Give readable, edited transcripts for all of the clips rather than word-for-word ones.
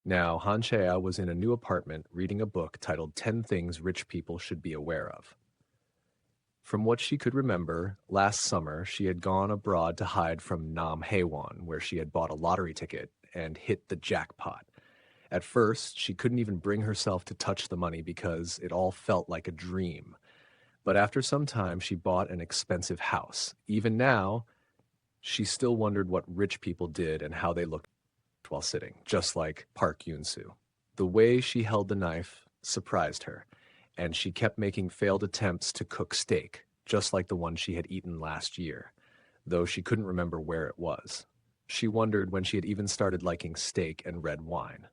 Now, Hanchea was in a new apartment reading a book titled 10 Things Rich People Should Be Aware of. From what she could remember, last summer she had gone abroad to hide from Nam Haewon, where she had bought a lottery ticket and hit the jackpot. At first, she couldn't even bring herself to touch the money because it all felt like a dream. But after some time, she bought an expensive house. Even now, she still wondered what rich people did and how they looked while sitting, just like Park Yoon-soo. The way she held the knife surprised her, and she kept making failed attempts to cook steak, just like the one she had eaten last year, though she couldn't remember where it was. She wondered when she had even started liking steak and red wine.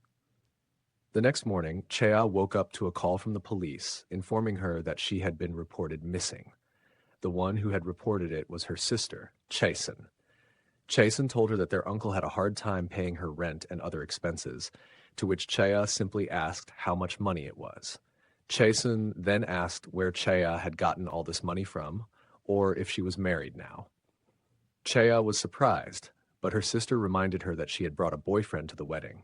The next morning, Chea woke up to a call from the police informing her that she had been reported missing. The one who had reported it was her sister, Chaesun. Chaesun told her that their uncle had a hard time paying her rent and other expenses, to which Chea simply asked how much money it was. Chaesun then asked where Chea had gotten all this money from, or if she was married now. Chea was surprised, but her sister reminded her that she had brought a boyfriend to the wedding.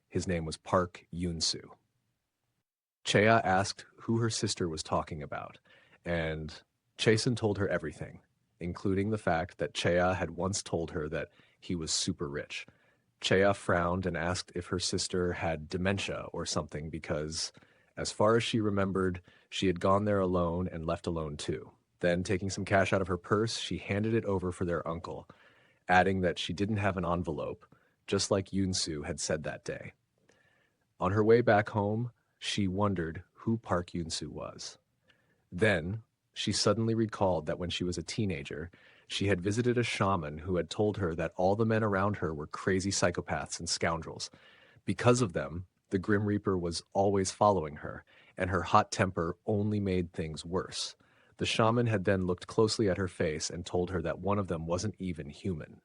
His name was Park Yoon-soo. Chea asked who her sister was talking about, and Chaesun told her everything, including the fact that Chea had once told her that he was super rich. Chea frowned and asked if her sister had dementia or something because, as far as she remembered, she had gone there alone and left alone too. Then, taking some cash out of her purse, she handed it over for their uncle, adding that she didn't have an envelope, just like Yoon-soo had said that day. On her way back home, she wondered who Park Yoon-soo was. Then, she suddenly recalled that when she was a teenager, she had visited a shaman who had told her that all the men around her were crazy psychopaths and scoundrels. Because of them, the Grim Reaper was always following her, and her hot temper only made things worse. The shaman had then looked closely at her face and told her that one of them wasn't even human.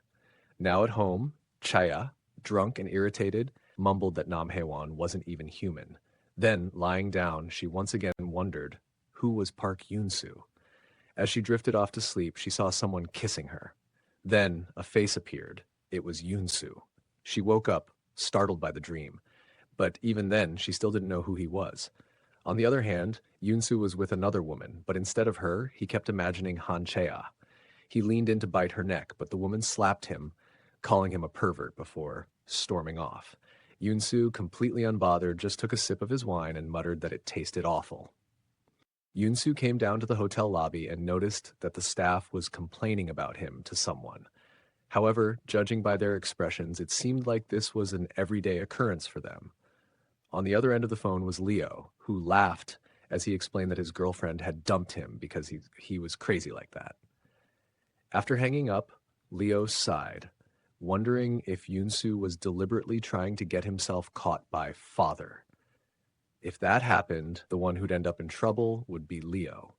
Now at home, Chaya, drunk and irritated, mumbled that Nam Haewon wasn't even human. Then, lying down, she once again wondered who was Park Yoon-soo. As she drifted off to sleep, she saw someone kissing her. Then a face appeared. It was Yoon-soo. She woke up, startled by the dream. But even then, she still didn't know who he was. On the other hand, Yoon-soo was with another woman, but instead of her, he kept imagining Han-chea. He leaned in to bite her neck, but the woman slapped him, calling him a pervert before storming off. Yoon-soo, completely unbothered, just took a sip of his wine and muttered that it tasted awful. Yoon-soo came down to the hotel lobby and noticed that the staff was complaining about him to someone. However, judging by their expressions, it seemed like this was an everyday occurrence for them. On the other end of the phone was Leo, who laughed as he explained that his girlfriend had dumped him because he was crazy like that. After hanging up, Leo sighed, wondering if Yoon-soo was deliberately trying to get himself caught by Father. If that happened, the one who'd end up in trouble would be Leo.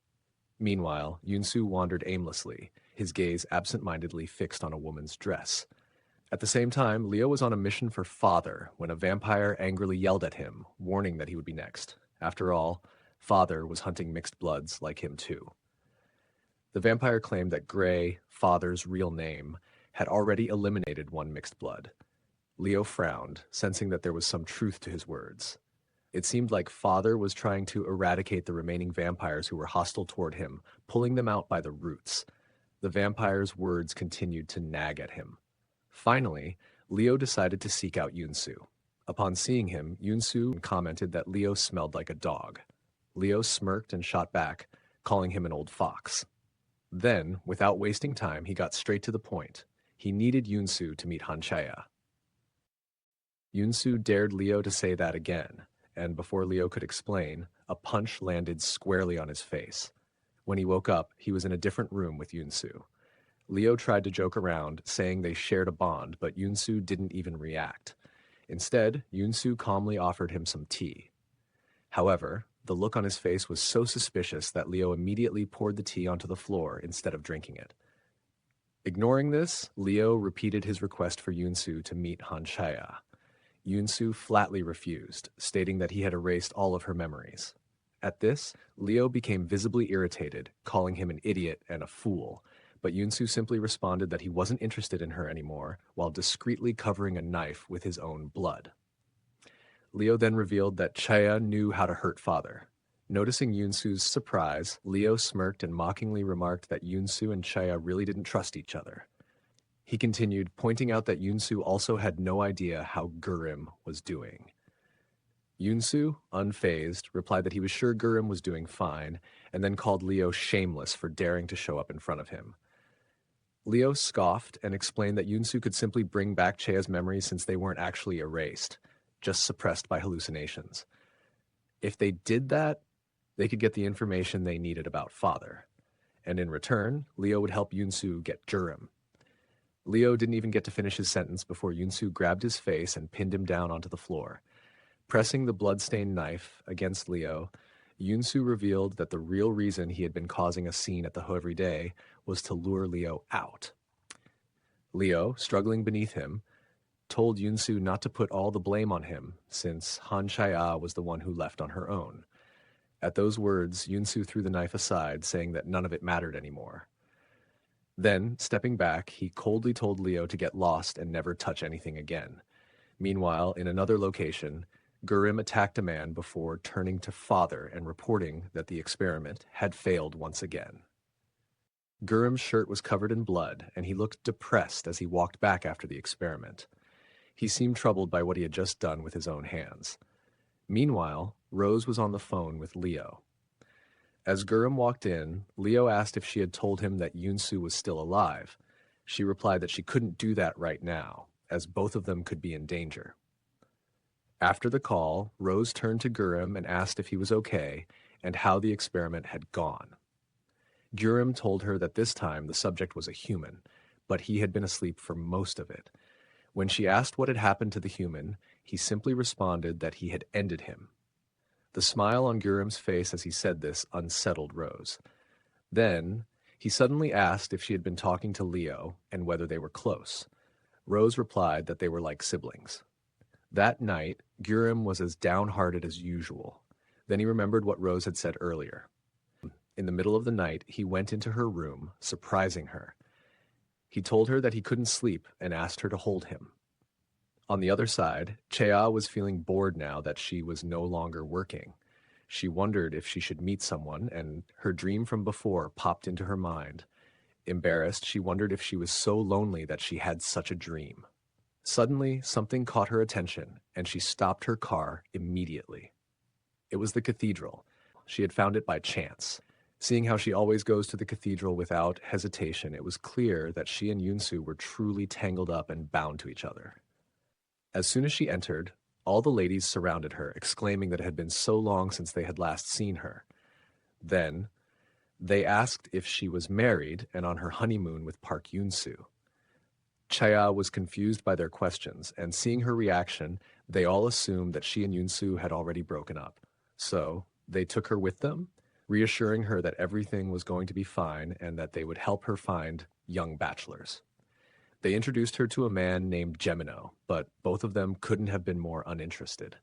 Meanwhile, Yoon-soo wandered aimlessly, his gaze absent-mindedly fixed on a woman's dress. At the same time, Leo was on a mission for Father when a vampire angrily yelled at him, warning that he would be next. After all, Father was hunting mixed bloods like him too. The vampire claimed that Gray, Father's real name, had already eliminated one mixed blood. Leo frowned, sensing that there was some truth to his words. It seemed like Father was trying to eradicate the remaining vampires who were hostile toward him, pulling them out by the roots. The vampire's words continued to nag at him. Finally, Leo decided to seek out Yoon-soo. Upon seeing him, Yoon-soo commented that Leo smelled like a dog. Leo smirked and shot back, calling him an old fox. Then, without wasting time, he got straight to the point. He needed Yoon-soo to meet Han-chea. Yoon-soo dared Leo to say that again, and before Leo could explain, a punch landed squarely on his face. When he woke up, he was in a different room with Yoon-soo. Leo tried to joke around, saying they shared a bond, but Yoon-soo didn't even react. Instead, Yoon-soo calmly offered him some tea. However, the look on his face was so suspicious that Leo immediately poured the tea onto the floor instead of drinking it. Ignoring this, Leo repeated his request for Yoon-soo to meet Han-chea. Yoon-soo flatly refused, stating that he had erased all of her memories. At this, Leo became visibly irritated, calling him an idiot and a fool, but Yoon-soo simply responded that he wasn't interested in her anymore, while discreetly covering a knife with his own blood. Leo then revealed that Chaya knew how to hurt father. Noticing Yunsu's surprise, Leo smirked and mockingly remarked that Yunsu and Chaya really didn't trust each other. He continued, pointing out that Yunsu also had no idea how Gurim was doing. Yunsu, unfazed, replied that he was sure Gurim was doing fine, and then called Leo shameless for daring to show up in front of him. Leo scoffed and explained that Yunsu could simply bring back Chaya's memories since they weren't actually erased, just suppressed by hallucinations. If they did that, they could get the information they needed about father. And in return, Leo would help Yunsu get Gurim. Leo didn't even get to finish his sentence before Yunsu grabbed his face and pinned him down onto the floor. Pressing the blood-stained knife against Leo, Yunsu revealed that the real reason he had been causing a scene at the Ho every day was to lure Leo out. Leo, struggling beneath him, told Yunsu not to put all the blame on him, since Han Chaya was the one who left on her own. At those words, Yunsu threw the knife aside, saying that none of it mattered anymore. Then, stepping back, he coldly told Leo to get lost and never touch anything again. Meanwhile, in another location, Gurim attacked a man before turning to father and reporting that the experiment had failed once again. Gurim's shirt was covered in blood, and he looked depressed as he walked back after the experiment. He seemed troubled by what he had just done with his own hands. Meanwhile, Rose was on the phone with Leo. As Gurim walked in, Leo asked if she had told him that Yunsu was still alive. She replied that she couldn't do that right now, as both of them could be in danger. After the call, Rose turned to Gurim and asked if he was okay and how the experiment had gone. Gurim told her that this time the subject was a human, but he had been asleep for most of it. When she asked what had happened to the human, he simply responded that he had ended him. The smile on Gurim's face as he said this unsettled Rose. Then, he suddenly asked if she had been talking to Leo and whether they were close. Rose replied that they were like siblings. That night, Gurim was as downhearted as usual. Then he remembered what Rose had said earlier. In the middle of the night, he went into her room, surprising her. He told her that he couldn't sleep and asked her to hold him. On the other side, Chea was feeling bored now that she was no longer working. She wondered if she should meet someone, and her dream from before popped into her mind. Embarrassed, she wondered if she was so lonely that she had such a dream. Suddenly, something caught her attention, and she stopped her car immediately. It was the cathedral. She had found it by chance. Seeing how she always goes to the cathedral without hesitation, it was clear that she and Yunsu were truly tangled up and bound to each other. As soon as she entered, all the ladies surrounded her, exclaiming that it had been so long since they had last seen her. Then, they asked if she was married and on her honeymoon with Park Yunsu. Chaya was confused by their questions, and seeing her reaction, they all assumed that she and Yunsu had already broken up. So, they took her with them, reassuring her that everything was going to be fine and that they would help her find young bachelors. They introduced her to a man named Gemino, but both of them couldn't have been more uninterested.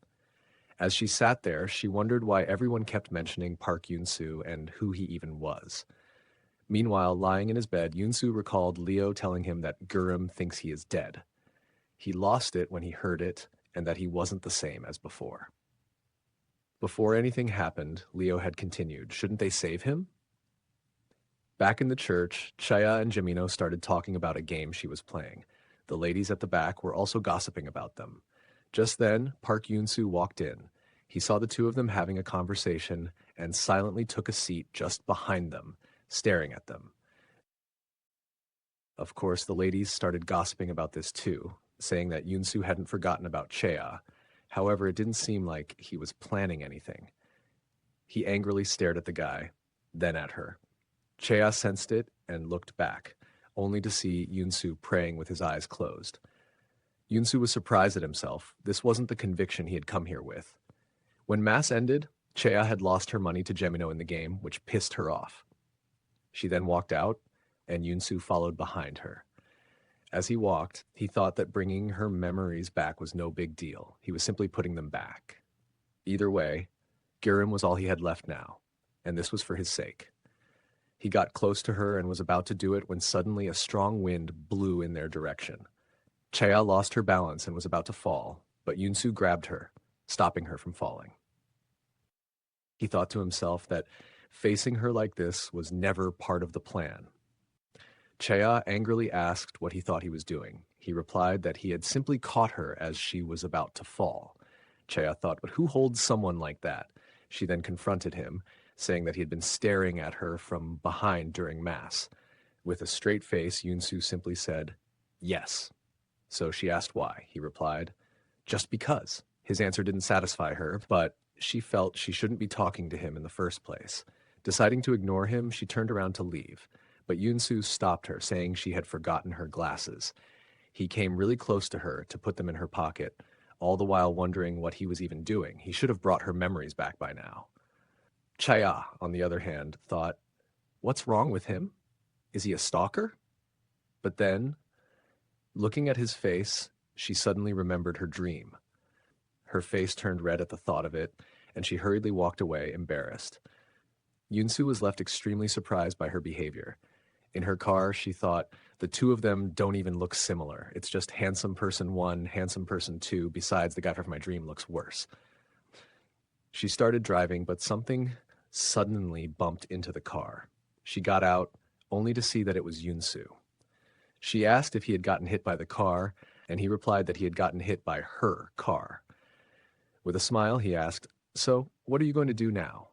As she sat there, she wondered why everyone kept mentioning Park Yunsu and who he even was. Meanwhile, lying in his bed, Yunsu recalled Leo telling him that Gurim thinks he is dead. He lost it when he heard it, and that he wasn't the same as before. Before anything happened, Leo had continued, "Shouldn't they save him?" Back in the church, Chaya and Gemino started talking about a game she was playing. The ladies at the back were also gossiping about them. Just then, Park Yunsu walked in. He saw the two of them having a conversation and silently took a seat just behind them, staring at them. Of course, the ladies started gossiping about this too, saying that Yunsu hadn't forgotten about Chaya. However, it didn't seem like he was planning anything. He angrily stared at the guy, then at her. Chea sensed it and looked back, only to see Yunsu praying with his eyes closed. Yunsu was surprised at himself. This wasn't the conviction he had come here with. When Mass ended, Chea had lost her money to Gemino in the game, which pissed her off. She then walked out, and Yunsu followed behind her. As he walked, he thought that bringing her memories back was no big deal. He was simply putting them back. Either way, Gurim was all he had left now, and this was for his sake. He got close to her and was about to do it when suddenly a strong wind blew in their direction. Chaya lost her balance and was about to fall, but Yunsu grabbed her, stopping her from falling. He thought to himself that facing her like this was never part of the plan. Chea angrily asked what he thought he was doing. He replied that he had simply caught her as she was about to fall. Chea thought, but who holds someone like that? She then confronted him, saying that he had been staring at her from behind during Mass. With a straight face, Yunsu simply said, yes. So she asked why. He replied, just because. His answer didn't satisfy her, but she felt she shouldn't be talking to him in the first place. Deciding to ignore him, she turned around to leave, but Yunsu stopped her, saying she had forgotten her glasses. He came really close to her to put them in her pocket, all the while wondering what he was even doing. He should have brought her memories back by now. Chaya, on the other hand, thought, what's wrong with him? Is he a stalker? But then, looking at his face, she suddenly remembered her dream. Her face turned red at the thought of it, and she hurriedly walked away, embarrassed. Yunsu was left extremely surprised by her behavior. In her car, she thought, the two of them don't even look similar. It's just handsome person 1, handsome person 2, besides the guy from my dream looks worse. She started driving, but something suddenly bumped into the car. She got out, only to see that it was Yunsu. She asked if he had gotten hit by the car, and he replied that he had gotten hit by her car. With a smile, he asked, so, what are you going to do now?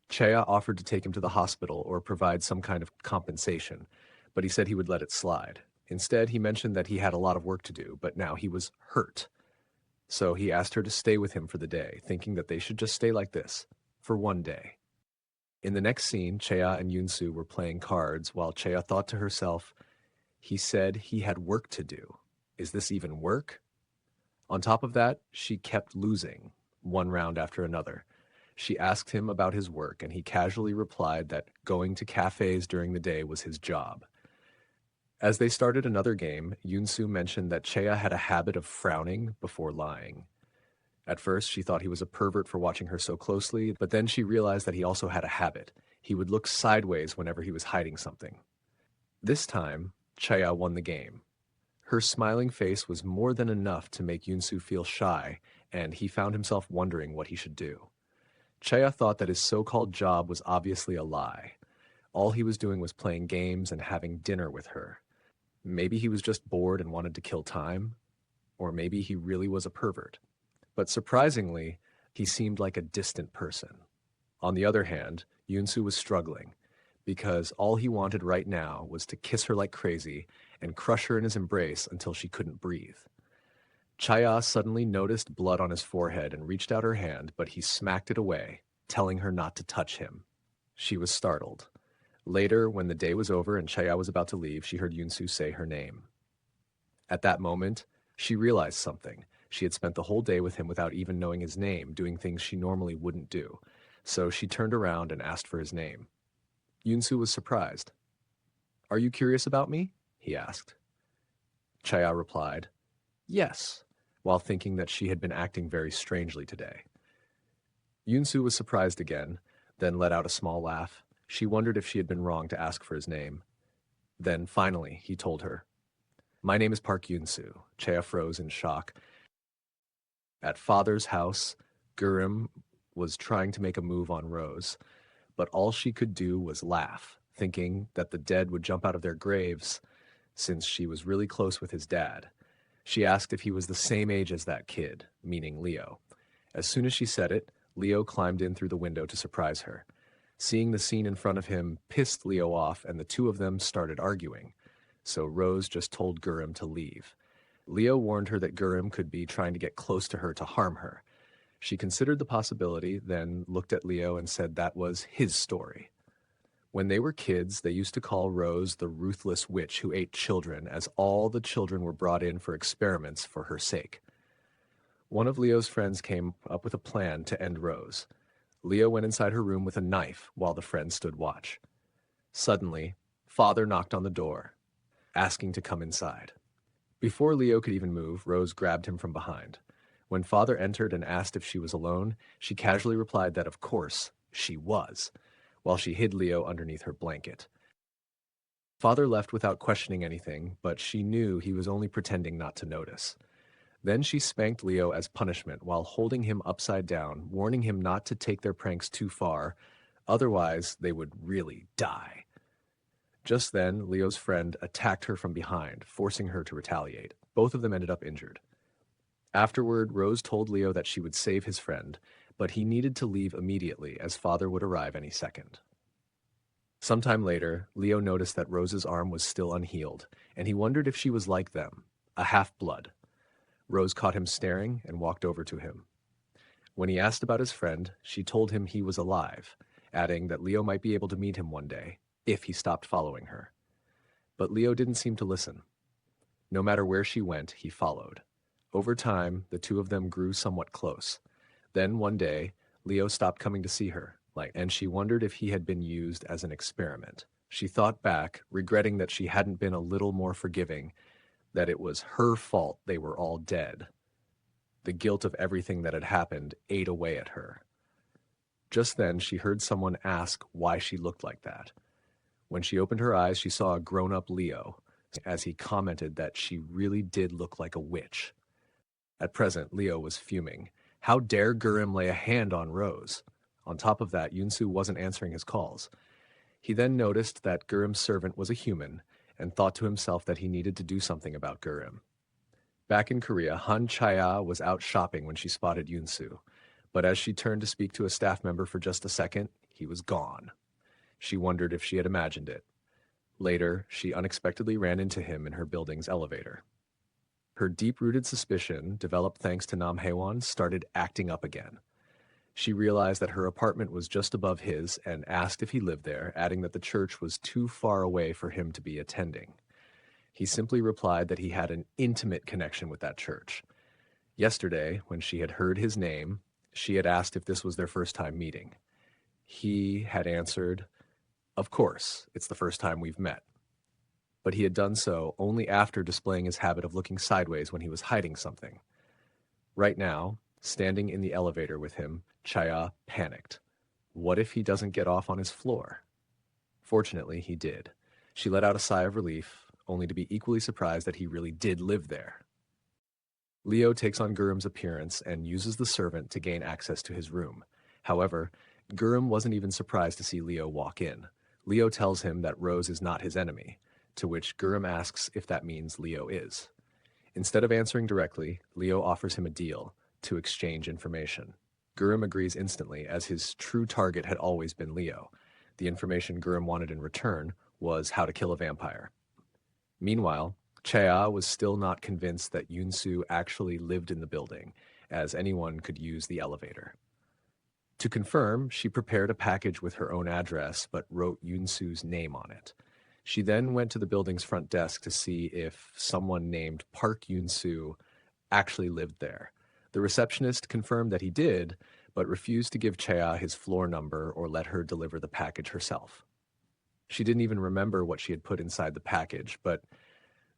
Chea offered to take him to the hospital or provide some kind of compensation, but he said he would let it slide. Instead, he mentioned that he had a lot of work to do, but now he was hurt. So he asked her to stay with him for the day, thinking that they should just stay like this, for one day. In the next scene, Chea and Yunsu were playing cards, while Chea thought to herself, he said he had work to do. Is this even work? On top of that, she kept losing, one round after another. She asked him about his work, and he casually replied that going to cafes during the day was his job. As they started another game, Yunsu mentioned that Chea had a habit of frowning before lying. At first, she thought he was a pervert for watching her so closely, but then she realized that he also had a habit. He would look sideways whenever he was hiding something. This time, Chea won the game. Her smiling face was more than enough to make Yunsu feel shy, and he found himself wondering what he should do. Chea thought that his so-called job was obviously a lie. All he was doing was playing games and having dinner with her. Maybe he was just bored and wanted to kill time, or maybe he really was a pervert. But surprisingly, he seemed like a distant person. On the other hand, Yunsu was struggling, because all he wanted right now was to kiss her like crazy and crush her in his embrace until she couldn't breathe. Chaya suddenly noticed blood on his forehead and reached out her hand, but he smacked it away, telling her not to touch him. She was startled. Later, when the day was over and Chaya was about to leave, she heard Yunsu say her name. At that moment, she realized something. She had spent the whole day with him without even knowing his name, doing things she normally wouldn't do. So she turned around and asked for his name. Yunsu was surprised. "Are you curious about me?" he asked. Chaya replied, "Yes," while thinking that she had been acting very strangely today. Yunsu was surprised again, then let out a small laugh. She wondered if she had been wrong to ask for his name. Then, finally, he told her, "My name is Park Yunsu." Chaya froze in shock. At father's house, Gurim was trying to make a move on Rose, but all she could do was laugh, thinking that the dead would jump out of their graves since she was really close with his dad. She asked if he was the same age as that kid, meaning Leo. As soon as she said it, Leo climbed in through the window to surprise her. Seeing the scene in front of him pissed Leo off, and the two of them started arguing. So Rose just told Gurim to leave. Leo warned her that Gurim could be trying to get close to her to harm her. She considered the possibility, then looked at Leo and said that was his story. When they were kids, they used to call Rose the ruthless witch who ate children, as all the children were brought in for experiments for her sake. One of Leo's friends came up with a plan to end Rose. Leo went inside her room with a knife while the friends stood watch. Suddenly, father knocked on the door, asking to come inside. Before Leo could even move, Rose grabbed him from behind. When father entered and asked if she was alone, she casually replied that of course she was, while she hid Leo underneath her blanket. Father left without questioning anything, but she knew he was only pretending not to notice. Then she spanked Leo as punishment while holding him upside down, warning him not to take their pranks too far, otherwise they would really die. Just then, Leo's friend attacked her from behind, forcing her to retaliate. Both of them ended up injured. Afterward, Rose told Leo that she would save his friend, but he needed to leave immediately as father would arrive any second. Sometime later, Leo noticed that Rose's arm was still unhealed, and he wondered if she was like them, a half-blood. Rose caught him staring and walked over to him. When he asked about his friend, she told him he was alive, adding that Leo might be able to meet him one day, if he stopped following her. But Leo didn't seem to listen. No matter where she went, he followed. Over time, the two of them grew somewhat close. Then one day, Leo stopped coming to see her, and she wondered if he had been used as an experiment. She thought back, regretting that she hadn't been a little more forgiving, that it was her fault they were all dead. The guilt of everything that had happened ate away at her. Just then, she heard someone ask why she looked like that. When she opened her eyes, she saw a grown-up Leo, as he commented that she really did look like a witch. At present, Leo was fuming. How dare Gurim lay a hand on Rose? On top of that, Yunsu wasn't answering his calls. He then noticed that Gurim's servant was a human, and thought to himself that he needed to do something about Gurim. Back in Korea, Han Chaya was out shopping when she spotted Yunsu, but as she turned to speak to a staff member for just a second, he was gone. She wondered if she had imagined it. Later, she unexpectedly ran into him in her building's elevator. Her deep-rooted suspicion, developed thanks to Nam Haewon, started acting up again. She realized that her apartment was just above his and asked if he lived there, adding that the church was too far away for him to be attending. He simply replied that he had an intimate connection with that church. Yesterday, when she had heard his name, she had asked if this was their first time meeting. He had answered, "Of course, it's the first time we've met." But he had done so only after displaying his habit of looking sideways when he was hiding something. Right now, standing in the elevator with him, Chaya panicked. What if he doesn't get off on his floor? Fortunately, he did. She let out a sigh of relief, only to be equally surprised that he really did live there. Leo takes on Gurim's appearance and uses the servant to gain access to his room. However, Gurim wasn't even surprised to see Leo walk in. Leo tells him that Rose is not his enemy, to which Gurim asks if that means Leo is. Instead of answering directly, Leo offers him a deal to exchange information. Gurim agrees instantly, as his true target had always been Leo. The information Gurim wanted in return was how to kill a vampire. Meanwhile, Chea was still not convinced that Yunsu actually lived in the building, as anyone could use the elevator. To confirm, she prepared a package with her own address, but wrote Yunsu's name on it. She then went to the building's front desk to see if someone named Park Yunsu actually lived there. The receptionist confirmed that he did, but refused to give Chea his floor number or let her deliver the package herself. She didn't even remember what she had put inside the package, but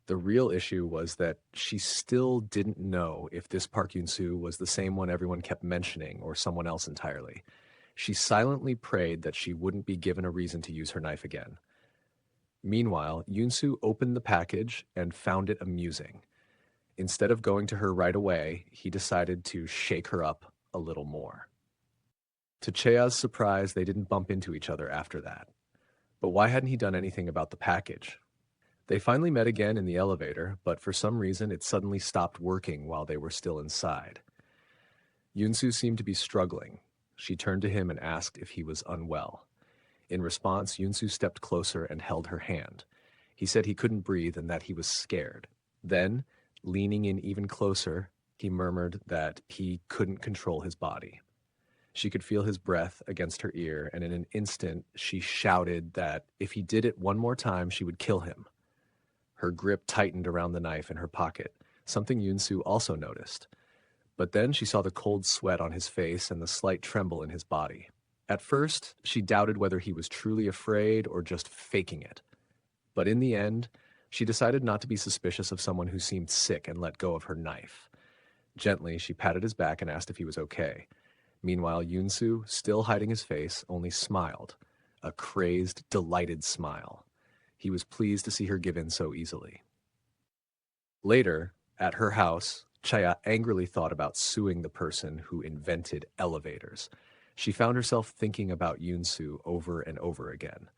the real issue was that she still didn't know if this Park Yunsu was the same one everyone kept mentioning or someone else entirely. She silently prayed that she wouldn't be given a reason to use her knife again. Meanwhile, Yunsu opened the package and found it amusing. Instead of going to her right away, he decided to shake her up a little more. To Chea's surprise, they didn't bump into each other after that. But why hadn't he done anything about the package? They finally met again in the elevator, but for some reason it suddenly stopped working while they were still inside. Yunsu seemed to be struggling. She turned to him and asked if he was unwell. In response, Yunsu stepped closer and held her hand. He said he couldn't breathe and that he was scared. Then, leaning in even closer, he murmured that he couldn't control his body. She could feel his breath against her ear, and in an instant, she shouted that if he did it one more time, she would kill him. Her grip tightened around the knife in her pocket, something Yunsu also noticed. But then she saw the cold sweat on his face and the slight tremble in his body. At first, she doubted whether he was truly afraid or just faking it. But in the end, she decided not to be suspicious of someone who seemed sick and let go of her knife. Gently, she patted his back and asked if he was okay. Meanwhile, Yunsu, still hiding his face, only smiled, a crazed, delighted smile. He was pleased to see her give in so easily. Later, at her house, Chaya angrily thought about suing the person who invented elevators. She found herself thinking about Yunsu over and over again.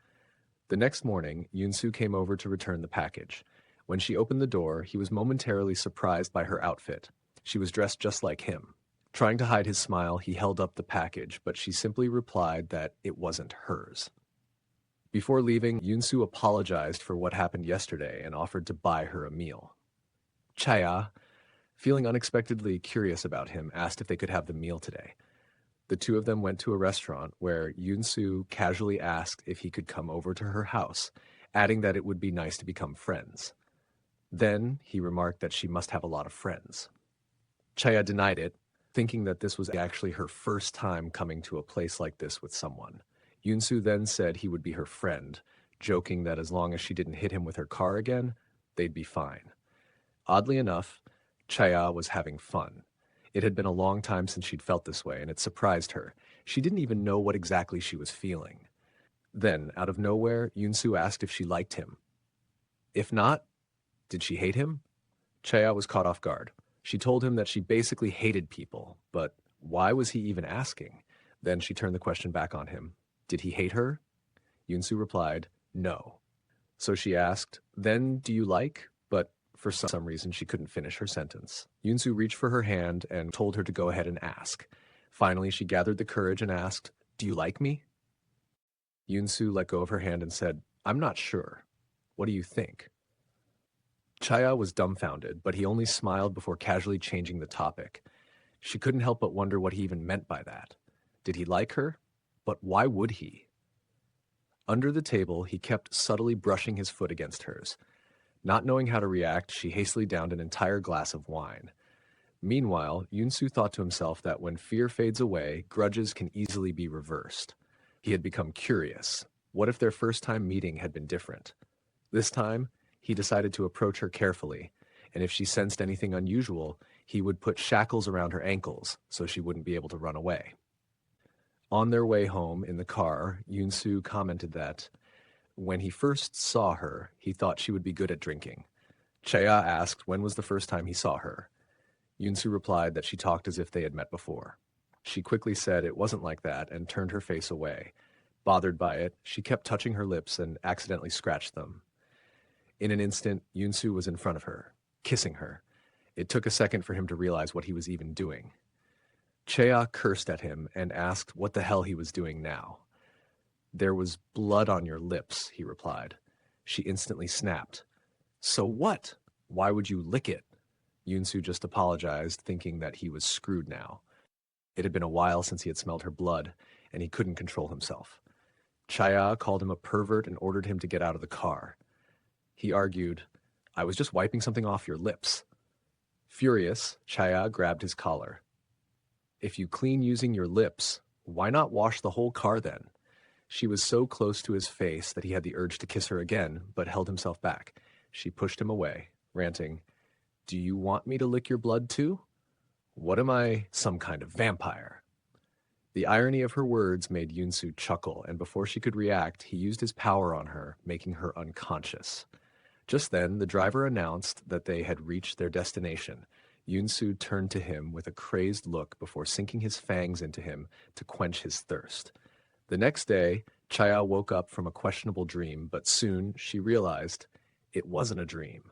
The next morning, Yunsu came over to return the package. When she opened the door, he was momentarily surprised by her outfit. She was dressed just like him. Trying to hide his smile, he held up the package, but she simply replied that it wasn't hers. Before leaving, Yunsu apologized for what happened yesterday and offered to buy her a meal. Chaya, feeling unexpectedly curious about him, asked if they could have the meal today. The two of them went to a restaurant where Yunsu casually asked if he could come over to her house, adding that it would be nice to become friends. Then he remarked that she must have a lot of friends. Chaya denied it, thinking that this was actually her first time coming to a place like this with someone. Yunsu then said he would be her friend, joking that as long as she didn't hit him with her car again, they'd be fine. Oddly enough, Chaya was having fun. It had been a long time since she'd felt this way, and it surprised her. She didn't even know what exactly she was feeling. Then, out of nowhere, Yunsu asked if she liked him. If not, did she hate him? Chaya was caught off guard. She told him that she basically hated people, but why was he even asking? Then she turned the question back on him. Did he hate her? Yunsu replied, no. So she asked, then do you like? But for some reason, she couldn't finish her sentence. Yunsu reached for her hand and told her to go ahead and ask. Finally, she gathered the courage and asked, do you like me? Yunsu let go of her hand and said, I'm not sure. What do you think? Chaya was dumbfounded, but he only smiled before casually changing the topic. She couldn't help but wonder what he even meant by that. Did he like her? But why would he? Under the table, he kept subtly brushing his foot against hers. Not knowing how to react, she hastily downed an entire glass of wine. Meanwhile, Yunsu thought to himself that when fear fades away, grudges can easily be reversed. He had become curious. What if their first time meeting had been different? This time, he decided to approach her carefully, and if she sensed anything unusual, he would put shackles around her ankles so she wouldn't be able to run away. On their way home in the car, Yunsu commented that when he first saw her, he thought she would be good at drinking. Chaya asked when was the first time he saw her. Yunsu replied that she talked as if they had met before. She quickly said it wasn't like that and turned her face away. Bothered by it, she kept touching her lips and accidentally scratched them. In an instant, Yunsu was in front of her, kissing her. It took a second for him to realize what he was even doing. Chaya cursed at him and asked what the hell he was doing now. There was blood on your lips, he replied. She instantly snapped. So what? Why would you lick it? Yunsu just apologized, thinking that he was screwed now. It had been a while since he had smelled her blood, and he couldn't control himself. Chaya called him a pervert and ordered him to get out of the car. He argued, I was just wiping something off your lips. Furious, Chaya grabbed his collar. If you clean using your lips, why not wash the whole car then? She was so close to his face that he had the urge to kiss her again, but held himself back. She pushed him away, ranting, do you want me to lick your blood too? What am I, some kind of vampire? The irony of her words made Yunsu chuckle, and before she could react, he used his power on her, making her unconscious. Just then, the driver announced that they had reached their destination. Yunsu turned to him with a crazed look before sinking his fangs into him to quench his thirst. The next day, Chaya woke up from a questionable dream, but soon she realized it wasn't a dream.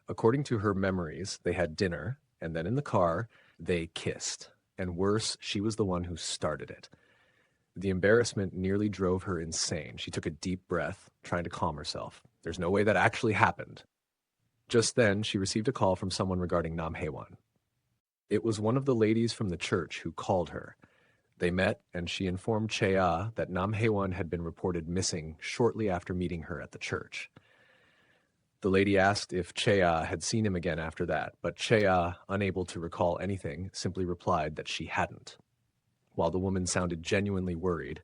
According to her memories, they had dinner, and then in the car, they kissed. And worse, she was the one who started it. The embarrassment nearly drove her insane. She took a deep breath, trying to calm herself. There's no way that actually happened. Just then, she received a call from someone regarding Nam Haewon. It was one of the ladies from the church who called her. They met, and she informed Chea that Nam Haewon had been reported missing shortly after meeting her at the church. The lady asked if Chea had seen him again after that, but Chea, unable to recall anything, simply replied that she hadn't. While the woman sounded genuinely worried,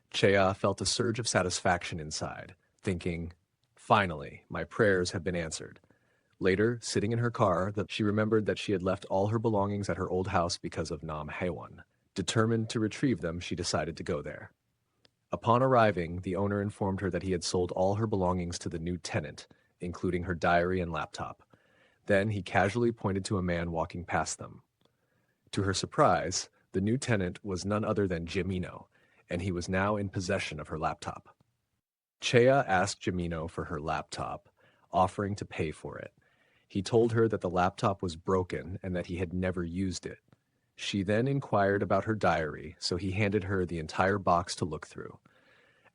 Chea felt a surge of satisfaction inside, thinking, finally, my prayers have been answered. Later, sitting in her car, she remembered that she had left all her belongings at her old house because of Nam Haewon. Determined to retrieve them, she decided to go there. Upon arriving, the owner informed her that he had sold all her belongings to the new tenant, including her diary and laptop. Then he casually pointed to a man walking past them. To her surprise, the new tenant was none other than Jimino, and he was now in possession of her laptop. Chea asked Jimino for her laptop, offering to pay for it. He told her that the laptop was broken and that he had never used it. She then inquired about her diary, so he handed her the entire box to look through.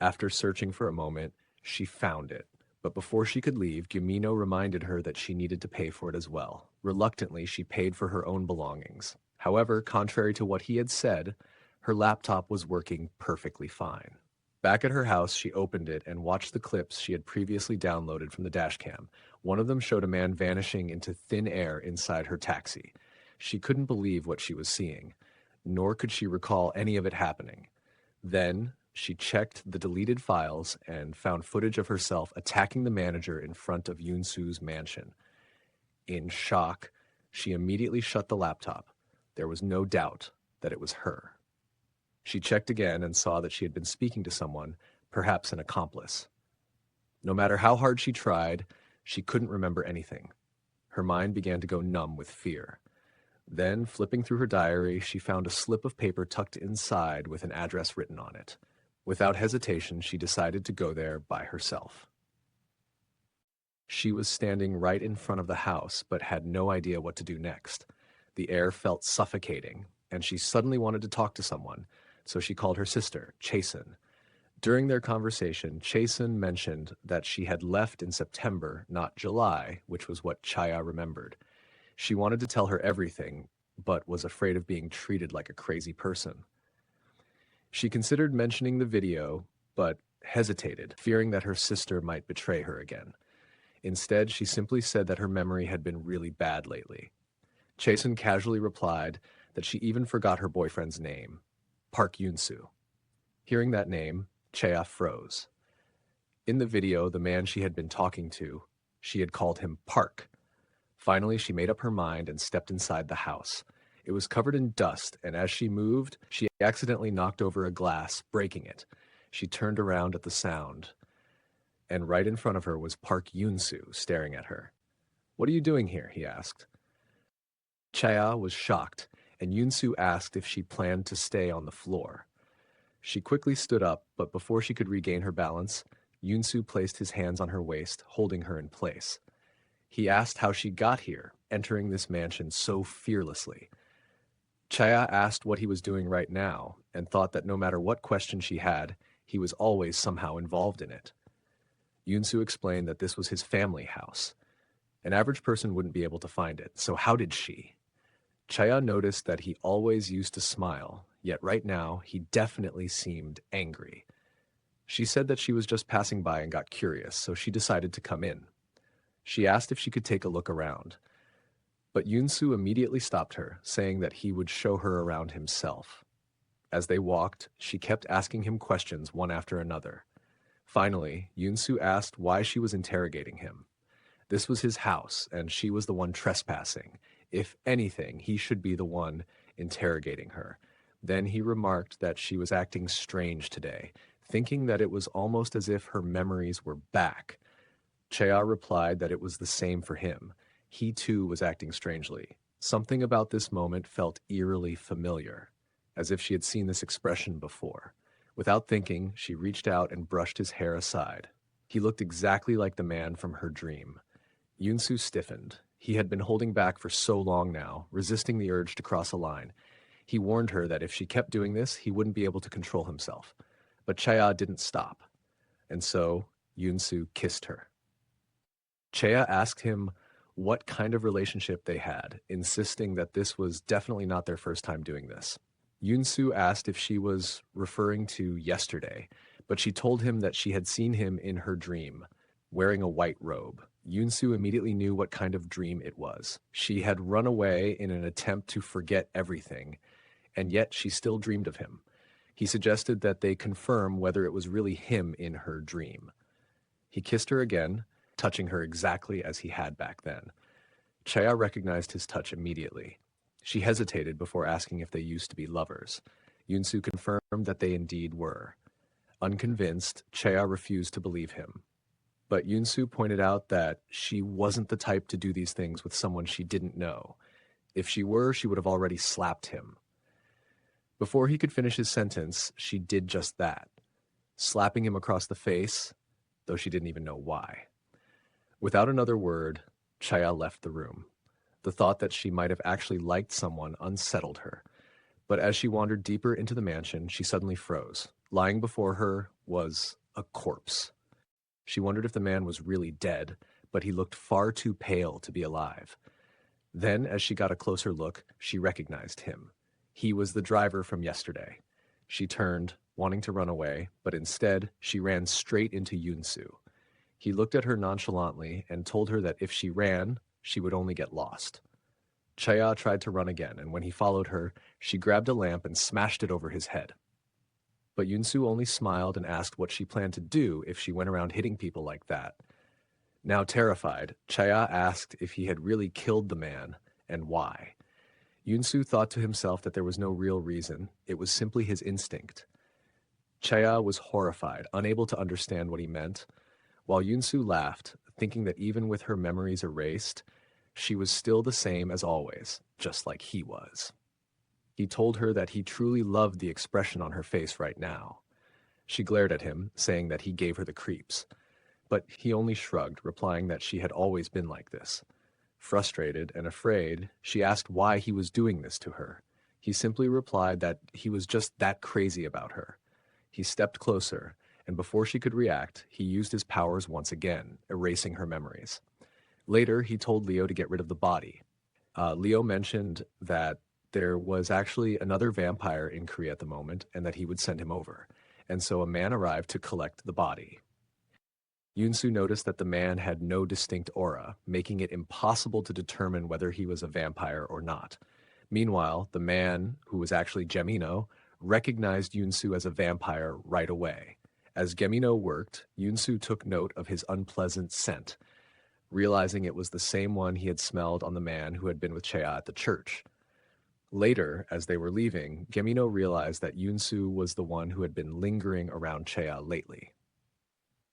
After searching for a moment, she found it. But before she could leave, Jimino reminded her that she needed to pay for it as well. Reluctantly, she paid for her own belongings. However, contrary to what he had said, her laptop was working perfectly fine. Back at her house, she opened it and watched the clips she had previously downloaded from the dashcam. One of them showed a man vanishing into thin air inside her taxi. She couldn't believe what she was seeing, nor could she recall any of it happening. Then, she checked the deleted files and found footage of herself attacking the manager in front of Yoon-soo's mansion. In shock, she immediately shut the laptop. There was no doubt that it was her. She checked again and saw that she had been speaking to someone, perhaps an accomplice. No matter how hard she tried, she couldn't remember anything. Her mind began to go numb with fear. Then, flipping through her diary, she found a slip of paper tucked inside with an address written on it. Without hesitation, she decided to go there by herself. She was standing right in front of the house, but had no idea what to do next. The air felt suffocating, and she suddenly wanted to talk to someone, so she called her sister, Chasen. During their conversation, Chasen mentioned that she had left in September, not July, which was what Chaya remembered. She wanted to tell her everything, but was afraid of being treated like a crazy person. She considered mentioning the video, but hesitated, fearing that her sister might betray her again. Instead, she simply said that her memory had been really bad lately. Chasen casually replied that she even forgot her boyfriend's name, Park Yoon-soo. Hearing that name, Chea froze. In the video, the man she had been talking to, she had called him Park. Finally, she made up her mind and stepped inside the house. It was covered in dust, and as she moved, she accidentally knocked over a glass, breaking it. She turned around at the sound, and right in front of her was Park Yoon-soo staring at her. "What are you doing here?" he asked. Chaya was shocked, and Yoon-soo asked if she planned to stay on the floor. She quickly stood up, but before she could regain her balance, Yoon-soo placed his hands on her waist, holding her in place. He asked how she got here, entering this mansion so fearlessly. Chaya asked what he was doing right now, and thought that no matter what question she had, he was always somehow involved in it. Yoon-soo explained that this was his family house. An average person wouldn't be able to find it, so how did she? Chaya noticed that he always used to smile, yet right now he definitely seemed angry. She said that she was just passing by and got curious, so she decided to come in. She asked if she could take a look around, but Yoon-soo immediately stopped her, saying that he would show her around himself. As they walked, she kept asking him questions one after another. Finally, Yoon-soo asked why she was interrogating him. This was his house, and she was the one trespassing. If anything, he should be the one interrogating her. Then he remarked that she was acting strange today, thinking that it was almost as if her memories were back. Chea replied that it was the same for him. He too was acting strangely. Something about this moment felt eerily familiar, as if she had seen this expression before. Without thinking, she reached out and brushed his hair aside. He looked exactly like the man from her dream. Yoon-soo stiffened. He had been holding back for so long now, resisting the urge to cross a line. He warned her that if she kept doing this, he wouldn't be able to control himself. But Chea didn't stop. And so, Yoon-soo kissed her. Chea asked him what kind of relationship they had, insisting that this was definitely not their first time doing this. Yoon-soo asked if she was referring to yesterday, but she told him that she had seen him in her dream, wearing a white robe. Yoon-soo immediately knew what kind of dream it was. She had run away in an attempt to forget everything, and yet she still dreamed of him. He suggested that they confirm whether it was really him in her dream. He kissed her again, touching her exactly as he had back then. Chea recognized his touch immediately. She hesitated before asking if they used to be lovers. Yoon-soo confirmed that they indeed were. Unconvinced, Chea refused to believe him. But Yunsu pointed out that she wasn't the type to do these things with someone she didn't know. If she were, she would have already slapped him. Before he could finish his sentence, she did just that, slapping him across the face, though she didn't even know why. Without another word, Chaya left the room. The thought that she might have actually liked someone unsettled her. But as she wandered deeper into the mansion, she suddenly froze. Lying before her was a corpse. She wondered if the man was really dead, but he looked far too pale to be alive. Then, as she got a closer look, she recognized him. He was the driver from yesterday. She turned, wanting to run away, but instead, she ran straight into Yunsu. He looked at her nonchalantly and told her that if she ran, she would only get lost. Chaya tried to run again, and when he followed her, she grabbed a lamp and smashed it over his head. But Yunsu only smiled and asked what she planned to do if she went around hitting people like that. Now terrified, Chaya asked if he had really killed the man, and why. Yunsu thought to himself that there was no real reason, it was simply his instinct. Chaya was horrified, unable to understand what he meant, while Yunsu laughed, thinking that even with her memories erased, she was still the same as always, just like he was. He told her that he truly loved the expression on her face right now. She glared at him, saying that he gave her the creeps. But he only shrugged, replying that she had always been like this. Frustrated and afraid, she asked why he was doing this to her. He simply replied that he was just that crazy about her. He stepped closer, and before she could react, he used his powers once again, erasing her memories. Later, he told Leo to get rid of the body. Leo mentioned that there was actually another vampire in Korea at the moment, and that he would send him over. And so a man arrived to collect the body. Yunsu noticed that the man had no distinct aura, making it impossible to determine whether he was a vampire or not. Meanwhile, the man, who was actually Gemino, recognized Yunsu as a vampire right away. As Gemino worked, Yunsu took note of his unpleasant scent, realizing it was the same one he had smelled on the man who had been with Chea at the church. Later, as they were leaving, Gemino realized that Yunsu was the one who had been lingering around Chea lately.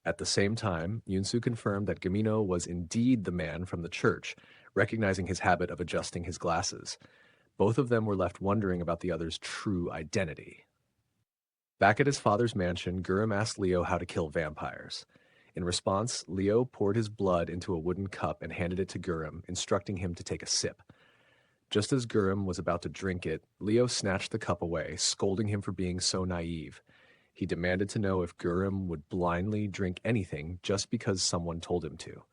At the same time, Yunsu confirmed that Gemino was indeed the man from the church, recognizing his habit of adjusting his glasses. Both of them were left wondering about the other's true identity. Back at his father's mansion, Gurum asked Leo how to kill vampires. In response, Leo poured his blood into a wooden cup and handed it to Gurum, instructing him to take a sip. Just as Gurum was about to drink it, Leo snatched the cup away, scolding him for being so naive. He demanded to know if Gurum would blindly drink anything just because someone told him to.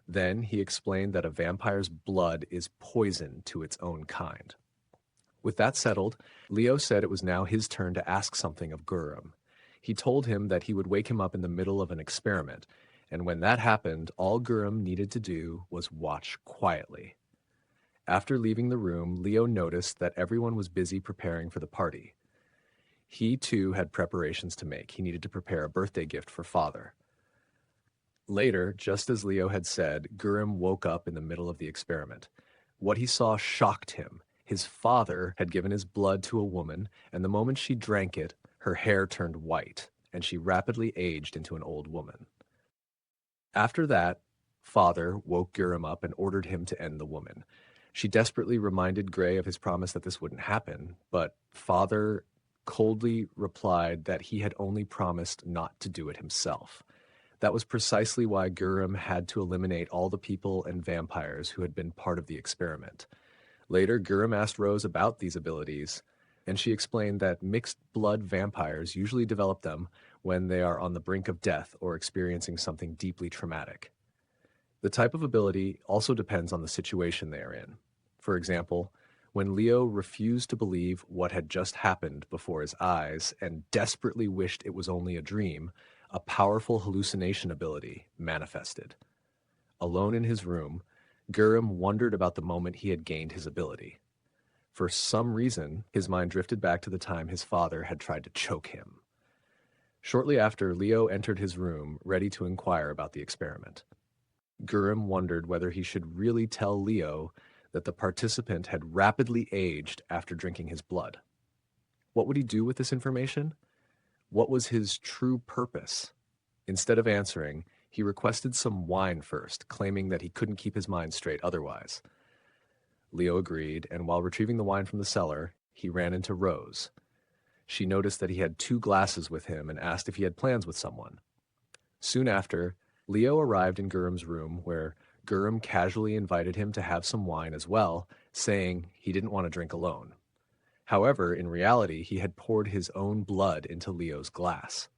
Then he explained that a vampire's blood is poison to its own kind. With that settled, Leo said it was now his turn to ask something of Gurum. He told him that he would wake him up in the middle of an experiment, and when that happened, all Gurum needed to do was watch quietly. After leaving the room, Leo noticed that everyone was busy preparing for the party. He, too, had preparations to make. He needed to prepare a birthday gift for father. Later, just as Leo had said, Gurum woke up in the middle of the experiment. What he saw shocked him. His father had given his blood to a woman, and the moment she drank it, her hair turned white, and she rapidly aged into an old woman. After that, father woke Gurum up and ordered him to end the woman. She desperately reminded Gray of his promise that this wouldn't happen, but father coldly replied that he had only promised not to do it himself. That was precisely why Gurum had to eliminate all the people and vampires who had been part of the experiment. Later, Gurum asked Rose about these abilities, and she explained that mixed blood vampires usually develop them when they are on the brink of death or experiencing something deeply traumatic. The type of ability also depends on the situation they are in. For example, when Leo refused to believe what had just happened before his eyes and desperately wished it was only a dream, a powerful hallucination ability manifested. Alone in his room, Gurum wondered about the moment he had gained his ability. For some reason, his mind drifted back to the time his father had tried to choke him. Shortly after, Leo entered his room, ready to inquire about the experiment. Gurum wondered whether he should really tell Leo that the participant had rapidly aged after drinking his blood. What would he do with this information? What was his true purpose? Instead of answering, He requested some wine first, claiming that he couldn't keep his mind straight otherwise. Leo agreed, and while retrieving the wine from the cellar, he ran into Rose. She noticed that he had 2 glasses with him and asked if he had plans with someone. Soon after, Leo arrived in Gurum's room, where Gurum casually invited him to have some wine as well, saying he didn't want to drink alone. However, in reality, he had poured his own blood into Leo's glass.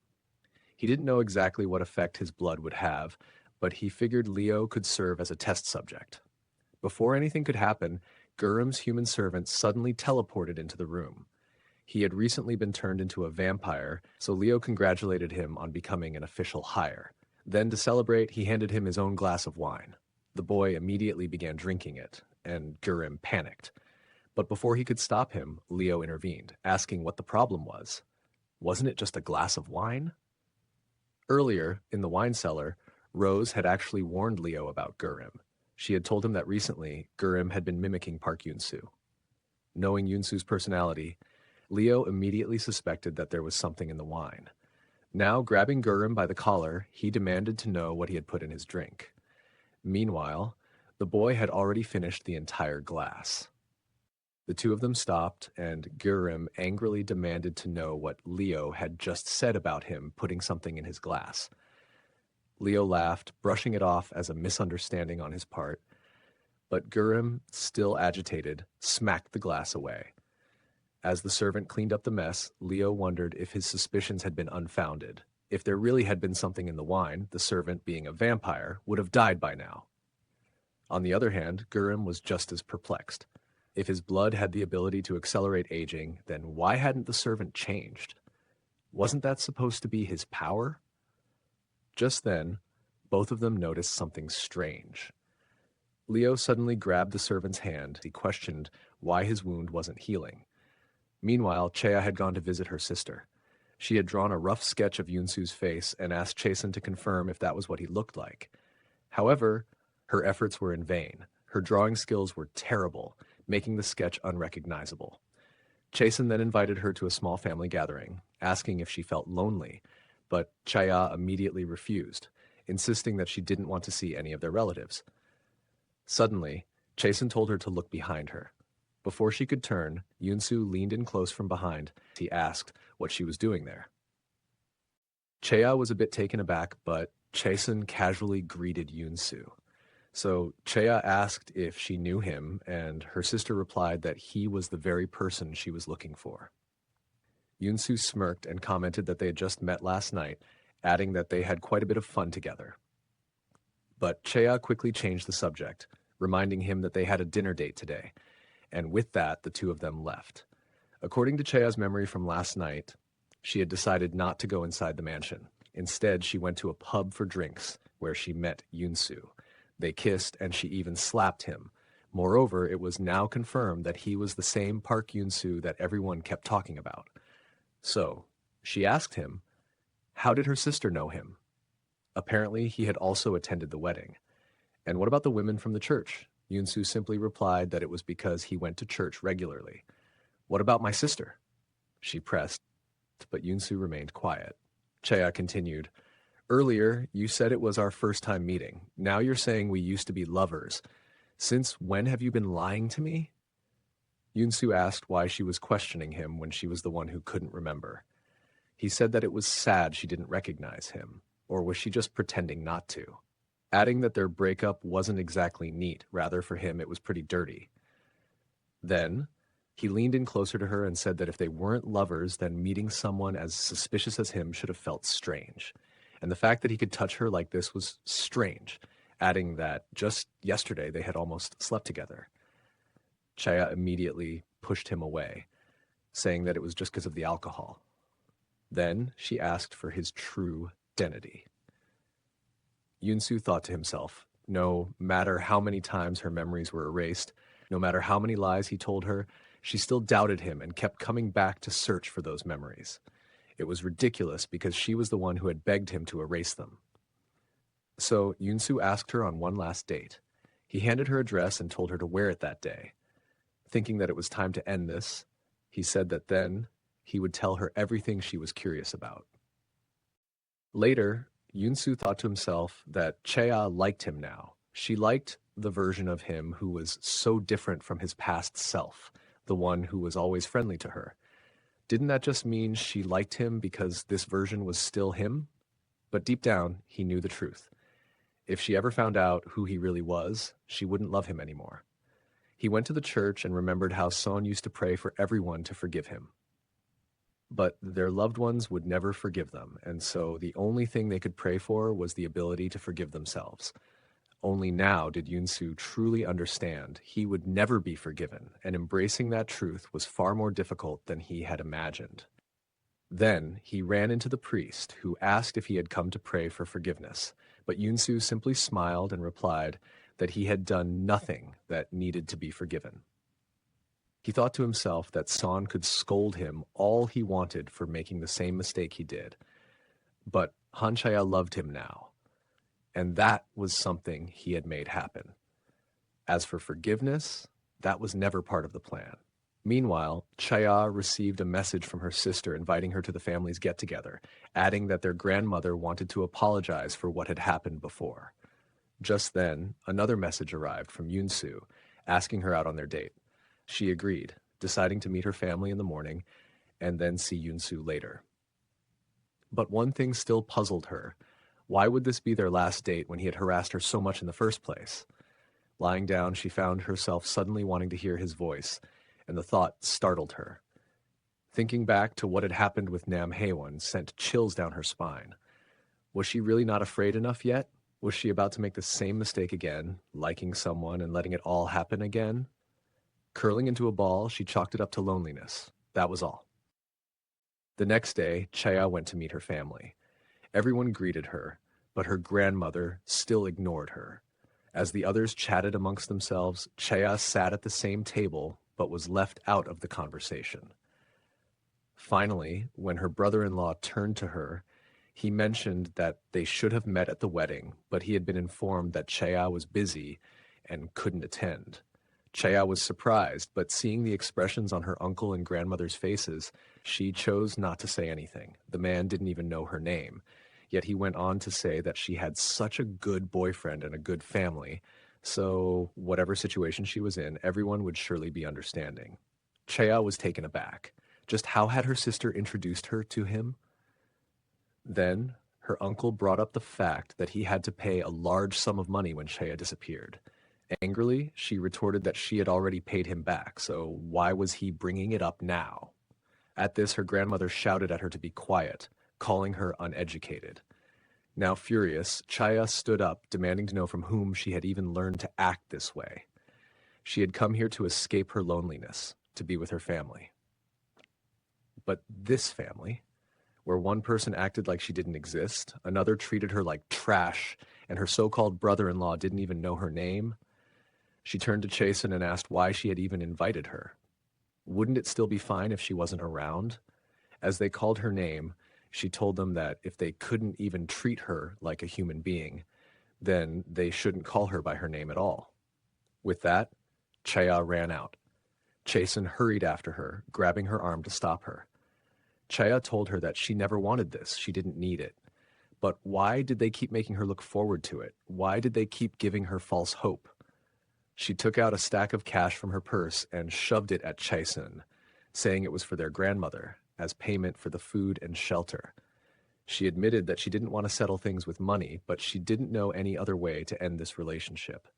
He didn't know exactly what effect his blood would have, but he figured Leo could serve as a test subject. Before anything could happen, Gurum's human servant suddenly teleported into the room. He had recently been turned into a vampire, so Leo congratulated him on becoming an official hire. Then, to celebrate, he handed him his own glass of wine. The boy immediately began drinking it, and Gurum panicked. But before he could stop him, Leo intervened, asking what the problem was. Wasn't it just a glass of wine? Earlier, in the wine cellar, Rose had actually warned Leo about Gurum. She had told him that recently, Gurum had been mimicking Park Yun-soo. Knowing Yun-soo's personality, Leo immediately suspected that there was something in the wine. Now, grabbing Gurum by the collar, he demanded to know what he had put in his drink. Meanwhile, the boy had already finished the entire glass. The 2 of them stopped, and Gurum angrily demanded to know what Leo had just said about him putting something in his glass. Leo laughed, brushing it off as a misunderstanding on his part, but Gurum, still agitated, smacked the glass away. As the servant cleaned up the mess, Leo wondered if his suspicions had been unfounded. If there really had been something in the wine, the servant, being a vampire, would have died by now. On the other hand, Gurum was just as perplexed. If his blood had the ability to accelerate aging, then why hadn't the servant changed? Wasn't that supposed to be his power? Just then, both of them noticed something strange. Leo suddenly grabbed the servant's hand. He questioned why his wound wasn't healing. Meanwhile, Chea had gone to visit her sister. She had drawn a rough sketch of Yun-soo's face and asked Chasen to confirm if that was what he looked like. However, her efforts were in vain. Her drawing skills were terrible, making the sketch unrecognizable. Chasen then invited her to a small family gathering, asking if she felt lonely, but Chaya immediately refused, insisting that she didn't want to see any of their relatives. Suddenly, Chasen told her to look behind her. Before she could turn, Yun-soo leaned in close from behind. He asked what she was doing there. Chea was a bit taken aback, but Chasen casually greeted Yun-soo. So Chea asked if she knew him, and her sister replied that he was the very person she was looking for. Yun-soo smirked and commented that they had just met last night, adding that they had quite a bit of fun together. But Chea quickly changed the subject, reminding him that they had a dinner date today, and with that, the 2 of them left. According to Chea's memory from last night, she had decided not to go inside the mansion. Instead, she went to a pub for drinks, where she met Yun-soo. They kissed, and she even slapped him. Moreover, it was now confirmed that he was the same Park Yun-soo that everyone kept talking about. So, she asked him, how did her sister know him? Apparently, he had also attended the wedding. And what about the women from the church? Yun-soo simply replied that it was because he went to church regularly. What about my sister? She pressed, but Yun-soo remained quiet. Chea continued, earlier, you said it was our first time meeting. Now you're saying we used to be lovers. Since when have you been lying to me? Yun-soo asked why she was questioning him when she was the one who couldn't remember. He said that it was sad she didn't recognize him, or was she just pretending not to? Adding that their breakup wasn't exactly neat, rather for him it was pretty dirty. Then, he leaned in closer to her and said that if they weren't lovers, then meeting someone as suspicious as him should have felt strange. And the fact that he could touch her like this was strange, adding that just yesterday they had almost slept together. Chaya immediately pushed him away, saying that it was just because of the alcohol. Then she asked for his true identity. Yun-soo thought to himself, no matter how many times her memories were erased, no matter how many lies he told her, she still doubted him and kept coming back to search for those memories. It was ridiculous because she was the one who had begged him to erase them. So Yun-soo asked her on one last date. He handed her a dress and told her to wear it that day. Thinking that it was time to end this, he said that then he would tell her everything she was curious about. Later, Yunsu thought to himself that Cheya liked him now. She liked the version of him who was so different from his past self, the one who was always friendly to her. Didn't that just mean she liked him because this version was still him? But deep down, he knew the truth. If she ever found out who he really was, she wouldn't love him anymore. He went to the church and remembered how Son used to pray for everyone to forgive him. But their loved ones would never forgive them, and so the only thing they could pray for was the ability to forgive themselves. Only now did Yunsu truly understand he would never be forgiven, and embracing that truth was far more difficult than he had imagined. Then he ran into the priest, who asked if he had come to pray for forgiveness, but Yunsu simply smiled and replied that he had done nothing that needed to be forgiven. He thought to himself that Son could scold him all he wanted for making the same mistake he did, but Hanchaya loved him now, and that was something he had made happen. As for forgiveness, that was never part of the plan. Meanwhile, Chaya received a message from her sister inviting her to the family's get-together, adding that their grandmother wanted to apologize for what had happened before. Just then, another message arrived from Yunsu, asking her out on their date. She agreed, deciding to meet her family in the morning and then see Yunsu later. But one thing still puzzled her. Why would this be their last date when he had harassed her so much in the first place? Lying down, she found herself suddenly wanting to hear his voice, and the thought startled her. Thinking back to what had happened with Nam Haewon sent chills down her spine. Was she really not afraid enough yet? Was she about to make the same mistake again, liking someone and letting it all happen again? Curling into a ball, she chalked it up to loneliness. That was all. The next day, Chaya went to meet her family. Everyone greeted her, but her grandmother still ignored her. As the others chatted amongst themselves, Chaya sat at the same table, but was left out of the conversation. Finally, when her brother-in-law turned to her, he mentioned that they should have met at the wedding, but he had been informed that Chaya was busy and couldn't attend. Chaya was surprised, but seeing the expressions on her uncle and grandmother's faces, she chose not to say anything. The man didn't even know her name. Yet he went on to say that she had such a good boyfriend and a good family, so whatever situation she was in, everyone would surely be understanding. Chaya was taken aback. Just how had her sister introduced her to him? Then her uncle brought up the fact that he had to pay a large sum of money when Chaya disappeared. Angrily, she retorted that she had already paid him back, so why was he bringing it up now? At this, her grandmother shouted at her to be quiet, calling her uneducated. Now furious, Chaya stood up, demanding to know from whom she had even learned to act this way. She had come here to escape her loneliness, to be with her family. But this family, where one person acted like she didn't exist, another treated her like trash, and her so-called brother-in-law didn't even know her name, she turned to Chasen and asked why she had even invited her. Wouldn't it still be fine if she wasn't around? As they called her name, she told them that if they couldn't even treat her like a human being, then they shouldn't call her by her name at all. With that, Chaya ran out. Chasen hurried after her, grabbing her arm to stop her. Chaya told her that she never wanted this, she didn't need it. But why did they keep making her look forward to it? Why did they keep giving her false hope? She took out a stack of cash from her purse and shoved it at Chasen, saying it was for their grandmother, as payment for the food and shelter. She admitted that she didn't want to settle things with money, but she didn't know any other way to end this relationship.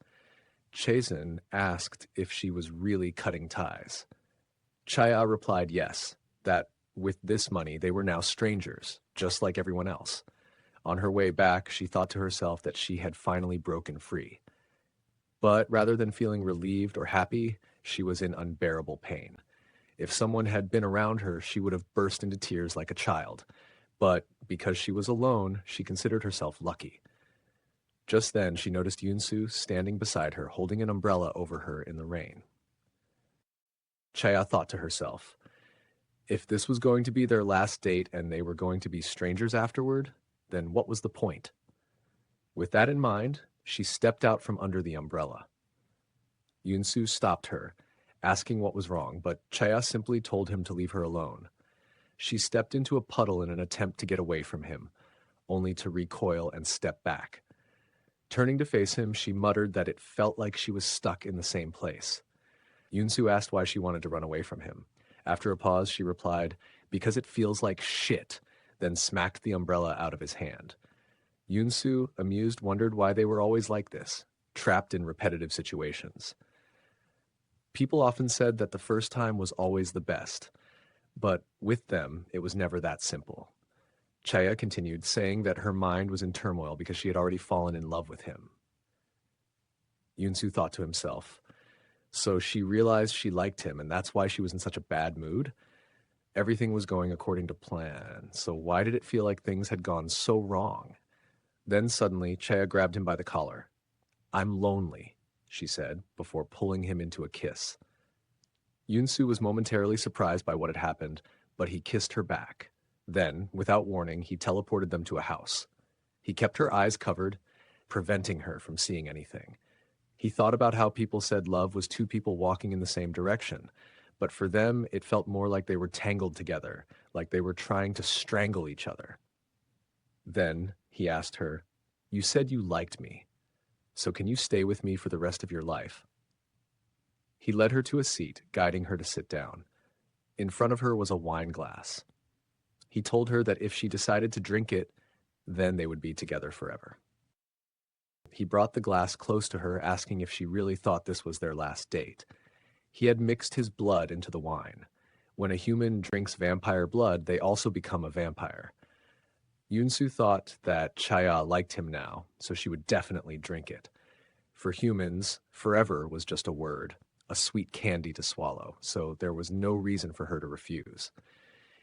Chasen asked if she was really cutting ties. Chaya replied yes, that with this money they were now strangers, just like everyone else. On her way back, she thought to herself that she had finally broken free. But rather than feeling relieved or happy, she was in unbearable pain. If someone had been around her, she would have burst into tears like a child. But because she was alone, she considered herself lucky. Just then, she noticed Yunsu standing beside her, holding an umbrella over her in the rain. Chaya thought to herself, if this was going to be their last date and they were going to be strangers afterward, then what was the point? With that in mind, she stepped out from under the umbrella. Yunsu stopped her, asking what was wrong, but Chaya simply told him to leave her alone. She stepped into a puddle in an attempt to get away from him. only to recoil and step back. Turning to face him, she muttered that it felt like she was stuck in the same place. Yunsu asked why she wanted to run away from him. After a pause, she replied, "Because it feels like shit," then smacked the umbrella out of his hand. Yunsu, amused, wondered why they were always like this, trapped in repetitive situations. People often said that the first time was always the best, but with them, it was never that simple. Chaya continued, saying that her mind was in turmoil because she had already fallen in love with him. Yunsu thought to himself, so she realized she liked him, and that's why she was in such a bad mood? Everything was going according to plan, so why did it feel like things had gone so wrong? Then suddenly, Chaya grabbed him by the collar. "I'm lonely," she said, before pulling him into a kiss. Yunsu was momentarily surprised by what had happened, but he kissed her back. Then, without warning, he teleported them to a house. He kept her eyes covered, preventing her from seeing anything. He thought about how people said love was two people walking in the same direction, but for them, it felt more like they were tangled together, like they were trying to strangle each other. Then, he asked her, "You said you liked me, so can you stay with me for the rest of your life?" He led her to a seat, guiding her to sit down. In front of her was a wine glass. He told her that if she decided to drink it, then they would be together forever. He brought the glass close to her, asking if she really thought this was their last date. He had mixed his blood into the wine. When a human drinks vampire blood, they also become a vampire. Yunsu thought that Chaya liked him now, so she would definitely drink it. For humans, forever was just a word, a sweet candy to swallow, so there was no reason for her to refuse.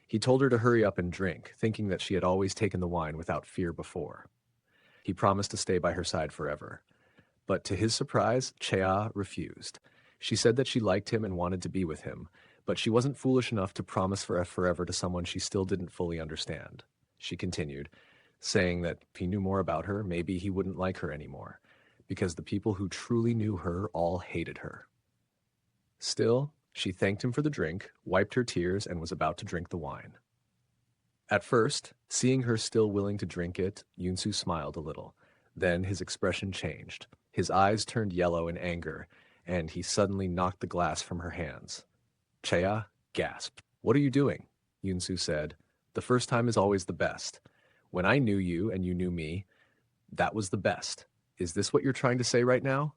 He told her to hurry up and drink, thinking that she had always taken the wine without fear before. He promised to stay by her side forever. But to his surprise, Chea refused. She said that she liked him and wanted to be with him, but she wasn't foolish enough to promise forever to someone she still didn't fully understand. She continued, saying that if he knew more about her, maybe he wouldn't like her anymore, because the people who truly knew her all hated her. Still, she thanked him for the drink, wiped her tears, and was about to drink the wine. At first, seeing her still willing to drink it, Yunsu smiled a little. Then his expression changed. His eyes turned yellow in anger, and he suddenly knocked the glass from her hands. Chea gasped. "What are you doing?" Yunsu said. "The first time is always the best. When I knew you and you knew me, that was the best. Is this what you're trying to say right now?"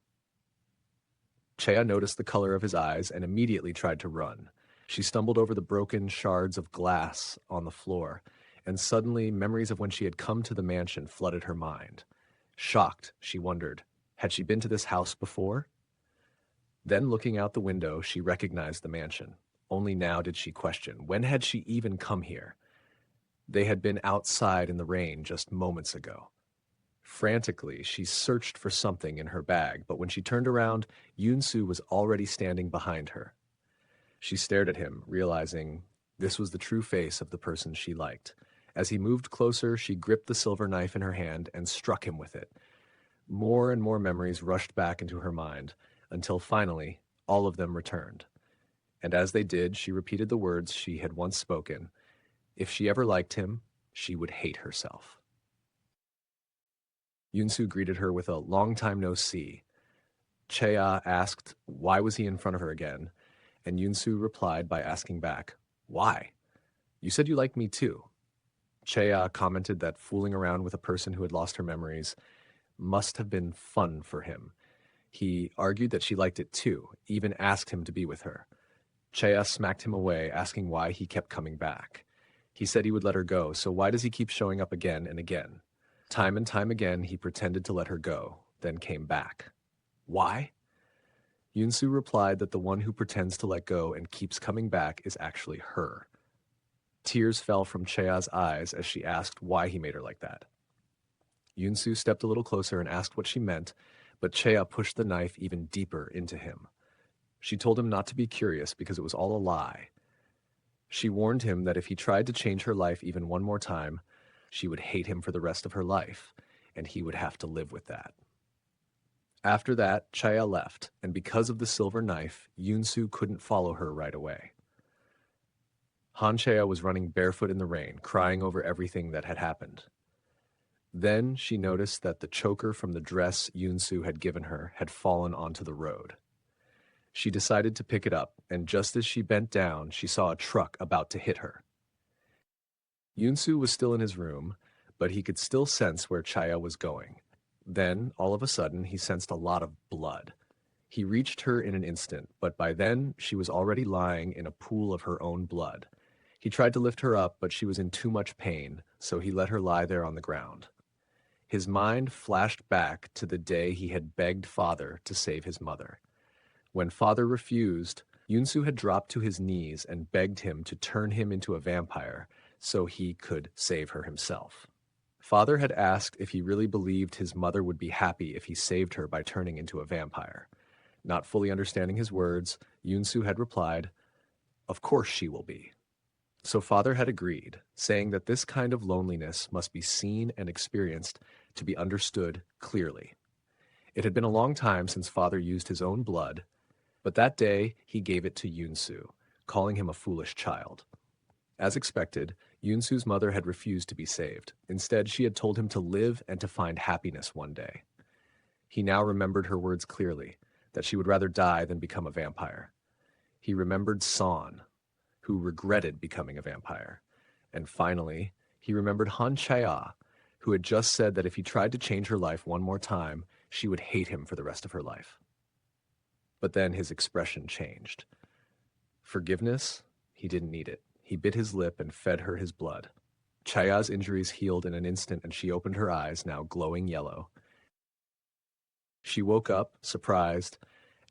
Chea noticed the color of his eyes and immediately tried to run. She stumbled over the broken shards of glass on the floor, and suddenly memories of when she had come to the mansion flooded her mind. Shocked, she wondered, had she been to this house before? Then, looking out the window, she recognized the mansion. Only now did she question, when had she even come here? They had been outside in the rain just moments ago. Frantically, she searched for something in her bag, but when she turned around, Yunsu was already standing behind her. She stared at him, realizing this was the true face of the person she liked. As he moved closer, she gripped the silver knife in her hand and struck him with it. More and more memories rushed back into her mind, until finally, all of them returned. And as they did, she repeated the words she had once spoken. If she ever liked him, she would hate herself. Yunsu greeted her with a "long time no see." Chea asked why was he in front of her again, and Yunsu replied by asking back, "Why? You said you liked me too." Chea commented that fooling around with a person who had lost her memories must have been fun for him. He argued that she liked it too, even asked him to be with her. Chea smacked him away, asking why he kept coming back. He said he would let her go, so why does he keep showing up again and again? Time and time again, he pretended to let her go, then came back. Why? Yunsu replied that the one who pretends to let go and keeps coming back is actually her. Tears fell from Chea's eyes as she asked why he made her like that. Yunsu stepped a little closer and asked what she meant, but Chea pushed the knife even deeper into him. She told him not to be curious because it was all a lie. She warned him that if he tried to change her life even one more time, she would hate him for the rest of her life, and he would have to live with that. After that, Chea left, and because of the silver knife, Yunsu couldn't follow her right away. Han Chea was running barefoot in the rain, crying over everything that had happened. Then she noticed that the choker from the dress Yunsu had given her had fallen onto the road. She decided to pick it up, and just as she bent down, she saw a truck about to hit her. Yunsu was still in his room, but he could still sense where Chaya was going. Then, all of a sudden, he sensed a lot of blood. He reached her in an instant, but by then she was already lying in a pool of her own blood. He tried to lift her up, but she was in too much pain, so he let her lie there on the ground. His mind flashed back to the day he had begged Father to save his mother. When Father refused, Yunsu had dropped to his knees and begged him to turn him into a vampire so he could save her himself. Father had asked if he really believed his mother would be happy if he saved her by turning into a vampire. Not fully understanding his words, Yunsu had replied, "Of course she will be." So Father had agreed, saying that this kind of loneliness must be seen and experienced to be understood clearly. It had been a long time since Father used his own blood, but that day he gave it to Yunsu, calling him a foolish child. As expected, Yunsu's mother had refused to be saved. Instead, she had told him to live and to find happiness one day. He now remembered her words clearly, that she would rather die than become a vampire. He remembered San, who regretted becoming a vampire. And finally, he remembered Han Chaya, who had just said that if he tried to change her life one more time, she would hate him for the rest of her life. But then his expression changed. Forgiveness? He didn't need it. He bit his lip and fed her his blood. Chaya's injuries healed in an instant and she opened her eyes, now glowing yellow. She woke up, surprised,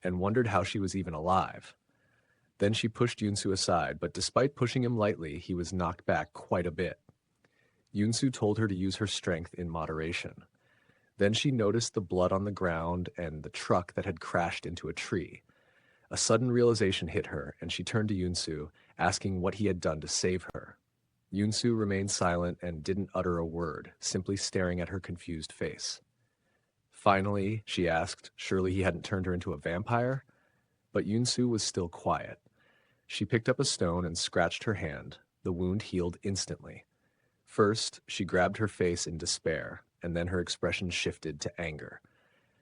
and wondered how she was even alive. Then she pushed Yunsu aside, but despite pushing him lightly, he was knocked back quite a bit. Yunsu told her to use her strength in moderation. Then she noticed the blood on the ground and the truck that had crashed into a tree. A sudden realization hit her, and she turned to Yunsu, asking what he had done to save her. Yunsu remained silent and didn't utter a word, simply staring at her confused face. Finally, she asked, surely he hadn't turned her into a vampire? But Yunsu was still quiet. She picked up a stone and scratched her hand. The wound healed instantly. First, she grabbed her face in despair, and then her expression shifted to anger.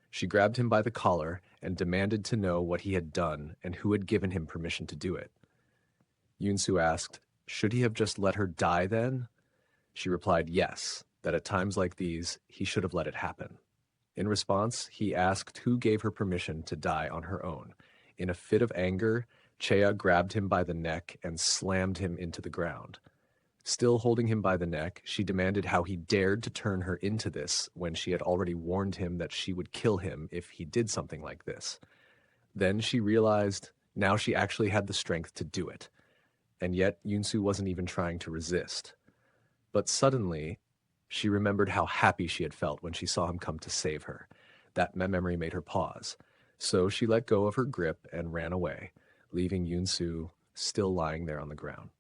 She grabbed him by the collar and demanded to know what he had done and who had given him permission to do it. Yunsu asked, should he have just let her die then? She replied yes, that at times like these, he should have let it happen. In response, he asked who gave her permission to die on her own. In a fit of anger, Chea grabbed him by the neck and slammed him into the ground. Still holding him by the neck, she demanded how he dared to turn her into this when she had already warned him that she would kill him if he did something like this. Then she realized now she actually had the strength to do it. And yet Yunsu wasn't even trying to resist. But suddenly, she remembered how happy she had felt when she saw him come to save her. That memory made her pause. So she let go of her grip and ran away, leaving Yunsu still lying there on the ground.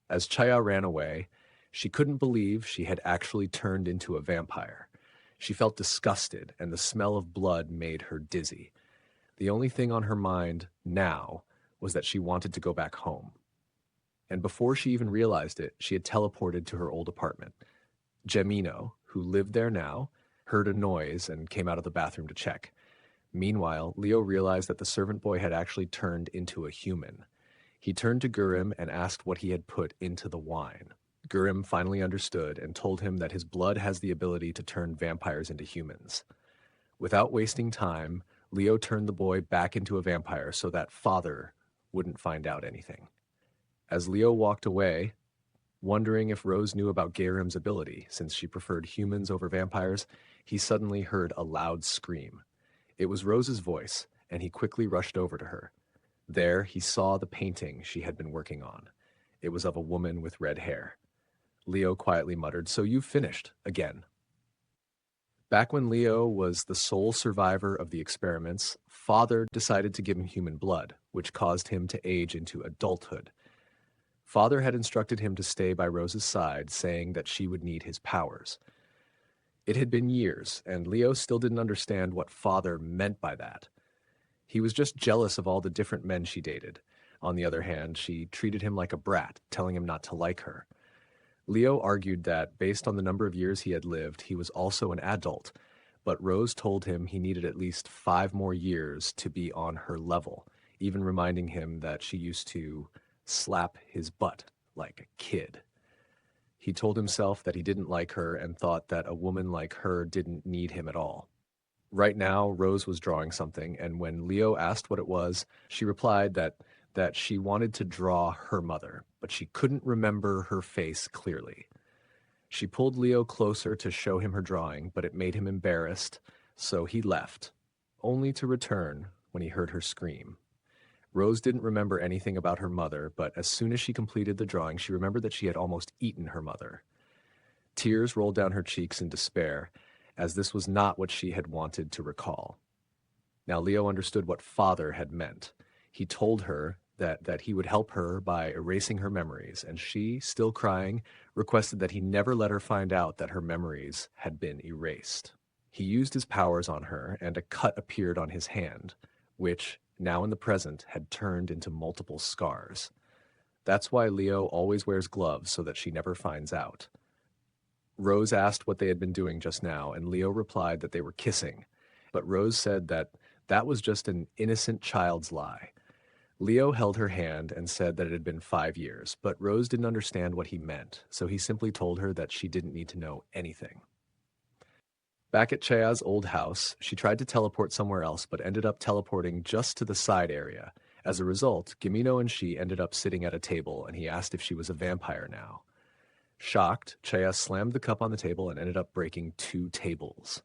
As Chaya ran away, she couldn't believe she had actually turned into a vampire. She felt disgusted, and the smell of blood made her dizzy. The only thing on her mind now was that she wanted to go back home. And before she even realized it, she had teleported to her old apartment. Gemino, who lived there now, heard a noise and came out of the bathroom to check. Meanwhile, Leo realized that the servant boy had actually turned into a human. He turned to Gurim and asked what he had put into the wine. Gurim finally understood and told him that his blood has the ability to turn vampires into humans. Without wasting time, Leo turned the boy back into a vampire so that Father wouldn't find out anything. As Leo walked away, wondering if Rose knew about Gurim's ability, since she preferred humans over vampires, he suddenly heard a loud scream. It was Rose's voice, and he quickly rushed over to her. There, he saw the painting she had been working on. It was of a woman with red hair. Leo quietly muttered, "So you've finished, again." Back when Leo was the sole survivor of the experiments, Father decided to give him human blood, which caused him to age into adulthood. Father had instructed him to stay by Rose's side, saying that she would need his powers. It had been years, and Leo still didn't understand what Father meant by that. He was just jealous of all the different men she dated. On the other hand, she treated him like a brat, telling him not to like her. Leo argued that, based on the number of years he had lived, he was also an adult, but Rose told him he needed at least 5 more years to be on her level, even reminding him that she used to slap his butt like a kid. He told himself that he didn't like her and thought that a woman like her didn't need him at all. Right now, Rose was drawing something, and when Leo asked what it was, she replied that she wanted to draw her mother, but she couldn't remember her face clearly. She pulled Leo closer to show him her drawing, but it made him embarrassed, so he left, only to return when he heard her scream. Rose didn't remember anything about her mother, but as soon as she completed the drawing, she remembered that she had almost eaten her mother. Tears rolled down her cheeks in despair, as this was not what she had wanted to recall. Now Leo understood what father had meant. He told her that he would help her by erasing her memories, and she, still crying, requested that he never let her find out that her memories had been erased. He used his powers on her, and a cut appeared on his hand, which, now in the present, had turned into multiple scars. That's why Leo always wears gloves, so that she never finds out. Rose asked what they had been doing just now, and Leo replied that they were kissing, but Rose said that was just an innocent child's lie. Leo held her hand and said that it had been 5 years, but Rose didn't understand what he meant, so he simply told her that she didn't need to know anything. Back at Chea's old house, she tried to teleport somewhere else, but ended up teleporting just to the side area. As a result, Gimino and she ended up sitting at a table, and he asked if she was a vampire now. Shocked, Chea slammed the cup on the table and ended up breaking 2 tables.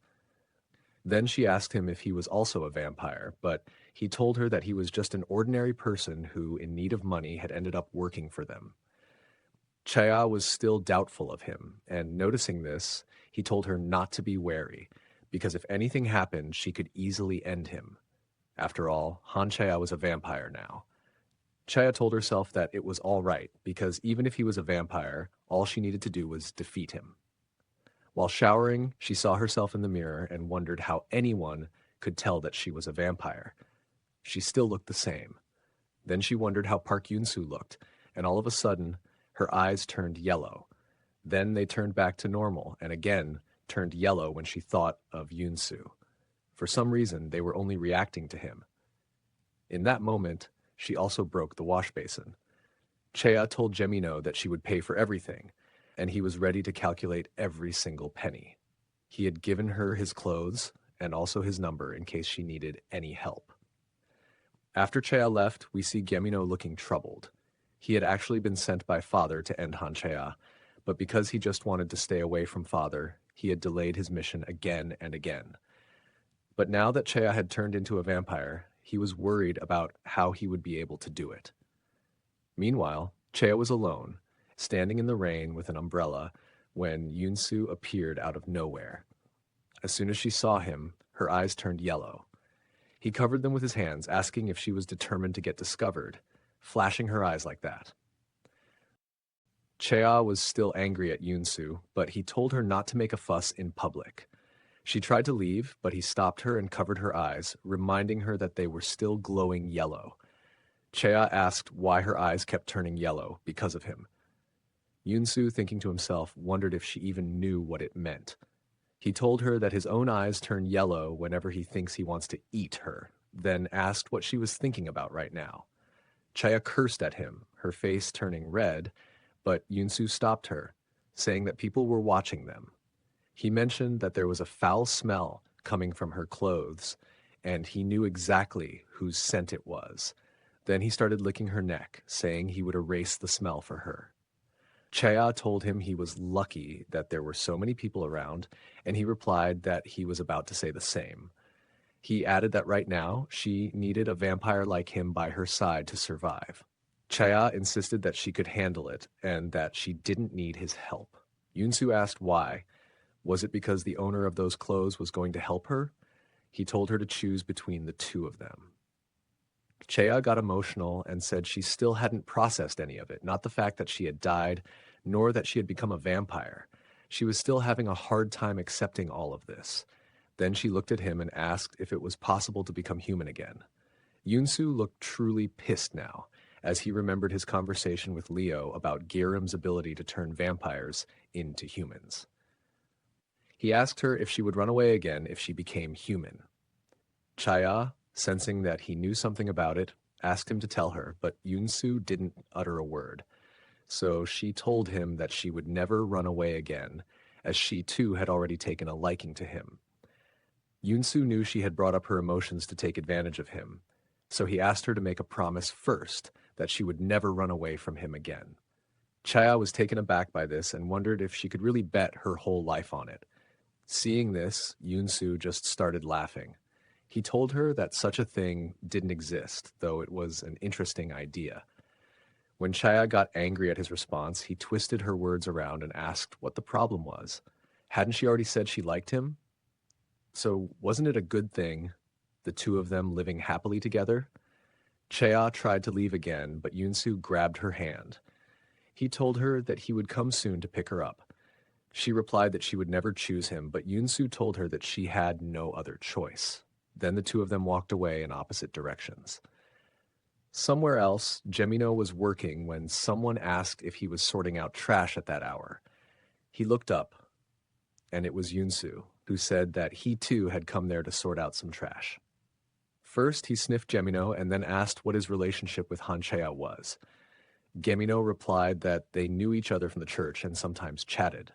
Then she asked him if he was also a vampire, but he told her that he was just an ordinary person who, in need of money, had ended up working for them. Chea was still doubtful of him, and noticing this, he told her not to be wary, because if anything happened, she could easily end him. After all, Han Chea was a vampire now. Chea told herself that it was all right, because even if he was a vampire, all she needed to do was defeat him. While showering, she saw herself in the mirror and wondered how anyone could tell that she was a vampire. She still looked the same. Then she wondered how Park Yoon-soo looked, and all of a sudden, her eyes turned yellow. Then they turned back to normal, and again turned yellow when she thought of Yoon-soo. For some reason, they were only reacting to him. In that moment, she also broke the wash basin. Chea told Gemino that she would pay for everything, and he was ready to calculate every single penny. He had given her his clothes and also his number in case she needed any help. After Chea left, we see Gemino looking troubled. He had actually been sent by father to end Han Chea, but because he just wanted to stay away from father, he had delayed his mission again and again. But now that Chea had turned into a vampire, he was worried about how he would be able to do it. Meanwhile, Chea was alone, standing in the rain with an umbrella, when Yoon-soo appeared out of nowhere. As soon as she saw him, her eyes turned yellow. He covered them with his hands, asking if she was determined to get discovered, flashing her eyes like that. Chea was still angry at Yoon-soo, but he told her not to make a fuss in public. She tried to leave, but he stopped her and covered her eyes, reminding her that they were still glowing yellow. Chea asked why her eyes kept turning yellow because of him. Yoon-soo, thinking to himself, wondered if she even knew what it meant. He told her that his own eyes turn yellow whenever he thinks he wants to eat her, then asked what she was thinking about right now. Chea cursed at him, her face turning red, but Yoon-soo stopped her, saying that people were watching them. He mentioned that there was a foul smell coming from her clothes, and he knew exactly whose scent it was. Then he started licking her neck, saying he would erase the smell for her. Chea told him he was lucky that there were so many people around, and he replied that he was about to say the same. He added that right now, she needed a vampire like him by her side to survive. Chea insisted that she could handle it, and that she didn't need his help. Yoon-soo asked why. Was it because the owner of those clothes was going to help her? He told her to choose between the 2 of them. Chea got emotional and said she still hadn't processed any of it, not the fact that she had died, nor that she had become a vampire. She was still having a hard time accepting all of this. Then she looked at him and asked if it was possible to become human again. Yoon-soo looked truly pissed now, as he remembered his conversation with Leo about Girim's ability to turn vampires into humans. He asked her if she would run away again if she became human. Chaya, sensing that he knew something about it, asked him to tell her, but Yunsu didn't utter a word. So she told him that she would never run away again, as she too had already taken a liking to him. Yunsu knew she had brought up her emotions to take advantage of him, so he asked her to make a promise first that she would never run away from him again. Chaya was taken aback by this and wondered if she could really bet her whole life on it. Seeing this, Yunsu just started laughing. He told her that such a thing didn't exist, though it was an interesting idea. When Chaya got angry at his response, he twisted her words around and asked what the problem was. Hadn't she already said she liked him? So wasn't it a good thing, the two of them living happily together? Chaya tried to leave again, but Yunsu grabbed her hand. He told her that he would come soon to pick her up. She replied that she would never choose him, but Yunsu told her that she had no other choice. Then the two of them walked away in opposite directions. Somewhere else, Gemino was working when someone asked if he was sorting out trash at that hour. He looked up, and it was Yunsu, who said that he too had come there to sort out some trash. First, he sniffed Gemino and then asked what his relationship with Hanchea was. Gemino replied that they knew each other from the church and sometimes chatted.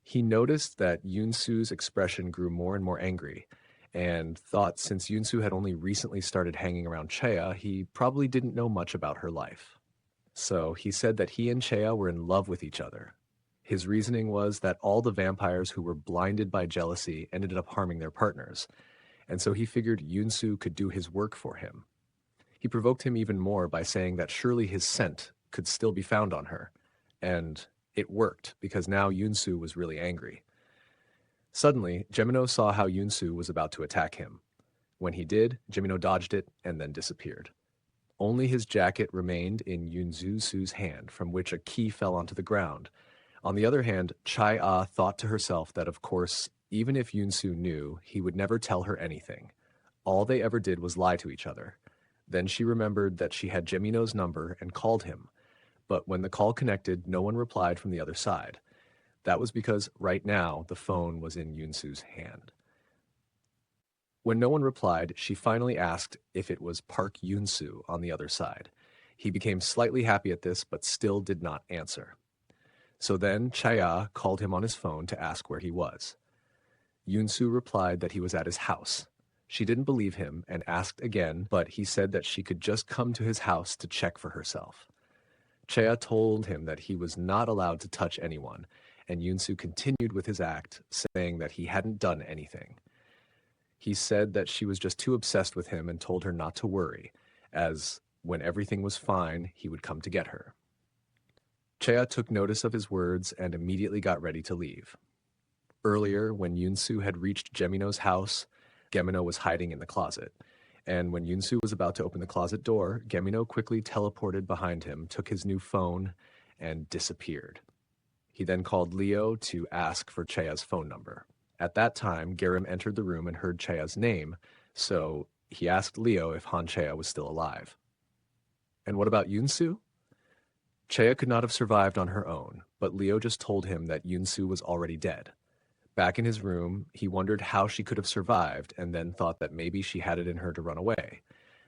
He noticed that Yunsu's expression grew more and more angry, and thought since Yunsu had only recently started hanging around Chea, he probably didn't know much about her life. So he said that he and Chea were in love with each other. His reasoning was that all the vampires who were blinded by jealousy ended up harming their partners, and so he figured Yunsu could do his work for him. He provoked him even more by saying that surely his scent could still be found on her, and it worked because now Yunsu was really angry. Suddenly, Gemino saw how Yunsu was about to attack him. When he did, Gemino dodged it and then disappeared. Only his jacket remained in Yunsu's hand, from which a key fell onto the ground. On the other hand, Chai-Ah thought to herself that, of course, even if Yunsu knew, he would never tell her anything. All they ever did was lie to each other. Then she remembered that she had Gemino's number and called him. But when the call connected, no one replied from the other side. That was because right now the phone was in Yunsu's hand. When no one replied, she finally asked if it was Park Yunsu on the other side. He became slightly happy at this, but still did not answer. So then Chaya called him on his phone to ask where he was. Yunsu replied that he was at his house. She didn't believe him and asked again, but he said that she could just come to his house to check for herself. Chaya told him that he was not allowed to touch anyone, and Yunsu continued with his act, saying that he hadn't done anything. He said that she was just too obsessed with him and told her not to worry, as when everything was fine, he would come to get her. Chea took notice of his words and immediately got ready to leave. Earlier, when Yunsu had reached Gemino's house, Gemino was hiding in the closet, and when Yunsu was about to open the closet door, Gemino quickly teleported behind him, took his new phone, and disappeared. He then called Leo to ask for Chea's phone number. At that time, Girim entered the room and heard Chea's name, so he asked Leo if Han Chea was still alive. And what about Yunsu? Chea could not have survived on her own, but Leo just told him that Yunsu was already dead. Back in his room, he wondered how she could have survived and then thought that maybe she had it in her to run away.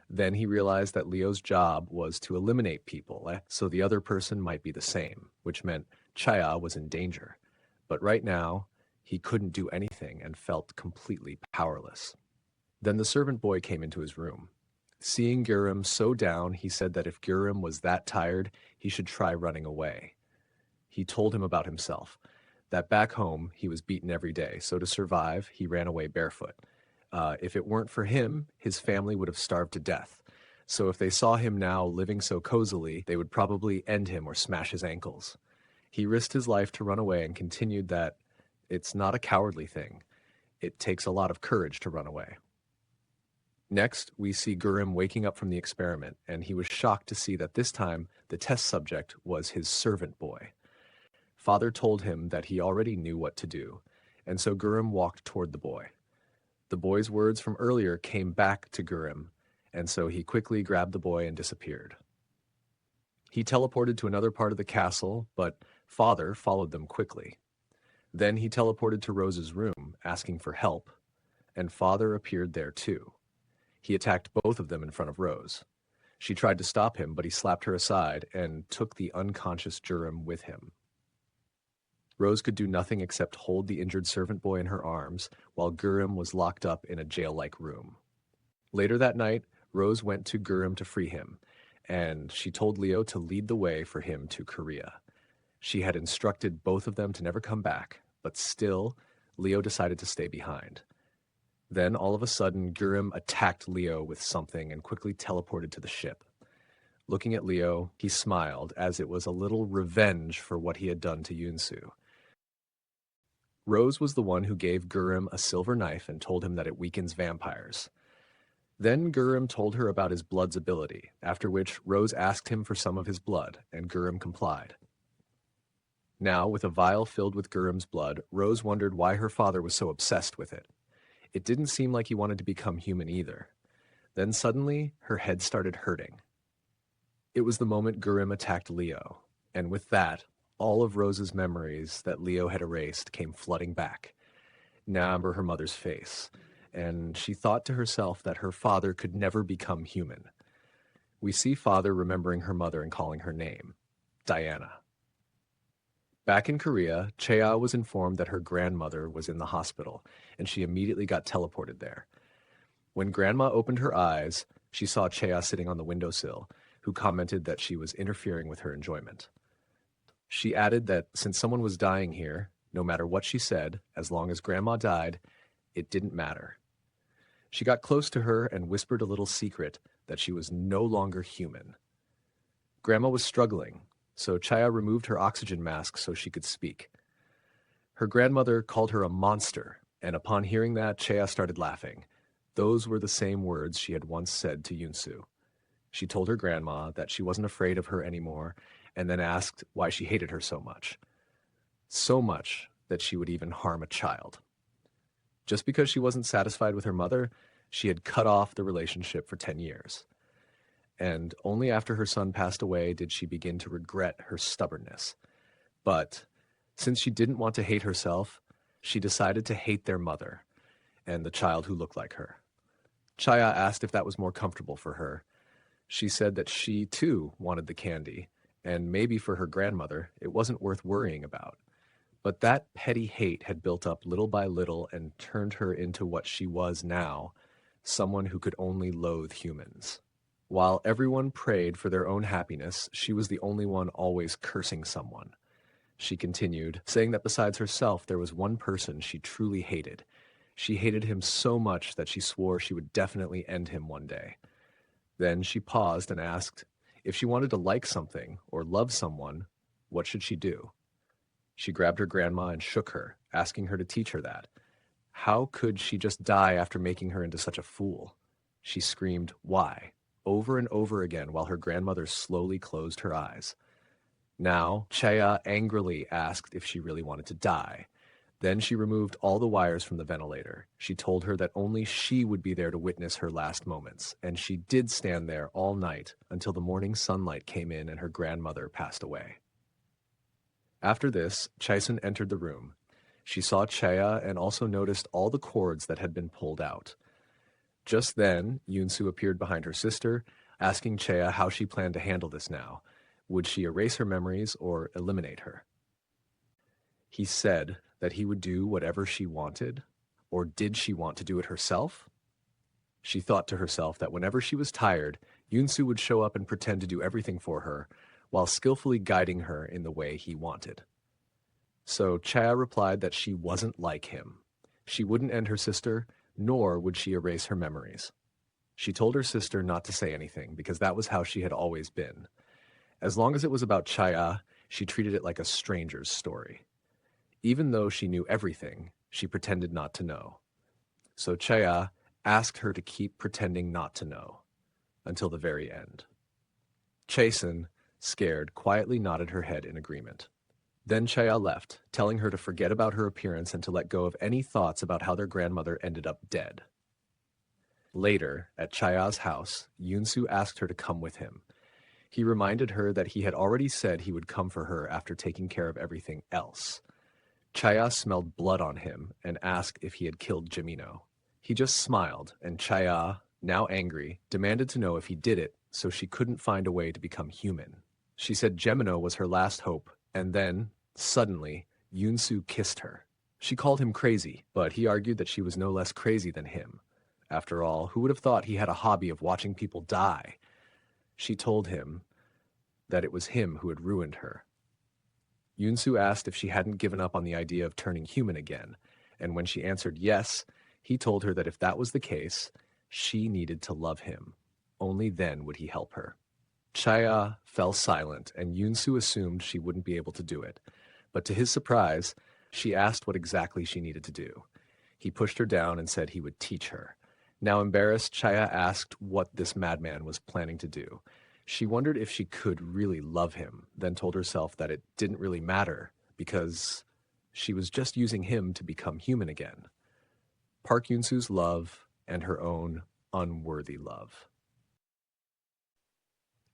Then he realized that Leo's job was to eliminate people, so the other person might be the same, which meant Chea was in danger. But right now, he couldn't do anything and felt completely powerless. Then the servant boy came into his room. Seeing Girim so down, he said that if Girim was that tired, he should try running away. He told him about himself, that back home he was beaten every day, so to survive, he ran away barefoot. If it weren't for him, his family would have starved to death. So if they saw him now living so cozily, they would probably end him or smash his ankles. He risked his life to run away and continued that it's not a cowardly thing. It takes a lot of courage to run away. Next, we see Girim waking up from the experiment, and he was shocked to see that this time the test subject was his servant boy. Father told him that he already knew what to do, and so Girim walked toward the boy. The boy's words from earlier came back to Girim, and so he quickly grabbed the boy and disappeared. He teleported to another part of the castle, but Father followed them quickly. Then he teleported to Rose's room, asking for help, and Father appeared there too. He attacked both of them in front of Rose. She tried to stop him, but he slapped her aside and took the unconscious Gurren with him. Rose could do nothing except hold the injured servant boy in her arms, while Gurren was locked up in a jail-like room. Later that night, Rose went to Gurren to free him, and she told Leo to lead the way for him to Korea. She had instructed both of them to never come back, but still, Leo decided to stay behind. Then, all of a sudden, Gurren attacked Leo with something and quickly teleported to the ship. Looking at Leo, he smiled, as it was a little revenge for what he had done to Yunsu. Rose was the one who gave Gurren a silver knife and told him that it weakens vampires. Then Gurren told her about his blood's ability, after which Rose asked him for some of his blood, and Gurren complied. Now, with a vial filled with Gurren's blood, Rose wondered why her father was so obsessed with it. It didn't seem like he wanted to become human either. Then suddenly, her head started hurting. It was the moment Gurren attacked Leo, and with that, all of Rose's memories that Leo had erased came flooding back. Now remember her mother's face, and she thought to herself that her father could never become human. We see Father remembering her mother and calling her name, Diana. Back in Korea, Chea was informed that her grandmother was in the hospital, and she immediately got teleported there. When Grandma opened her eyes, she saw Chea sitting on the windowsill, who commented that she was interfering with her enjoyment. She added that since someone was dying here, no matter what she said, as long as Grandma died, it didn't matter. She got close to her and whispered a little secret that she was no longer human. Grandma was struggling, so Chea removed her oxygen mask so she could speak. Her grandmother called her a monster, and upon hearing that, Chea started laughing. Those were the same words she had once said to Yunsu. She told her grandma that she wasn't afraid of her anymore, and then asked why she hated her so much. So much that she would even harm a child. Just because she wasn't satisfied with her mother, she had cut off the relationship for 10 years. And only after her son passed away did she begin to regret her stubbornness. But since she didn't want to hate herself, she decided to hate their mother and the child who looked like her. Chea asked if that was more comfortable for her. She said that she, too, wanted the candy, and maybe for her grandmother, it wasn't worth worrying about. But that petty hate had built up little by little and turned her into what she was now, someone who could only loathe humans. While everyone prayed for their own happiness, she was the only one always cursing someone. She continued, saying that besides herself, there was one person she truly hated. She hated him so much that she swore she would definitely end him one day. Then she paused and asked, if she wanted to like something or love someone, what should she do? She grabbed her grandma and shook her, asking her to teach her that. How could she just die after making her into such a fool? She screamed, "Why?" over and over again while her grandmother slowly closed her eyes. Now, Chea angrily asked if she really wanted to die. Then she removed all the wires from the ventilator. She told her that only she would be there to witness her last moments, and she did stand there all night until the morning sunlight came in and her grandmother passed away. After this, Chaisen entered the room. She saw Chea and also noticed all the cords that had been pulled out. Just then, Yunsu appeared behind her sister, asking Chea how she planned to handle this now. Would she erase her memories or eliminate her? He said that he would do whatever she wanted, or did she want to do it herself? She thought to herself that whenever she was tired, Yunsu would show up and pretend to do everything for her, while skillfully guiding her in the way he wanted. So Chea replied that she wasn't like him. She wouldn't end her sister, nor would she erase her memories. She told her sister not to say anything, because that was how she had always been. As long as it was about Chea, she treated it like a stranger's story. Even though she knew everything, she pretended not to know. So Chea asked her to keep pretending not to know, until the very end. Chasen, scared, quietly nodded her head in agreement. Then Chea left, telling her to forget about her appearance and to let go of any thoughts about how their grandmother ended up dead. Later, at Chea's house, Yunsu asked her to come with him. He reminded her that he had already said he would come for her after taking care of everything else. Chaya smelled blood on him and asked if he had killed Jimino. He just smiled, and Chaya, now angry, demanded to know if he did it so she couldn't find a way to become human. She said Gemino was her last hope, and then, suddenly, Yunsu kissed her. She called him crazy, but he argued that she was no less crazy than him. After all, who would have thought he had a hobby of watching people die? She told him that it was him who had ruined her. Yunsu asked if she hadn't given up on the idea of turning human again, and when she answered yes, he told her that if that was the case, she needed to love him. Only then would he help her. Chaya fell silent, and Yunsu assumed she wouldn't be able to do it. But to his surprise, she asked what exactly she needed to do. He pushed her down and said he would teach her. Now embarrassed, Chaya asked what this madman was planning to do. She wondered if she could really love him, then told herself that it didn't really matter because she was just using him to become human again. Park Yunsu's love and her own unworthy love.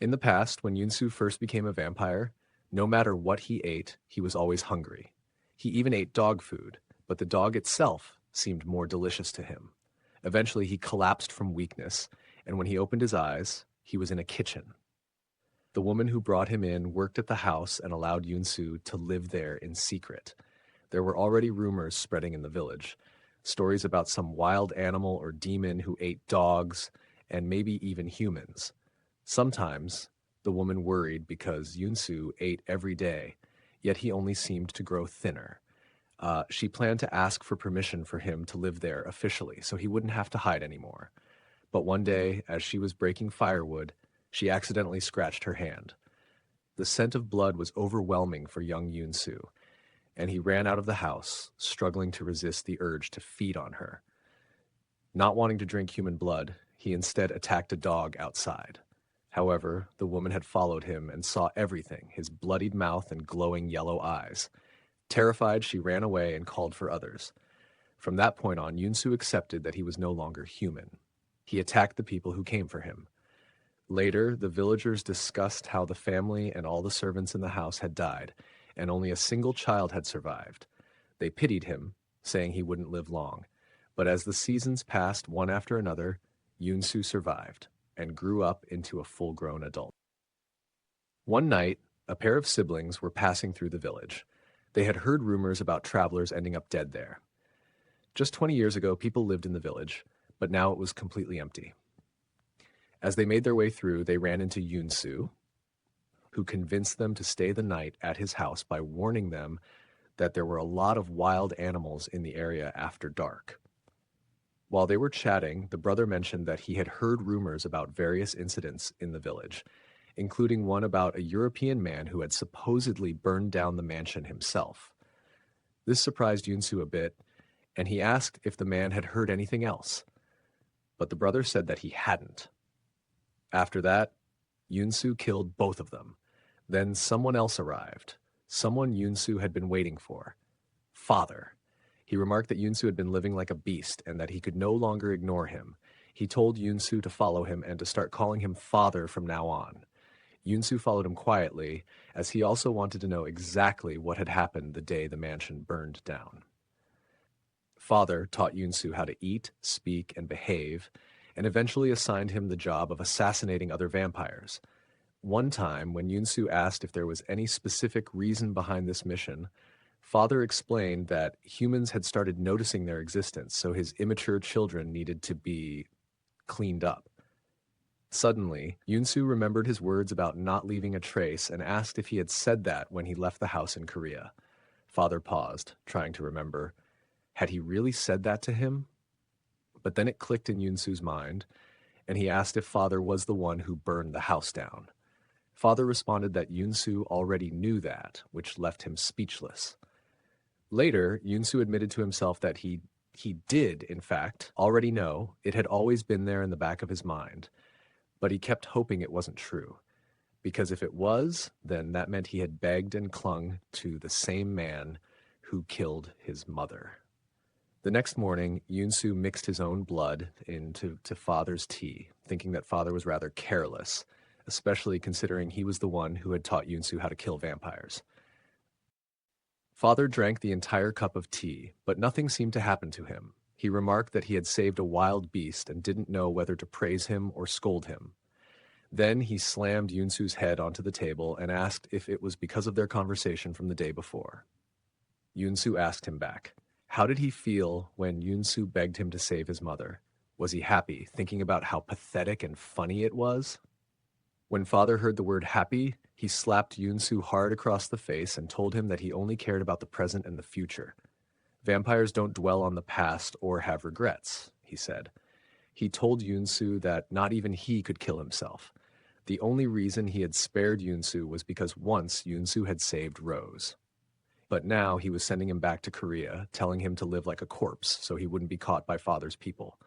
In the past, when Yunsu first became a vampire, no matter what he ate, he was always hungry. He even ate dog food, but the dog itself seemed more delicious to him. Eventually, he collapsed from weakness, and when he opened his eyes, he was in a kitchen. The woman who brought him in worked at the house and allowed Yunsu to live there in secret. There were already rumors spreading in the village, stories about some wild animal or demon who ate dogs and maybe even humans. Sometimes, the woman worried because Yunsu ate every day, yet he only seemed to grow thinner. She planned to ask for permission for him to live there officially, so he wouldn't have to hide anymore. But one day, as she was breaking firewood, she accidentally scratched her hand. The scent of blood was overwhelming for young Yunsu, and he ran out of the house, struggling to resist the urge to feed on her. Not wanting to drink human blood, he instead attacked a dog outside. However, the woman had followed him and saw everything, his bloodied mouth and glowing yellow eyes. Terrified, she ran away and called for others. From that point on, Yunsu accepted that he was no longer human. He attacked the people who came for him. Later, the villagers discussed how the family and all the servants in the house had died, and only a single child had survived. They pitied him, saying he wouldn't live long. But as the seasons passed one after another, Yunsu survived and grew up into a full-grown adult. One night, a pair of siblings were passing through the village. They had heard rumors about travelers ending up dead there. Just 20 years ago, people lived in the village, but now it was completely empty. As they made their way through, they ran into Yunsu, who convinced them to stay the night at his house by warning them that there were a lot of wild animals in the area after dark. While they were chatting, the brother mentioned that he had heard rumors about various incidents in the village, including one about a European man who had supposedly burned down the mansion himself. This surprised Yunsu a bit, and he asked if the man had heard anything else. But the brother said that he hadn't. After that, Yunsu killed both of them. Then someone else arrived, someone Yunsu had been waiting for. Father. He remarked that Yunsu had been living like a beast and that he could no longer ignore him. He told Yunsu to follow him and to start calling him father from now on. Yunsu followed him quietly, as he also wanted to know exactly what had happened the day the mansion burned down. Father taught Yunsu how to eat, speak, and behave, and eventually assigned him the job of assassinating other vampires. One time, when Yunsu asked if there was any specific reason behind this mission, Father explained that humans had started noticing their existence, so his immature children needed to be cleaned up. Suddenly, Yunsu remembered his words about not leaving a trace and asked if he had said that when he left the house in Korea. Father paused, trying to remember. Had he really said that to him? But then it clicked in Yunsu's mind, and he asked if Father was the one who burned the house down. Father responded that Yunsu already knew that, which left him speechless. Later, Yunsu admitted to himself that he did, in fact, already know. It had always been there in the back of his mind. But he kept hoping it wasn't true, because if it was, then that meant he had begged and clung to the same man who killed his mother. The next morning, Yunsu mixed his own blood into Father's tea, thinking that Father was rather careless, especially considering he was the one who had taught Yunsu how to kill vampires. Father drank the entire cup of tea, but nothing seemed to happen to him. He remarked that he had saved a wild beast and didn't know whether to praise him or scold him. Then he slammed Yunsu's head onto the table and asked if it was because of their conversation from the day before. Yunsu asked him back. How did he feel when Yunsu begged him to save his mother? Was he happy, thinking about how pathetic and funny it was? When Father heard the word happy, he slapped Yunsu hard across the face and told him that he only cared about the present and the future. Vampires don't dwell on the past or have regrets, he said. He told Yunsu that not even he could kill himself. The only reason he had spared Yunsu was because once Yunsu had saved Rose. But now he was sending him back to Korea, telling him to live like a corpse so he wouldn't be caught by Father's people.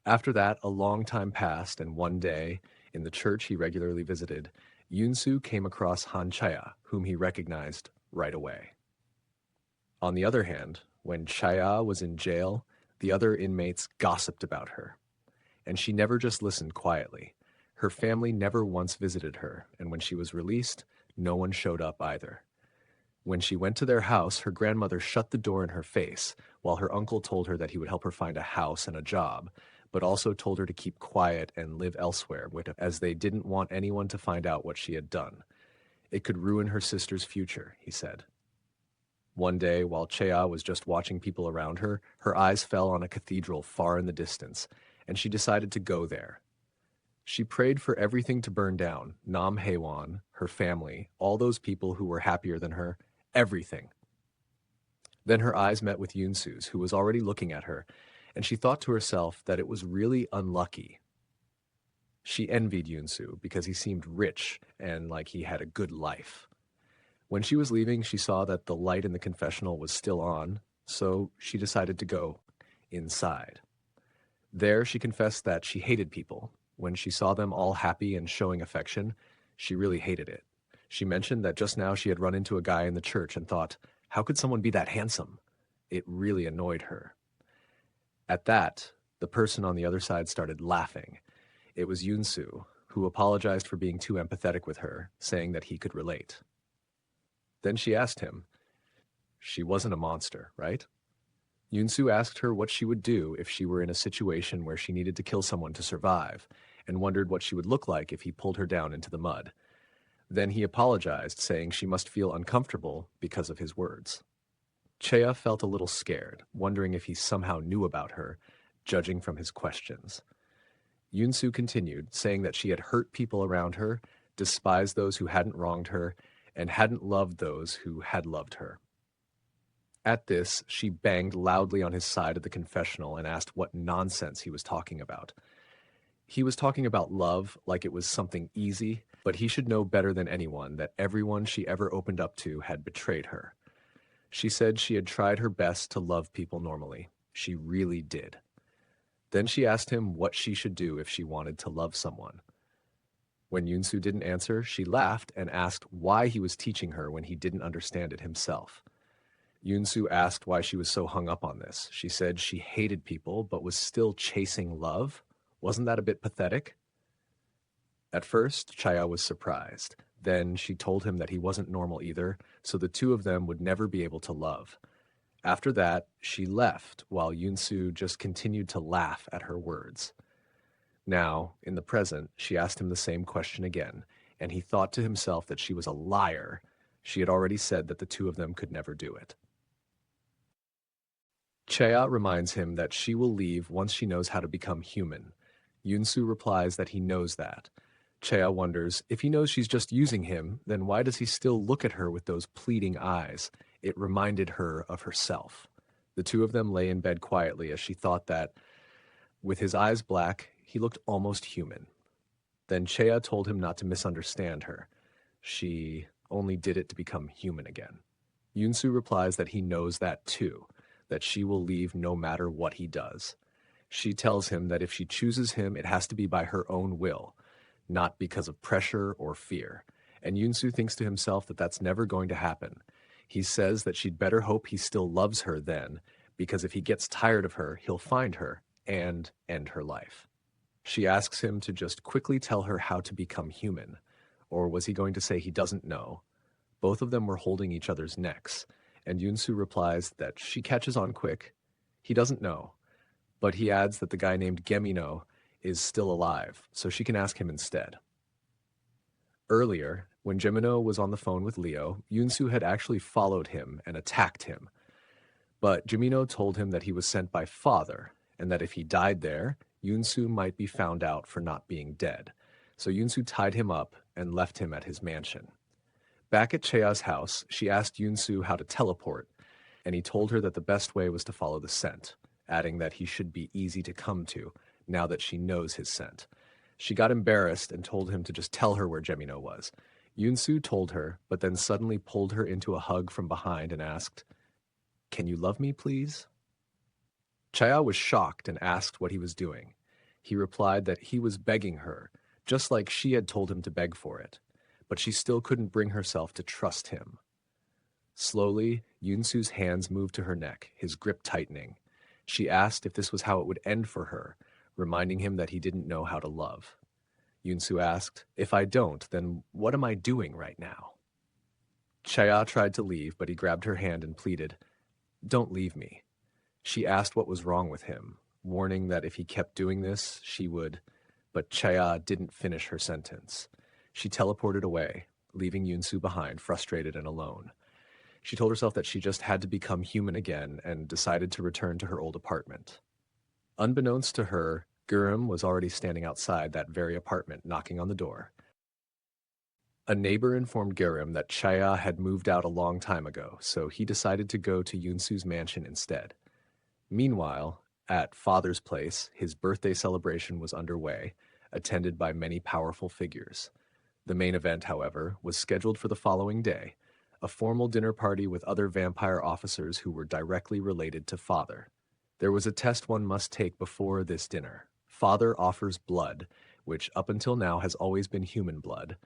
After that, a long time passed, and one day, in the church he regularly visited, Yunsu came across Han Chaya, whom he recognized right away. On the other hand, when Chaya was in jail, the other inmates gossiped about her. And she never just listened quietly. Her family never once visited her, and when she was released, no one showed up either. When she went to their house, her grandmother shut the door in her face, while her uncle told her that he would help her find a house and a job, but also told her to keep quiet and live elsewhere, as they didn't want anyone to find out what she had done. It could ruin her sister's future, he said. One day, while Chea was just watching people around her, her eyes fell on a cathedral far in the distance, and she decided to go there. She prayed for everything to burn down, Nam Haewon, her family, all those people who were happier than her, everything. Then her eyes met with Yunsu's, who was already looking at her, and she thought to herself that it was really unlucky. She envied Yunsu because he seemed rich and like he had a good life. When she was leaving, she saw that the light in the confessional was still on, so she decided to go inside. There, she confessed that she hated people. When she saw them all happy and showing affection, she really hated it. She mentioned that just now she had run into a guy in the church and thought, how could someone be that handsome? It really annoyed her. At that, the person on the other side started laughing. It was Yunsu, who apologized for being too empathetic with her, saying that he could relate. Then she asked him, she wasn't a monster, right? Yunsu asked her what she would do if she were in a situation where she needed to kill someone to survive, and wondered what she would look like if he pulled her down into the mud. Then he apologized, saying she must feel uncomfortable because of his words. Chea felt a little scared, wondering if he somehow knew about her, judging from his questions. Yunsu continued, saying that she had hurt people around her, despised those who hadn't wronged her, and hadn't loved those who had loved her. At this, she banged loudly on his side of the confessional and asked what nonsense he was talking about. He was talking about love like it was something easy, but he should know better than anyone that everyone she ever opened up to had betrayed her. She said she had tried her best to love people normally. She really did. Then she asked him what she should do if she wanted to love someone. When Yunsu didn't answer, she laughed and asked why he was teaching her when he didn't understand it himself. Yunsu asked why she was so hung up on this. She said she hated people but was still chasing love. Wasn't that a bit pathetic? At first, Chaya was surprised. Then she told him that he wasn't normal either, so the two of them would never be able to love. After that, she left while Yunsu just continued to laugh at her words. Now, in the present, she asked him the same question again, and he thought to himself that she was a liar. She had already said that the two of them could never do it. Chea reminds him that she will leave once she knows how to become human. Yunsu replies that he knows that. Chea wonders, if he knows she's just using him, then why does he still look at her with those pleading eyes? It reminded her of herself. The two of them lay in bed quietly as she thought that, with his eyes black, he looked almost human. Then Chea told him not to misunderstand her. She only did it to become human again. Yunsu replies that he knows that too, that she will leave no matter what he does. She tells him that if she chooses him, it has to be by her own will, not because of pressure or fear. And Yunsu thinks to himself that that's never going to happen. He says that she'd better hope he still loves her then, because if he gets tired of her, he'll find her and end her life. She asks him to just quickly tell her how to become human. Or was he going to say he doesn't know? Both of them were holding each other's necks, and Yunsu replies that she catches on quick. He doesn't know, but he adds that the guy named Gemino is still alive, so she can ask him instead. Earlier, when Gemino was on the phone with Leo, Yunsu had actually followed him and attacked him. But Gemino told him that he was sent by Father, and that if he died there, Yunsu might be found out for not being dead. So Yunsu tied him up and left him at his mansion. Back at Chea's house, she asked Yunsu how to teleport, and he told her that the best way was to follow the scent, adding that he should be easy to come to, now that she knows his scent. She got embarrassed and told him to just tell her where Gemino was. Yunsu told her, but then suddenly pulled her into a hug from behind and asked, "Can you love me, please?" Chaya was shocked and asked what he was doing. He replied that he was begging her, just like she had told him to beg for it, but she still couldn't bring herself to trust him. Slowly, Yunsu's hands moved to her neck, his grip tightening. She asked if this was how it would end for her, reminding him that he didn't know how to love. Yunsu asked, "If I don't, then what am I doing right now?" Chaya tried to leave, but he grabbed her hand and pleaded, "Don't leave me." She asked what was wrong with him, warning that if he kept doing this, she would, but Chaya didn't finish her sentence. She teleported away, leaving Yunsu behind, frustrated and alone. She told herself that she just had to become human again and decided to return to her old apartment. Unbeknownst to her, Gurum was already standing outside that very apartment, knocking on the door. A neighbor informed Gurum that Chaya had moved out a long time ago, so he decided to go to Yunsu's mansion instead. Meanwhile, at Father's place, his birthday celebration was underway, attended by many powerful figures. The main event, however, was scheduled for the following day, a formal dinner party with other vampire officers who were directly related to Father. There was a test one must take before this dinner. Father offers blood, which up until now has always been human blood,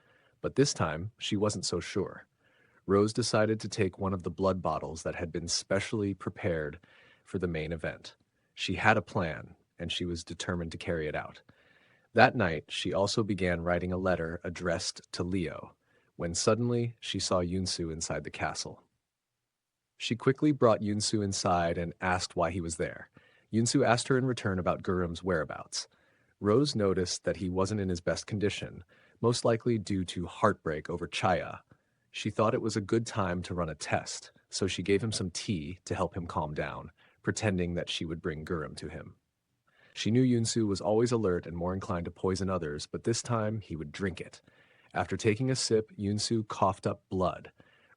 but this time she wasn't so sure. Rose decided to take one of the blood bottles that had been specially prepared for the main event. She had a plan, and she was determined to carry it out. That night, she also began writing a letter addressed to Leo, when suddenly she saw Yunsu inside the castle. She quickly brought Yunsu inside and asked why he was there. Yunsu asked her in return about Gurum's whereabouts. Rose noticed that he wasn't in his best condition, most likely due to heartbreak over Chaya. She thought it was a good time to run a test, so she gave him some tea to help him calm down, pretending that she would bring Gurum to him. She knew Yunsu was always alert and more inclined to poison others, but this time he would drink it. After taking a sip, Yunsu coughed up blood.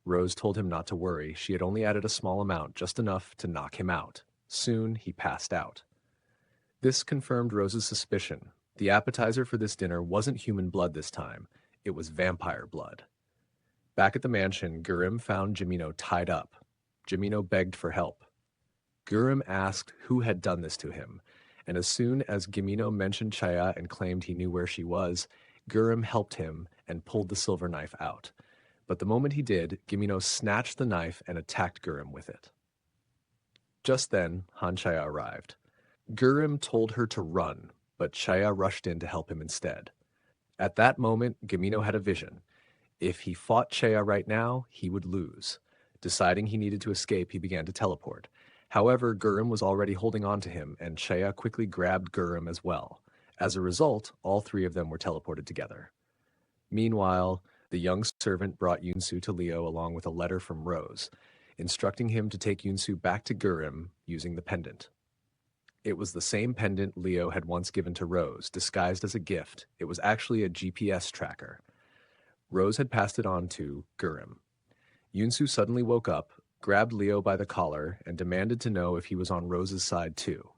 Rose told him not to worry. She had only added a small amount, just enough to knock him out. Soon he passed out. This confirmed Rose's suspicion. The appetizer for this dinner wasn't human blood this time. It was vampire blood. Back at the mansion, Gurum found Gemino tied up. Gemino begged for help. Gurum asked who had done this to him, and as soon as Gemino mentioned Chaya and claimed he knew where she was, Gurum helped him and pulled the silver knife out. But the moment he did, Gemino snatched the knife and attacked Gurum with it. Just then, Han Chaya arrived. Gurum told her to run, but Chaya rushed in to help him instead. At that moment, Gemino had a vision. If he fought Chaya right now, he would lose. Deciding he needed to escape, he began to teleport. However, Gurum was already holding on to him, and Chaya quickly grabbed Gurum as well. As a result, all three of them were teleported together. Meanwhile, the young servant brought Yunsu to Leo along with a letter from Rose, instructing him to take Yunsu back to Gurum using the pendant. It was the same pendant Leo had once given to Rose, disguised as a gift. It was actually a GPS tracker. Rose had passed it on to Gurum. Yunsu suddenly woke up, grabbed Leo by the collar, and demanded to know if he was on Rose's side too.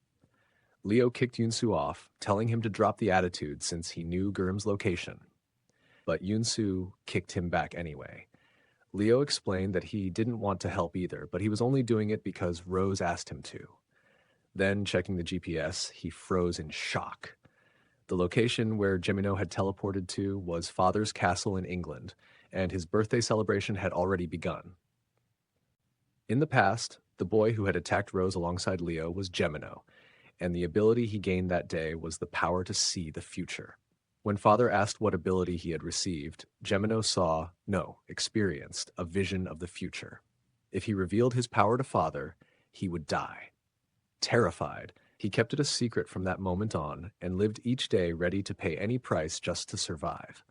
Leo kicked Yunsu off, telling him to drop the attitude since he knew Gurum's location. But Yunsu kicked him back anyway. Leo explained that he didn't want to help either, but he was only doing it because Rose asked him to. Then, checking the GPS, he froze in shock. The location where Gemino had teleported to was Father's castle in England, and his birthday celebration had already begun. In the past, the boy who had attacked Rose alongside Leo was Gemino, and the ability he gained that day was the power to see the future. When Father asked what ability he had received, Gemino experienced a vision of the future. If he revealed his power to Father, he would die. Terrified, he kept it a secret from that moment on and lived each day ready to pay any price just to survive.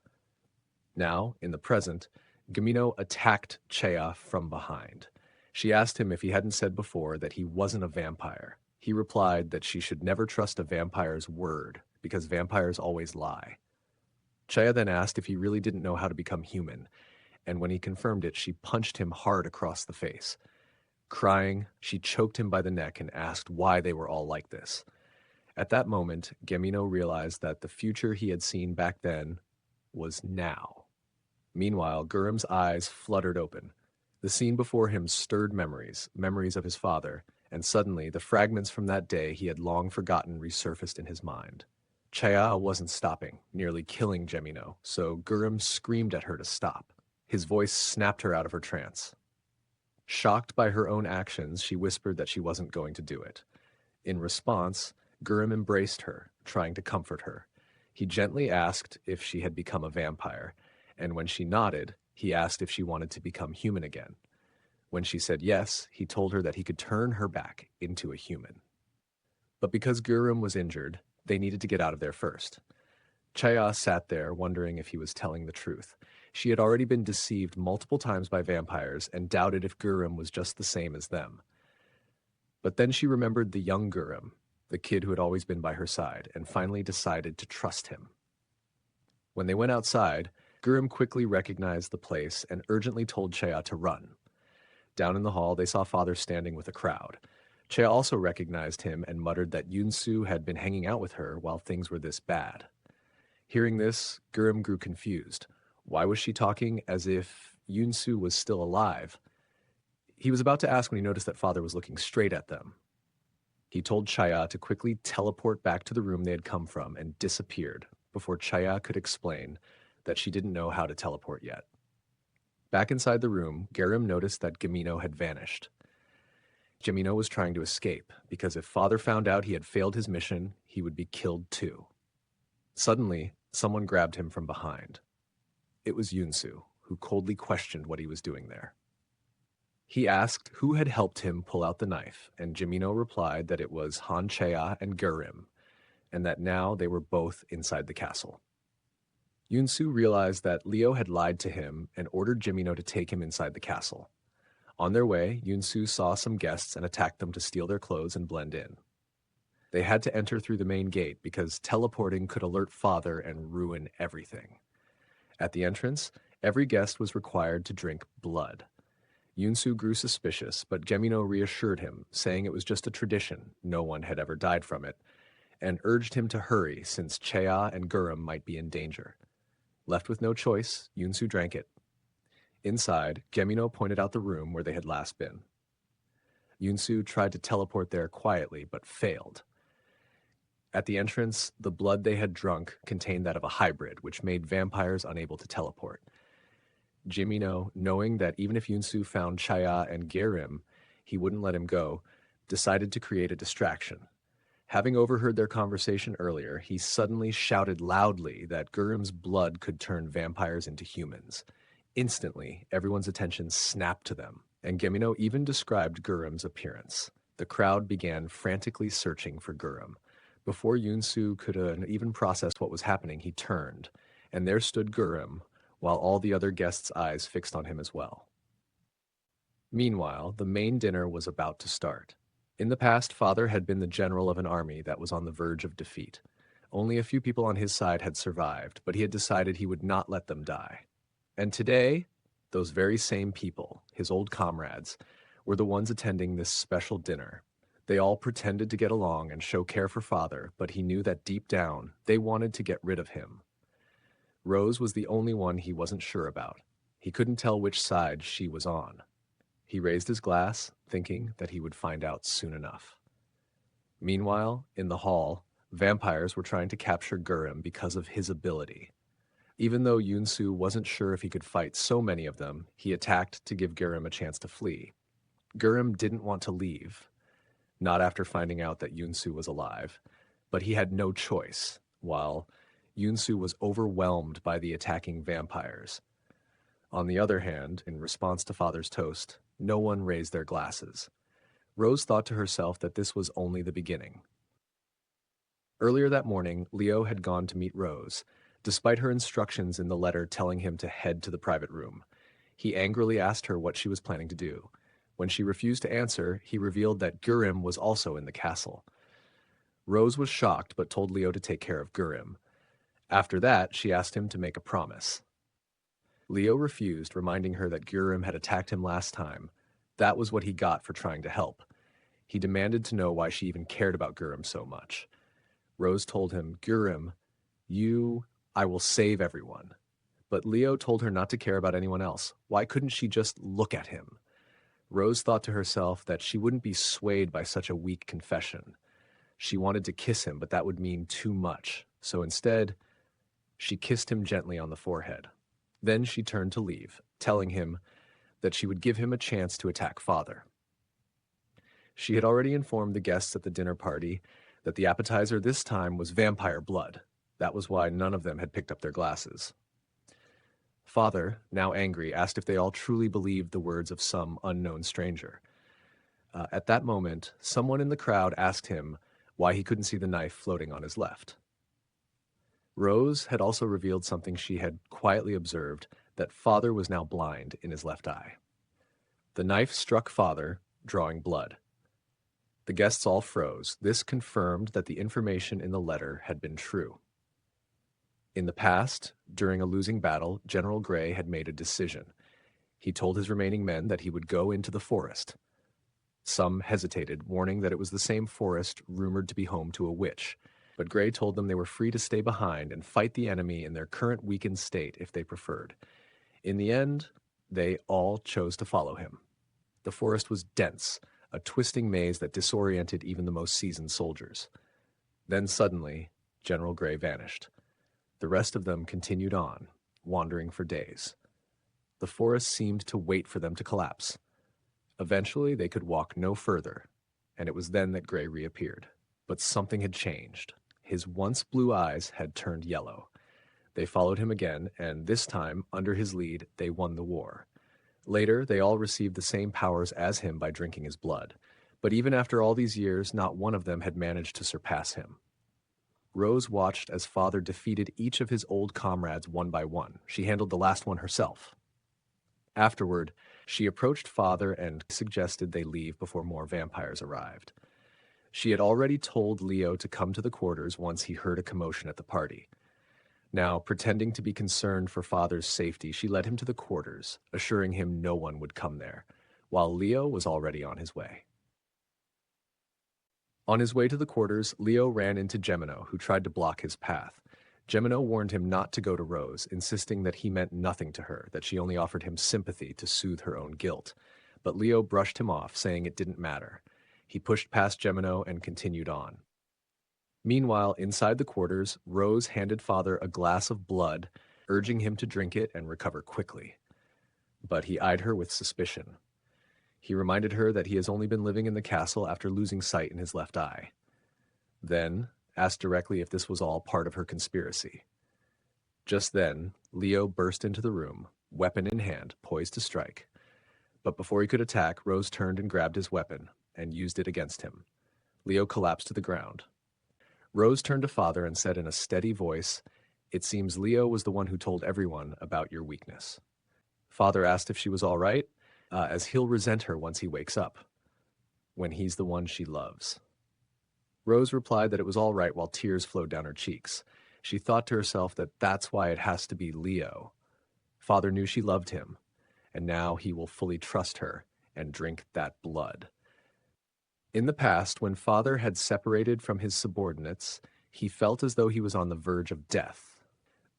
Now, in the present, Gemino attacked Chea from behind. She asked him if he hadn't said before that he wasn't a vampire. He replied that she should never trust a vampire's word, because vampires always lie. Chea then asked if he really didn't know how to become human, and when he confirmed it, she punched him hard across the face. Crying, she choked him by the neck and asked why they were all like this. At that moment, Gemino realized that the future he had seen back then was now. Meanwhile, Gurum's eyes fluttered open. The scene before him stirred memories of his father, and suddenly the fragments from that day he had long forgotten resurfaced in his mind. Chea wasn't stopping, nearly killing Gemino, so Gurum screamed at her to stop. His voice snapped her out of her trance. Shocked by her own actions, she whispered that she wasn't going to do it. In response, Gurum embraced her, trying to comfort her. He gently asked if she had become a vampire, and when she nodded, he asked if she wanted to become human again. When she said yes, he told her that he could turn her back into a human. But because Gurum was injured, they needed to get out of there first. Chea sat there, wondering if he was telling the truth. She had already been deceived multiple times by vampires and doubted if Gurum was just the same as them. But then she remembered the young Gurum, the kid who had always been by her side, and finally decided to trust him. When they went outside, Gurum quickly recognized the place and urgently told Chea to run. Down in the hall, they saw Father standing with a crowd. Chea also recognized him and muttered that Yunsu had been hanging out with her while things were this bad. Hearing this, Gurum grew confused. Why was she talking as if Yunsu was still alive? He was about to ask when he noticed that Father was looking straight at them. He told Chea to quickly teleport back to the room they had come from and disappeared before Chea could explain that she didn't know how to teleport yet. Back inside the room, Gurum noticed that Gemino had vanished. Gemino was trying to escape, because if Father found out he had failed his mission, he would be killed too. Suddenly, someone grabbed him from behind. It was Yunsu, who coldly questioned what he was doing there. He asked who had helped him pull out the knife, and Gemino replied that it was Han Chea and Gurum, and that now they were both inside the castle. Yunsu realized that Leo had lied to him and ordered Gemino to take him inside the castle. On their way, Yunsu saw some guests and attacked them to steal their clothes and blend in. They had to enter through the main gate because teleporting could alert Father and ruin everything. At the entrance, every guest was required to drink blood. Yunsu grew suspicious, but Gemino reassured him, saying it was just a tradition, no one had ever died from it, and urged him to hurry since Chea and Gurum might be in danger. Left with no choice, Yunsu drank it. Inside, Gemino pointed out the room where they had last been. Yunsu tried to teleport there quietly, but failed. At the entrance, the blood they had drunk contained that of a hybrid, which made vampires unable to teleport. Gemino, knowing that even if Yunsu found Chea and Gurum, he wouldn't let him go, decided to create a distraction. Having overheard their conversation earlier, he suddenly shouted loudly that Gurum's blood could turn vampires into humans. Instantly, everyone's attention snapped to them, and Gemino even described Gurum's appearance. The crowd began frantically searching for Gurum. Before Yunsu could even process what was happening, he turned, and there stood Gurum, while all the other guests' eyes fixed on him as well. Meanwhile, the main dinner was about to start. In the past, Father had been the general of an army that was on the verge of defeat. Only a few people on his side had survived, but he had decided he would not let them die. And today, those very same people, his old comrades, were the ones attending this special dinner. They all pretended to get along and show care for Father, but he knew that deep down, they wanted to get rid of him. Rose was the only one he wasn't sure about. He couldn't tell which side she was on. He raised his glass, thinking that he would find out soon enough. Meanwhile, in the hall, vampires were trying to capture Gurum because of his ability. Even though Yunsu wasn't sure if he could fight so many of them, he attacked to give Gurum a chance to flee. Gurum didn't want to leave. not after finding out that Yunsu was alive, but he had no choice, while Yunsu was overwhelmed by the attacking vampires. On the other hand, in response to Father's toast, no one raised their glasses. Rose thought to herself that this was only the beginning. Earlier that morning, Leo had gone to meet Rose, despite her instructions in the letter telling him to head to the private room. He angrily asked her what she was planning to do. When she refused to answer, he revealed that Gurim was also in the castle. Rose was shocked but told Leo to take care of Gurim. After that, she asked him to make a promise. Leo refused, reminding her that Gurim had attacked him last time. That was what he got for trying to help. He demanded to know why she even cared about Gurim so much. Rose told him, Gurim, I will save everyone. But Leo told her not to care about anyone else. Why couldn't she just look at him? Rose thought to herself that she wouldn't be swayed by such a weak confession. She wanted to kiss him, but that would mean too much. So instead, she kissed him gently on the forehead. Then she turned to leave, telling him that she would give him a chance to attack Father. She had already informed the guests at the dinner party that the appetizer this time was vampire blood. That was why none of them had picked up their glasses. Father, now angry, asked if they all truly believed the words of some unknown stranger. At that moment, someone in the crowd asked him why he couldn't see the knife floating on his left. Rose had also revealed something she had quietly observed, that Father was now blind in his left eye. The knife struck Father, drawing blood. The guests all froze. This confirmed that the information in the letter had been true. In the past, during a losing battle, General Gray had made a decision. He told his remaining men that he would go into the forest. Some hesitated, warning that it was the same forest rumored to be home to a witch. But Gray told them they were free to stay behind and fight the enemy in their current weakened state if they preferred. In the end, they all chose to follow him. The forest was dense, a twisting maze that disoriented even the most seasoned soldiers. Then suddenly, General Gray vanished. The rest of them continued on, wandering for days. The forest seemed to wait for them to collapse. Eventually, they could walk no further, and it was then that Gray reappeared. But something had changed. His once blue eyes had turned yellow. They followed him again, and this time, under his lead, they won the war. Later, they all received the same powers as him by drinking his blood. But even after all these years, not one of them had managed to surpass him. Rose watched as Father defeated each of his old comrades one by one. She handled the last one herself. Afterward, she approached Father and suggested they leave before more vampires arrived. She had already told Leo to come to the quarters once he heard a commotion at the party. Now, pretending to be concerned for Father's safety, she led him to the quarters, assuring him no one would come there, while Leo was already on his way. On his way to the quarters, Leo ran into Gemino, who tried to block his path. Gemino warned him not to go to Rose, insisting that he meant nothing to her, that she only offered him sympathy to soothe her own guilt. But Leo brushed him off, saying it didn't matter. He pushed past Gemino and continued on. Meanwhile, inside the quarters, Rose handed Father a glass of blood, urging him to drink it and recover quickly. But he eyed her with suspicion. He reminded her that he has only been living in the castle after losing sight in his left eye. Then asked directly if this was all part of her conspiracy. Just then, Leo burst into the room, weapon in hand, poised to strike. But before he could attack, Rose turned and grabbed his weapon and used it against him. Leo collapsed to the ground. Rose turned to Father and said in a steady voice, "It seems Leo was the one who told everyone about your weakness." Father asked if she was all right, as he'll resent her once he wakes up, when he's the one she loves. Rose replied that it was all right while tears flowed down her cheeks. She thought to herself that that's why it has to be Leo. Father knew she loved him, and now he will fully trust her and drink that blood. In the past, when Father had separated from his subordinates, he felt as though he was on the verge of death.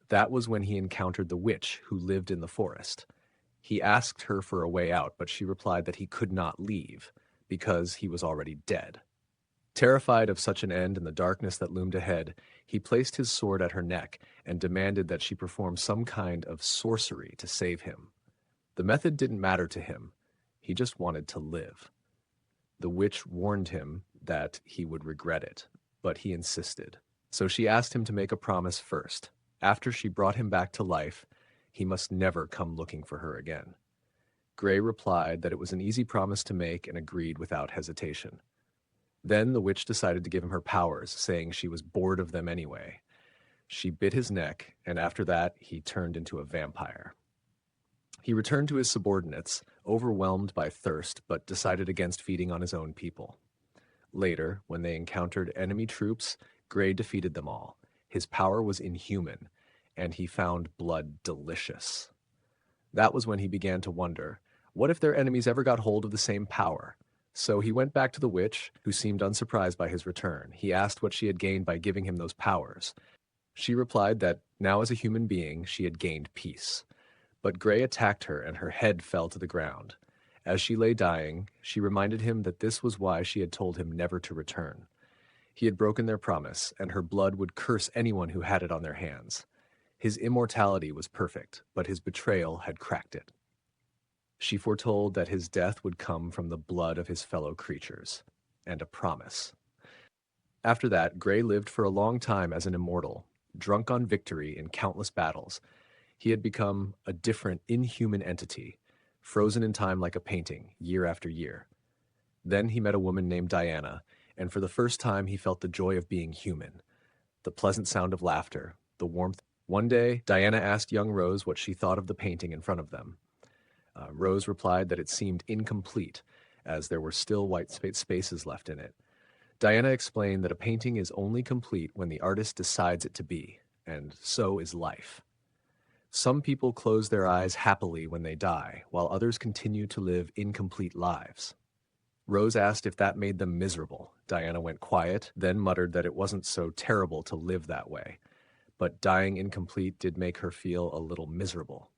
That was when he encountered the witch who lived in the forest. He asked her for a way out, but she replied that he could not leave because he was already dead. Terrified of such an end and the darkness that loomed ahead, he placed his sword at her neck and demanded that she perform some kind of sorcery to save him. The method didn't matter to him. He just wanted to live. The witch warned him that he would regret it, but he insisted. So she asked him to make a promise first. After she brought him back to life, he must never come looking for her again. Gray replied that it was an easy promise to make and agreed without hesitation. Then the witch decided to give him her powers, saying she was bored of them anyway. She bit his neck, and after that, he turned into a vampire. He returned to his subordinates, overwhelmed by thirst, but decided against feeding on his own people. Later, when they encountered enemy troops, Gray defeated them all. His power was inhuman, and he found blood delicious. That was when he began to wonder, what if their enemies ever got hold of the same power? So he went back to the witch, who seemed unsurprised by his return. He asked what she had gained by giving him those powers. She replied that now as a human being, she had gained peace. But Gray attacked her, and her head fell to the ground. As she lay dying, she reminded him that this was why she had told him never to return. He had broken their promise, and her blood would curse anyone who had it on their hands. His immortality was perfect, but his betrayal had cracked it. She foretold that his death would come from the blood of his fellow creatures, and a promise. After that, Gray lived for a long time as an immortal, drunk on victory in countless battles. He had become a different, inhuman entity, frozen in time like a painting, year after year. Then he met a woman named Diana, and for the first time he felt the joy of being human, the pleasant sound of laughter, the warmth. One day, Diana asked young Rose what she thought of the painting in front of them. Rose replied that it seemed incomplete, as there were still white spaces left in it. Diana explained that a painting is only complete when the artist decides it to be, and so is life. Some people close their eyes happily when they die, while others continue to live incomplete lives. Rose asked if that made them miserable. Diana went quiet, then muttered that it wasn't so terrible to live that way, but dying incomplete did make her feel a little miserable.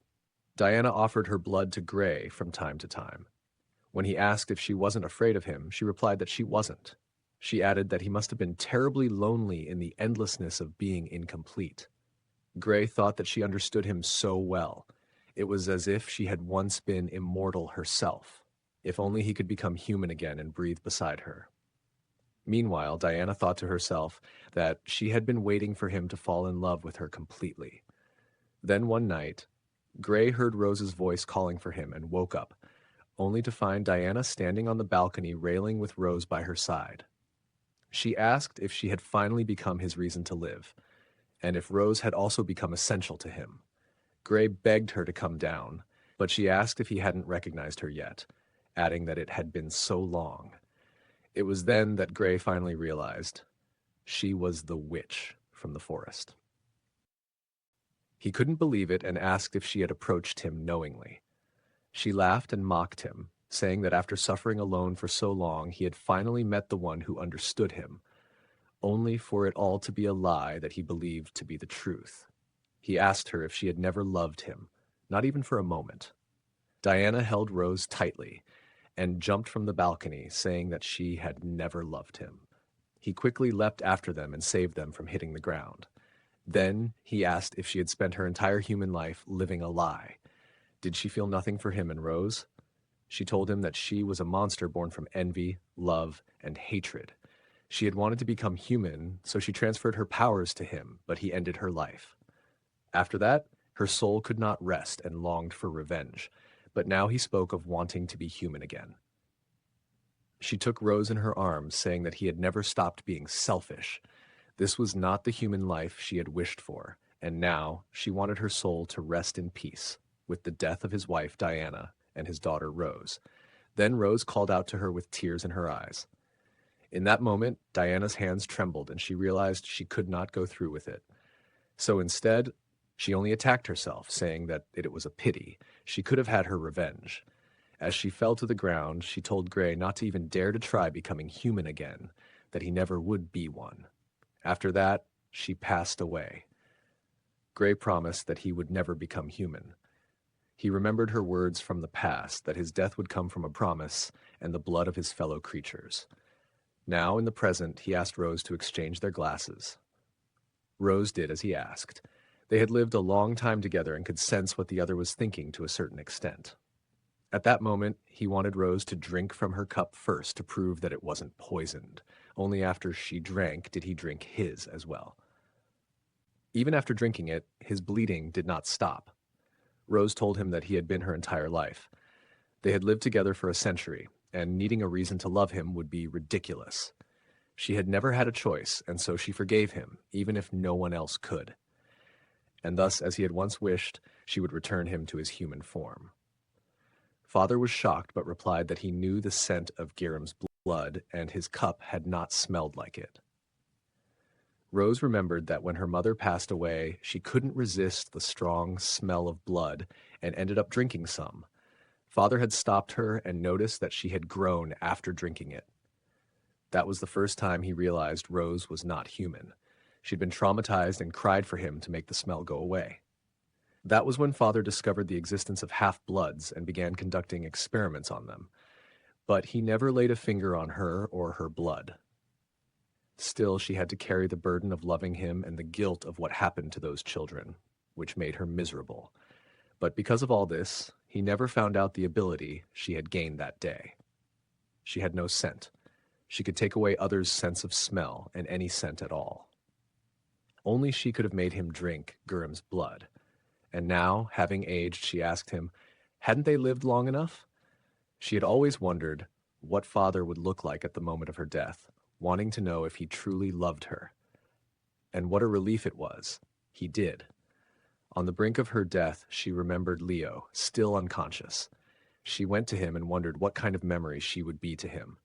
Diana offered her blood to Gray from time to time. When he asked if she wasn't afraid of him, she replied that she wasn't. She added that he must have been terribly lonely in the endlessness of being incomplete. Gray thought that she understood him so well. It was as if she had once been immortal herself. If only he could become human again and breathe beside her. Meanwhile, Diana thought to herself that she had been waiting for him to fall in love with her completely. Then one night, Gray heard Rose's voice calling for him and woke up, only to find Diana standing on the balcony railing with Rose by her side. She asked if she had finally become his reason to live, and if Rose had also become essential to him. Gray begged her to come down, but she asked if he hadn't recognized her yet, adding that it had been so long. It was then that Gray finally realized she was the witch from the forest. He couldn't believe it and asked if she had approached him knowingly. She laughed and mocked him, saying that after suffering alone for so long, he had finally met the one who understood him, only for it all to be a lie that he believed to be the truth. He asked her if she had never loved him, not even for a moment. Diana held Rose tightly and jumped from the balcony, saying that she had never loved him. He quickly leapt after them and saved them from hitting the ground. Then he asked if she had spent her entire human life living a lie. Did she feel nothing for him and Rose? She told him that she was a monster born from envy, love, and hatred. She had wanted to become human, so she transferred her powers to him, but he ended her life. After that, her soul could not rest and longed for revenge, but now he spoke of wanting to be human again. She took Rose in her arms, saying that he had never stopped being selfish. This was not the human life she had wished for, and now she wanted her soul to rest in peace with the death of his wife Diana and his daughter Rose. Then Rose called out to her with tears in her eyes. In that moment, Diana's hands trembled and she realized she could not go through with it. So instead, she only attacked herself, saying that it was a pity. She could have had her revenge. As she fell to the ground, she told Gray not to even dare to try becoming human again, that he never would be one. After that, she passed away. Gray promised that he would never become human. He remembered her words from the past, that his death would come from a promise and the blood of his fellow creatures. Now, in the present, he asked Rose to exchange their glasses. Rose did as he asked. They had lived a long time together and could sense what the other was thinking to a certain extent. At that moment, he wanted Rose to drink from her cup first to prove that it wasn't poisoned. Only after she drank did he drink his as well. Even after drinking it, his bleeding did not stop. Rose told him that he had been her entire life. They had lived together for a century, and needing a reason to love him would be ridiculous. She had never had a choice, and so she forgave him, even if no one else could. And thus, as he had once wished, she would return him to his human form. Father was shocked, but replied that he knew the scent of Garam's blood, and his cup had not smelled like it. Rose remembered that when her mother passed away, she couldn't resist the strong smell of blood and ended up drinking some. Father had stopped her and noticed that she had grown after drinking it. That was the first time he realized Rose was not human. She'd been traumatized and cried for him to make the smell go away. That was when Father discovered the existence of half-bloods and began conducting experiments on them. But he never laid a finger on her or her blood. Still, she had to carry the burden of loving him and the guilt of what happened to those children, which made her miserable. But because of all this, he never found out the ability she had gained that day. She had no scent. She could take away others' sense of smell and any scent at all. Only she could have made him drink Garam's blood. And now, having aged, she asked him, hadn't they lived long enough? She had always wondered what Father would look like at the moment of her death, wanting to know if he truly loved her. And what a relief it was. He did. On the brink of her death, she remembered Leo, still unconscious. She went to him and wondered what kind of memory she would be to him.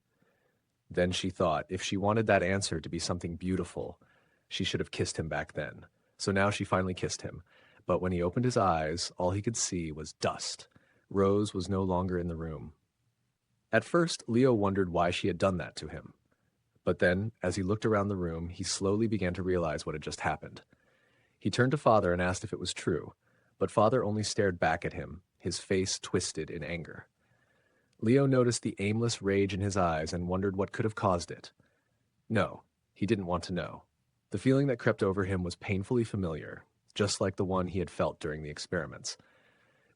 Then she thought, if she wanted that answer to be something beautiful, she should have kissed him back then. So now she finally kissed him. But when he opened his eyes, all he could see was dust. Rose was no longer in the room. At first, Leo wondered why she had done that to him. But then, as he looked around the room, he slowly began to realize what had just happened. He turned to Father and asked if it was true, but Father only stared back at him, his face twisted in anger. Leo noticed the aimless rage in his eyes and wondered what could have caused it. No, he didn't want to know. The feeling that crept over him was painfully familiar, just like the one he had felt during the experiments.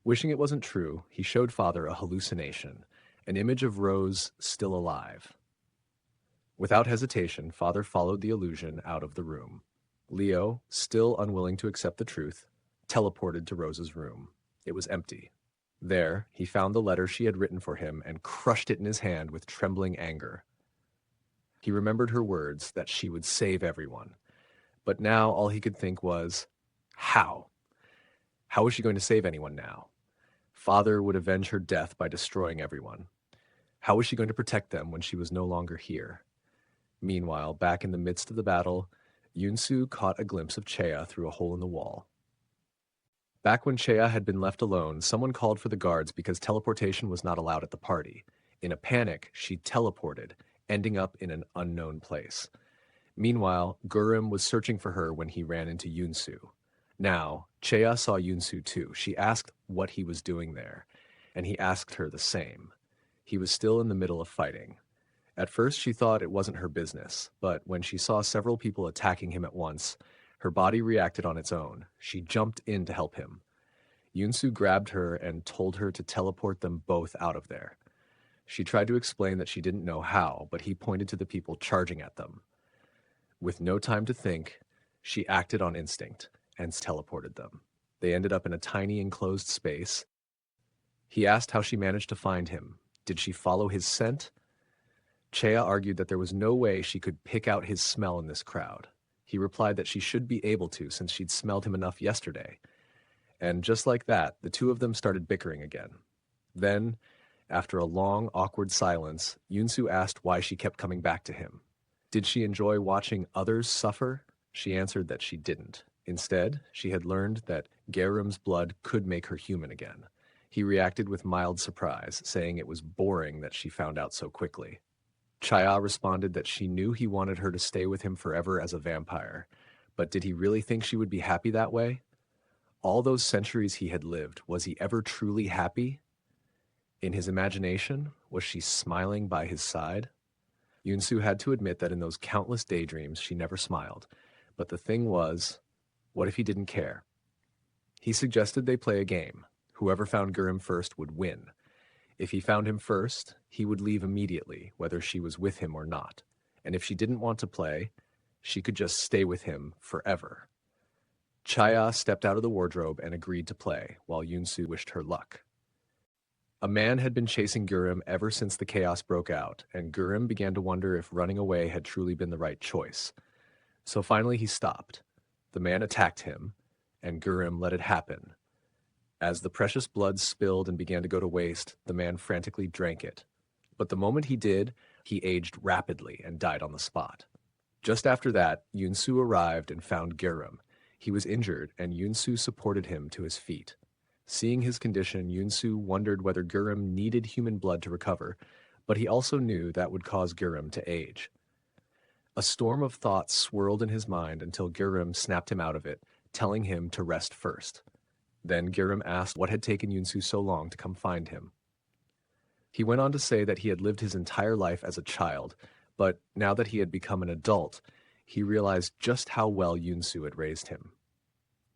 Wishing it wasn't true, he showed Father a hallucination, an image of Rose still alive. Without hesitation, Father followed the illusion out of the room. Leo, still unwilling to accept the truth, teleported to Rose's room. It was empty. There, he found the letter she had written for him and crushed it in his hand with trembling anger. He remembered her words that she would save everyone. But now all he could think was, how? How was she going to save anyone now? Father would avenge her death by destroying everyone. How was she going to protect them when she was no longer here? Meanwhile, back in the midst of the battle, Yunsu caught a glimpse of Chea through a hole in the wall. Back when Chea had been left alone, someone called for the guards because teleportation was not allowed at the party. In a panic, she teleported, ending up in an unknown place. Meanwhile, Garam was searching for her when he ran into Yunsu. Now, Chea saw Yunsu too. She asked what he was doing there, and he asked her the same. He was still in the middle of fighting. At first, she thought it wasn't her business, but when she saw several people attacking him at once, her body reacted on its own. She jumped in to help him. Yunsu grabbed her and told her to teleport them both out of there. She tried to explain that she didn't know how, but he pointed to the people charging at them. With no time to think, she acted on instinct and teleported them. They ended up in a tiny enclosed space. He asked how she managed to find him. Did she follow his scent? Chea argued that there was no way she could pick out his smell in this crowd. He replied that she should be able to since she'd smelled him enough yesterday. And just like that, the two of them started bickering again. Then, after a long, awkward silence, Yunsu asked why she kept coming back to him. Did she enjoy watching others suffer? She answered that she didn't. Instead, she had learned that Garam's blood could make her human again. He reacted with mild surprise, saying it was boring that she found out so quickly. Chaya responded that she knew he wanted her to stay with him forever as a vampire, but did he really think she would be happy that way? All those centuries he had lived, was he ever truly happy? In his imagination, was she smiling by his side? Yunsu had to admit that in those countless daydreams she never smiled, but the thing was, what if he didn't care? He suggested they play a game. Whoever found Garam first would win. If he found him first, he would leave immediately, whether she was with him or not. And if she didn't want to play, she could just stay with him forever. Chaya stepped out of the wardrobe and agreed to play, while Yunsu wished her luck. A man had been chasing Gurim ever since the chaos broke out, and Gurim began to wonder if running away had truly been the right choice. So finally he stopped. The man attacked him, and Gurim let it happen. As the precious blood spilled and began to go to waste, the man frantically drank it. But the moment he did, he aged rapidly and died on the spot. Just after that, Yunsu arrived and found Gurim. He was injured, and Yunsu supported him to his feet. Seeing his condition, Yunsu wondered whether Gurim needed human blood to recover, but he also knew that would cause Gurim to age. A storm of thoughts swirled in his mind until Gurim snapped him out of it, telling him to rest first. Then Gurim asked what had taken Yunsu so long to come find him. He went on to say that he had lived his entire life as a child, but now that he had become an adult, he realized just how well Yunsu had raised him.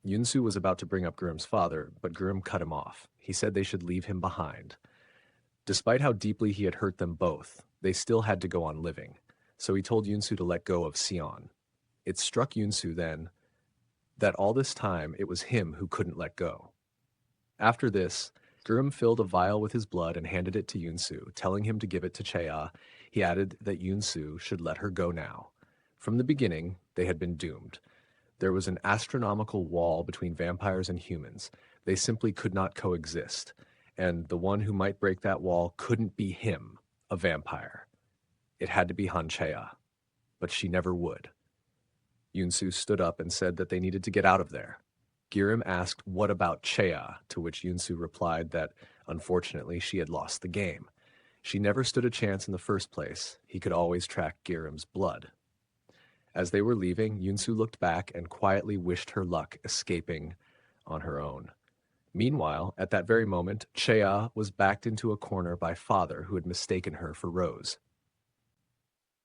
Yunsu was about to bring up Gurim's father, but Gurim cut him off. He said they should leave him behind. Despite how deeply he had hurt them both, they still had to go on living, so he told Yunsu to let go of Sion. It struck Yunsu then that all this time it was him who couldn't let go. After this, Gurim filled a vial with his blood and handed it to Yunsu, telling him to give it to Chaya. He added that Yunsu should let her go now. From the beginning, they had been doomed. There was an astronomical wall between vampires and humans. They simply could not coexist, and the one who might break that wall couldn't be him, a vampire. It had to be Chaya, but she never would. Yunsu stood up and said that they needed to get out of there. Gurim asked what about Chaya, to which Yunsu replied that, unfortunately, she had lost the game. She never stood a chance in the first place. He could always track Gurim's blood. As they were leaving, Yunsu looked back and quietly wished her luck escaping on her own. Meanwhile, at that very moment, Chaya was backed into a corner by Father, who had mistaken her for Rose.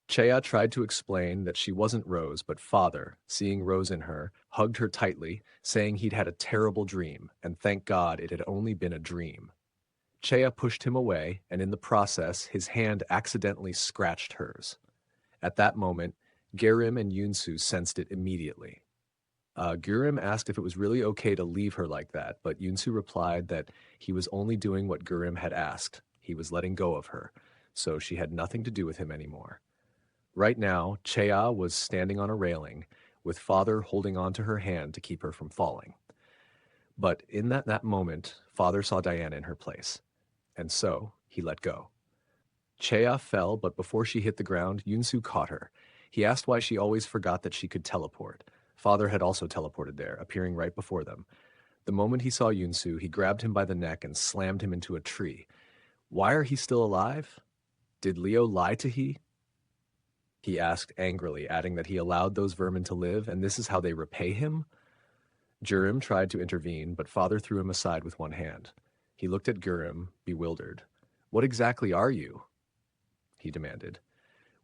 Chaya tried to explain that she wasn't Rose, but Father, seeing Rose in her, hugged her tightly, saying he'd had a terrible dream, and thank God it had only been a dream. Chaya pushed him away, and in the process, his hand accidentally scratched hers. At that moment, Gurim and Yunsu sensed it immediately. Gurim asked if it was really okay to leave her like that, but Yunsu replied that he was only doing what Gurim had asked. He was letting go of her, so she had nothing to do with him anymore. Right now, Chaya was standing on a railing, with Father holding on to her hand to keep her from falling. But in that moment, Father saw Diana in her place, and so he let go. Chaya fell, but before she hit the ground, Yunsu caught her. He asked why she always forgot that she could teleport. Father had also teleported there, appearing right before them. The moment he saw Yunsu, he grabbed him by the neck and slammed him into a tree. Why are he still alive? Did Leo lie to he? He asked angrily, adding that he allowed those vermin to live, and this is how they repay him? Gurim tried to intervene, but Father threw him aside with one hand. He looked at Gurim, bewildered. What exactly are you? He demanded.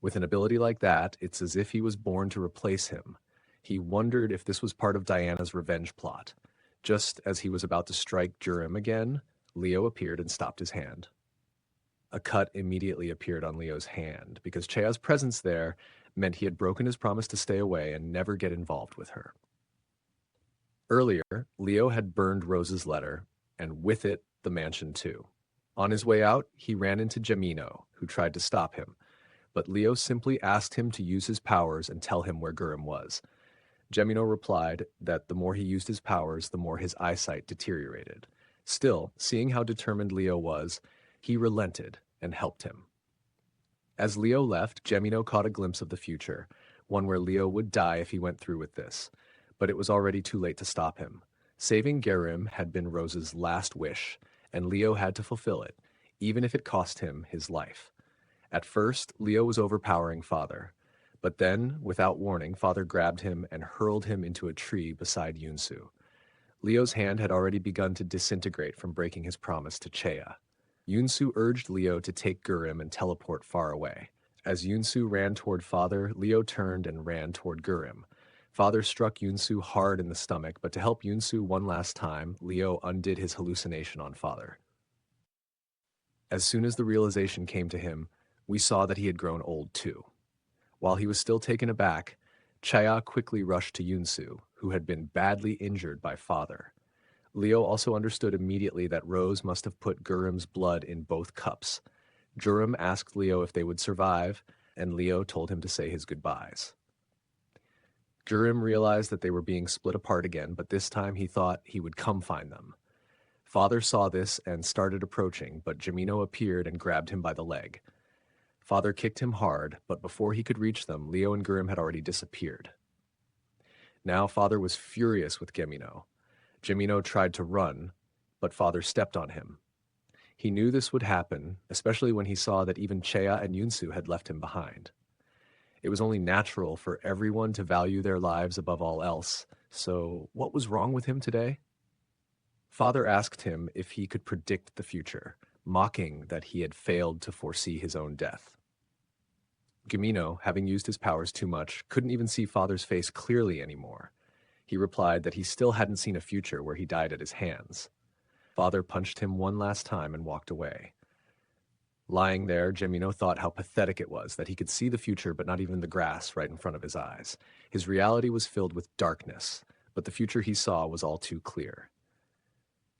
With an ability like that, it's as if he was born to replace him. He wondered if this was part of Diana's revenge plot. Just as he was about to strike Gurim again, Leo appeared and stopped his hand. A cut immediately appeared on Leo's hand, because Chaya's presence there meant he had broken his promise to stay away and never get involved with her. Earlier, Leo had burned Rose's letter, and with it, the mansion too. On his way out, he ran into Gemino, who tried to stop him, but Leo simply asked him to use his powers and tell him where Gurim was. Gemino replied that the more he used his powers, the more his eyesight deteriorated. Still, seeing how determined Leo was, he relented and helped him. As Leo left, Gemino caught a glimpse of the future, one where Leo would die if he went through with this, but it was already too late to stop him. Saving Gurim had been Rose's last wish, and Leo had to fulfill it, even if it cost him his life. At first, Leo was overpowering Father, but then, without warning, Father grabbed him and hurled him into a tree beside Yunsu. Leo's hand had already begun to disintegrate from breaking his promise to Chaya. Yunsu urged Leo to take Gurim and teleport far away. As Yunsu ran toward Father, Leo turned and ran toward Gurim. Father struck Yunsu hard in the stomach, but to help Yunsu one last time, Leo undid his hallucination on Father. As soon as the realization came to him, we saw that he had grown old too. While he was still taken aback, Chaya quickly rushed to Yunsu, who had been badly injured by father. Leo also understood immediately that Rose must have put Gurim's blood in both cups. Gurim asked Leo if they would survive, and Leo told him to say his goodbyes. Gurim realized that they were being split apart again, but this time he thought he would come find them. Father saw this and started approaching, but Jimino appeared and grabbed him by the leg. Father kicked him hard, but before he could reach them, Leo and Gurim had already disappeared. Now Father was furious with Gemino. Jimino tried to run, but Father stepped on him. He knew this would happen, especially when he saw that even Chea and Yunsu had left him behind. It was only natural for everyone to value their lives above all else, so what was wrong with him today? Father asked him if he could predict the future, mocking that he had failed to foresee his own death. Gemino, having used his powers too much, couldn't even see Father's face clearly anymore. He replied that he still hadn't seen a future where he died at his hands. Father punched him one last time and walked away. Lying there, Gemino thought how pathetic it was that he could see the future but not even the grass right in front of his eyes. His reality was filled with darkness, but the future he saw was all too clear.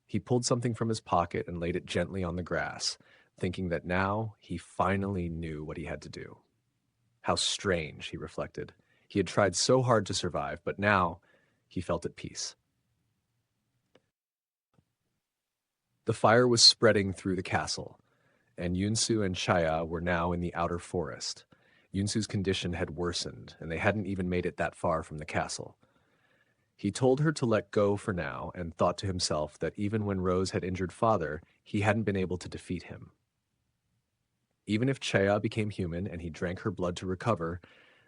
He pulled something from his pocket and laid it gently on the grass, thinking that now he finally knew what he had to do. How strange, he reflected. He had tried so hard to survive, but now he felt at peace. The fire was spreading through the castle, and Yunsu and Chaya were now in the outer forest. Yunsu's condition had worsened, and they hadn't even made it that far from the castle. He told her to let go for now and thought to himself that even when Rose had injured Father, he hadn't been able to defeat him. Even if Chaya became human and he drank her blood to recover,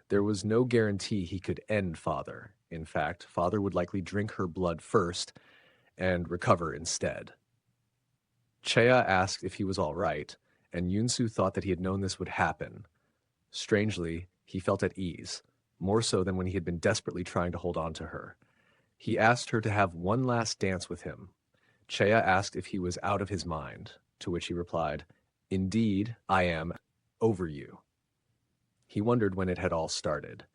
there was no guarantee he could end Father. In fact, Father would likely drink her blood first and recover instead. Chaya asked if he was all right, and Yunsu thought that he had known this would happen. Strangely, he felt at ease, more so than when he had been desperately trying to hold on to her. He asked her to have one last dance with him. Chaya asked if he was out of his mind, to which he replied, "Indeed, I am over you." He wondered when it had all started.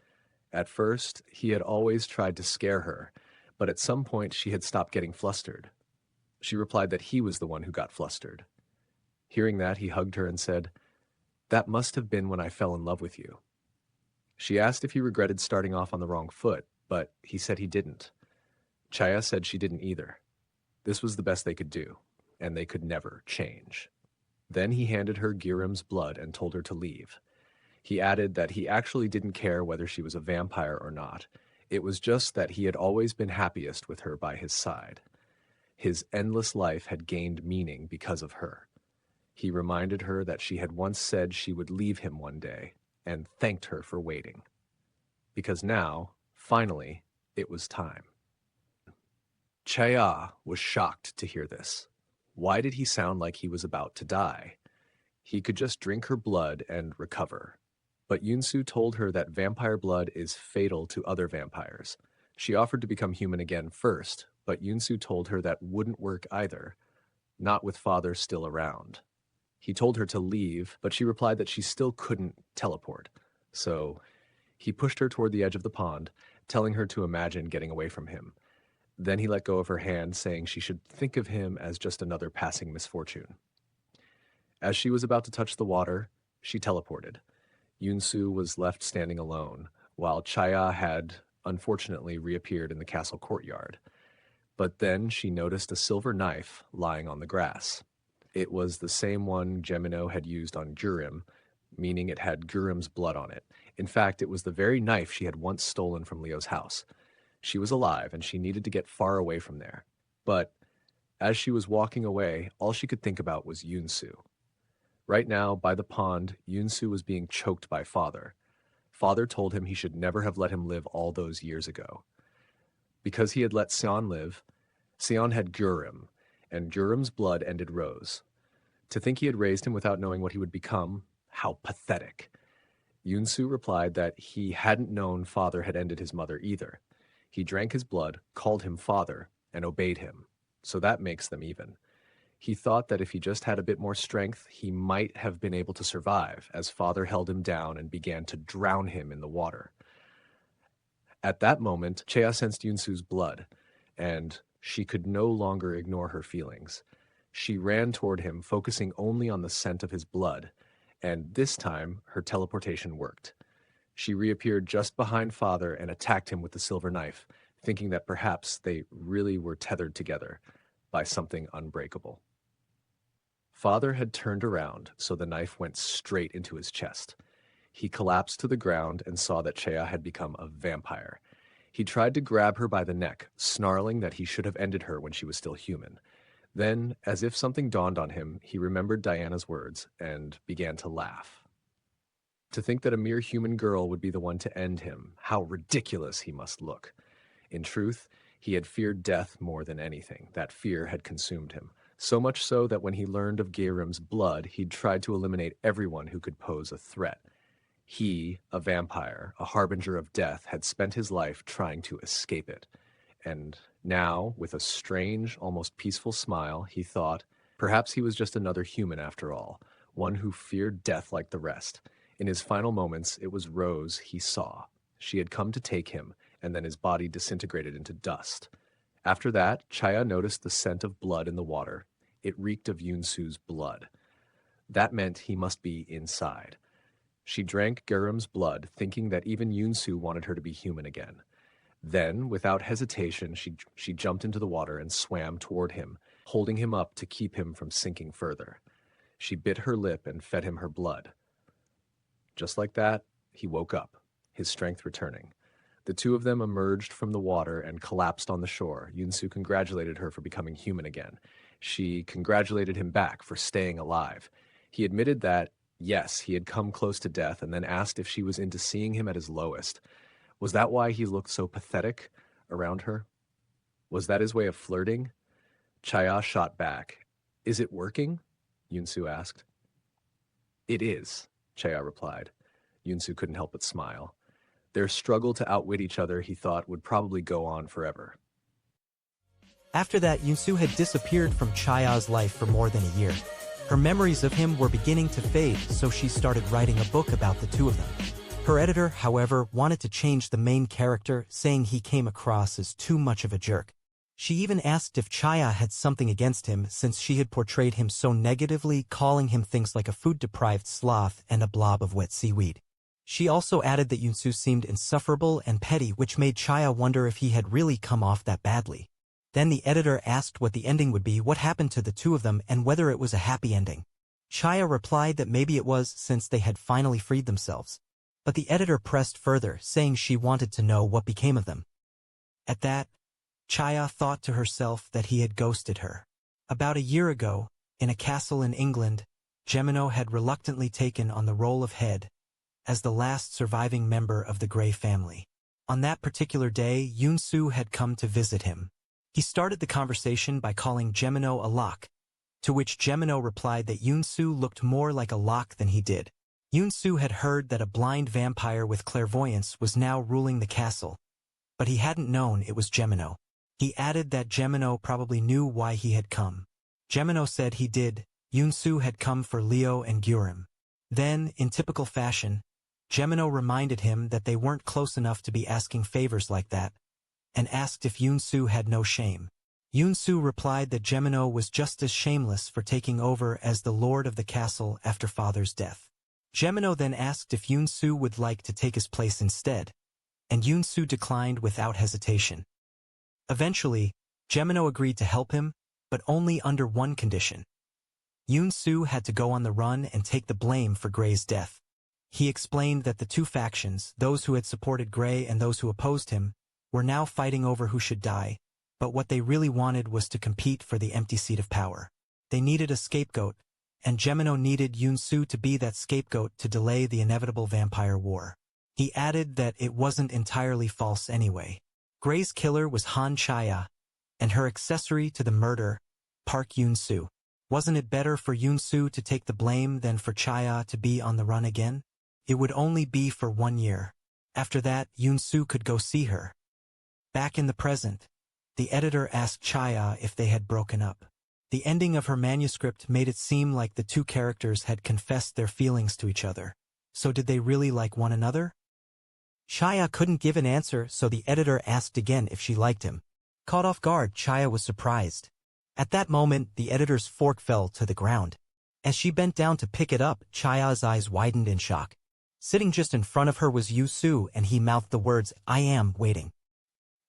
At first, he had always tried to scare her, but at some point she had stopped getting flustered. She replied that he was the one who got flustered. Hearing that, he hugged her and said, "That must have been when I fell in love with you." She asked if he regretted starting off on the wrong foot, but he said he didn't. Chaya said she didn't either. This was the best they could do, and they could never change. Then he handed her Gurim's blood and told her to leave. He added that he actually didn't care whether she was a vampire or not. It was just that he had always been happiest with her by his side. His endless life had gained meaning because of her. He reminded her that she had once said she would leave him one day, and thanked her for waiting. Because now, finally, it was time. Chaya was shocked to hear this. Why did he sound like he was about to die? He could just drink her blood and recover. But Yunsu told her that vampire blood is fatal to other vampires. She offered to become human again first, but Yunsu told her that wouldn't work either, not with Father still around. He told her to leave, but she replied that she still couldn't teleport. So he pushed her toward the edge of the pond, telling her to imagine getting away from him. Then he let go of her hand, saying she should think of him as just another passing misfortune. As she was about to touch the water, she teleported. Yunsu was left standing alone, while Chaya had unfortunately reappeared in the castle courtyard. But then she noticed a silver knife lying on the grass. It was the same one Gemino had used on Gurim, meaning it had Gurim's blood on it. In fact, it was the very knife she had once stolen from Leo's house. She was alive, and she needed to get far away from there. But as she was walking away, all she could think about was Yunsu. Right now, by the pond, Yunsu was being choked by Father. Father told him he should never have let him live all those years ago. Because he had let Sion live, Sion had Gurim, and Gurim's blood ended Rose. To think he had raised him without knowing what he would become, how pathetic. Yunsu replied that he hadn't known Father had ended his mother either. He drank his blood, called him Father, and obeyed him. So that makes them even. He thought that if he just had a bit more strength, he might have been able to survive, as father held him down and began to drown him in the water. At that moment, Chea sensed Yunsu's blood, and she could no longer ignore her feelings. She ran toward him, focusing only on the scent of his blood, and this time her teleportation worked. She reappeared just behind father and attacked him with the silver knife, thinking that perhaps they really were tethered together by something unbreakable. Father had turned around, so the knife went straight into his chest. He collapsed to the ground and saw that Chea had become a vampire. He tried to grab her by the neck, snarling that he should have ended her when she was still human. Then, as if something dawned on him, he remembered Diana's words and began to laugh. To think that a mere human girl would be the one to end him, how ridiculous he must look. In truth, he had feared death more than anything. That fear had consumed him. So much so that when he learned of Geirim's blood, he'd tried to eliminate everyone who could pose a threat. He, a vampire, a harbinger of death, had spent his life trying to escape it. And now, with a strange, almost peaceful smile, he thought, perhaps he was just another human after all, one who feared death like the rest. In his final moments, it was Rose he saw. She had come to take him, and then his body disintegrated into dust. After that, Chea noticed the scent of blood in the water. It reeked of Yunsu's blood. That meant he must be inside. She drank Geirim's blood, thinking that even Yunsu wanted her to be human again. Then, without hesitation, she jumped into the water and swam toward him, holding him up to keep him from sinking further. She bit her lip and fed him her blood. Just like that, he woke up, his strength returning. The two of them emerged from the water and collapsed on the shore. Yunsu congratulated her for becoming human again. She congratulated him back for staying alive. He admitted that, yes, he had come close to death, and then asked if she was into seeing him at his lowest. Was that why he looked so pathetic around her? Was that his way of flirting? Chea shot back. Is it working? Yunsu asked. It is, Chea replied. Yunsu couldn't help but smile. Their struggle to outwit each other, he thought, would probably go on forever. After that, Yunsu had disappeared from Chea's life for more than a year. Her memories of him were beginning to fade, so she started writing a book about the two of them. Her editor, however, wanted to change the main character, saying he came across as too much of a jerk. She even asked if Chea had something against him since she had portrayed him so negatively, calling him things like a food-deprived sloth and a blob of wet seaweed. She also added that Yunsu seemed insufferable and petty, which made Chea wonder if he had really come off that badly. Then the editor asked what the ending would be, what happened to the two of them, and whether it was a happy ending. Chea replied that maybe it was, since they had finally freed themselves. But the editor pressed further, saying she wanted to know what became of them. At that, Chea thought to herself that he had ghosted her. About a year ago, in a castle in England, Gemino had reluctantly taken on the role of head, as the last surviving member of the Grey family. On that particular day, Yunsu had come to visit him. He started the conversation by calling Gemino a lock, to which Gemino replied that Yunsu looked more like a lock than he did. Yunsu had heard that a blind vampire with clairvoyance was now ruling the castle, but he hadn't known it was Gemino. He added that Gemino probably knew why he had come. Gemino said he did. Yunsu had come for Leo and Geirim. Then, in typical fashion, Gemino reminded him that they weren't close enough to be asking favors like that, and asked if Yunsu had no shame. Yunsu replied that Gemino was just as shameless for taking over as the lord of the castle after father's death. Gemino then asked if Yunsu would like to take his place instead, and Yunsu declined without hesitation. Eventually, Gemino agreed to help him, but only under one condition. Yunsu had to go on the run and take the blame for Grey's death. He explained that the two factions, those who had supported Grey and those who opposed him, were now fighting over who should die, but what they really wanted was to compete for the empty seat of power. They needed a scapegoat, and Gemino needed Yunsu to be that scapegoat to delay the inevitable vampire war. He added that it wasn't entirely false anyway. Grey's killer was Han Chea, and her accessory to the murder, Park Yunsu. Wasn't it better for Yunsu to take the blame than for Chea to be on the run again? It would only be for 1 year. After that, Yunsu could go see her. Back in the present, the editor asked Chea if they had broken up. The ending of her manuscript made it seem like the two characters had confessed their feelings to each other. So did they really like one another? Chaya couldn't give an answer, so the editor asked again if she liked him. Caught off guard, Chaya was surprised. At that moment, the editor's fork fell to the ground. As she bent down to pick it up, Chaya's eyes widened in shock. Sitting just in front of her was Yu-Su, and he mouthed the words, "I am waiting."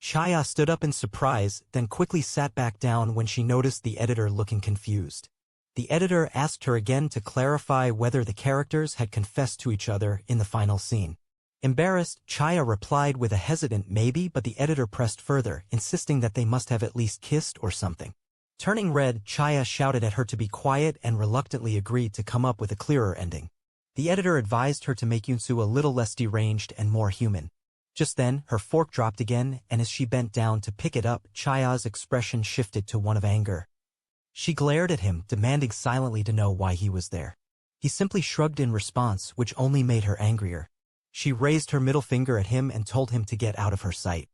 Chaya stood up in surprise, then quickly sat back down when she noticed the editor looking confused. The editor asked her again to clarify whether the characters had confessed to each other in the final scene. Embarrassed, Chaya replied with a hesitant maybe, but the editor pressed further, insisting that they must have at least kissed or something. Turning red, Chaya shouted at her to be quiet and reluctantly agreed to come up with a clearer ending. The editor advised her to make Yu-Su a little less deranged and more human. Just then, her fork dropped again, and as she bent down to pick it up, Chaya's expression shifted to one of anger. She glared at him, demanding silently to know why he was there. He simply shrugged in response, which only made her angrier. She raised her middle finger at him and told him to get out of her sight.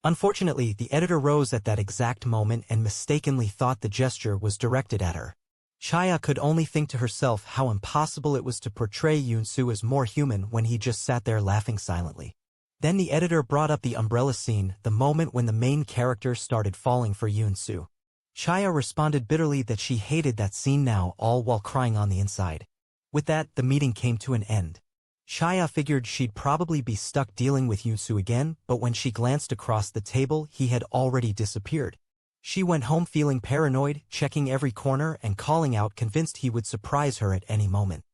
Unfortunately, the editor rose at that exact moment and mistakenly thought the gesture was directed at her. Chaya could only think to herself how impossible it was to portray Yu-Su as more human when he just sat there laughing silently. Then the editor brought up the umbrella scene, the moment when the main character started falling for Yu-Su. Chaya responded bitterly that she hated that scene now, all while crying on the inside. With that, the meeting came to an end. Chaya figured she'd probably be stuck dealing with Yu-Su again, but when she glanced across the table, he had already disappeared. She went home feeling paranoid, checking every corner and calling out, convinced he would surprise her at any moment.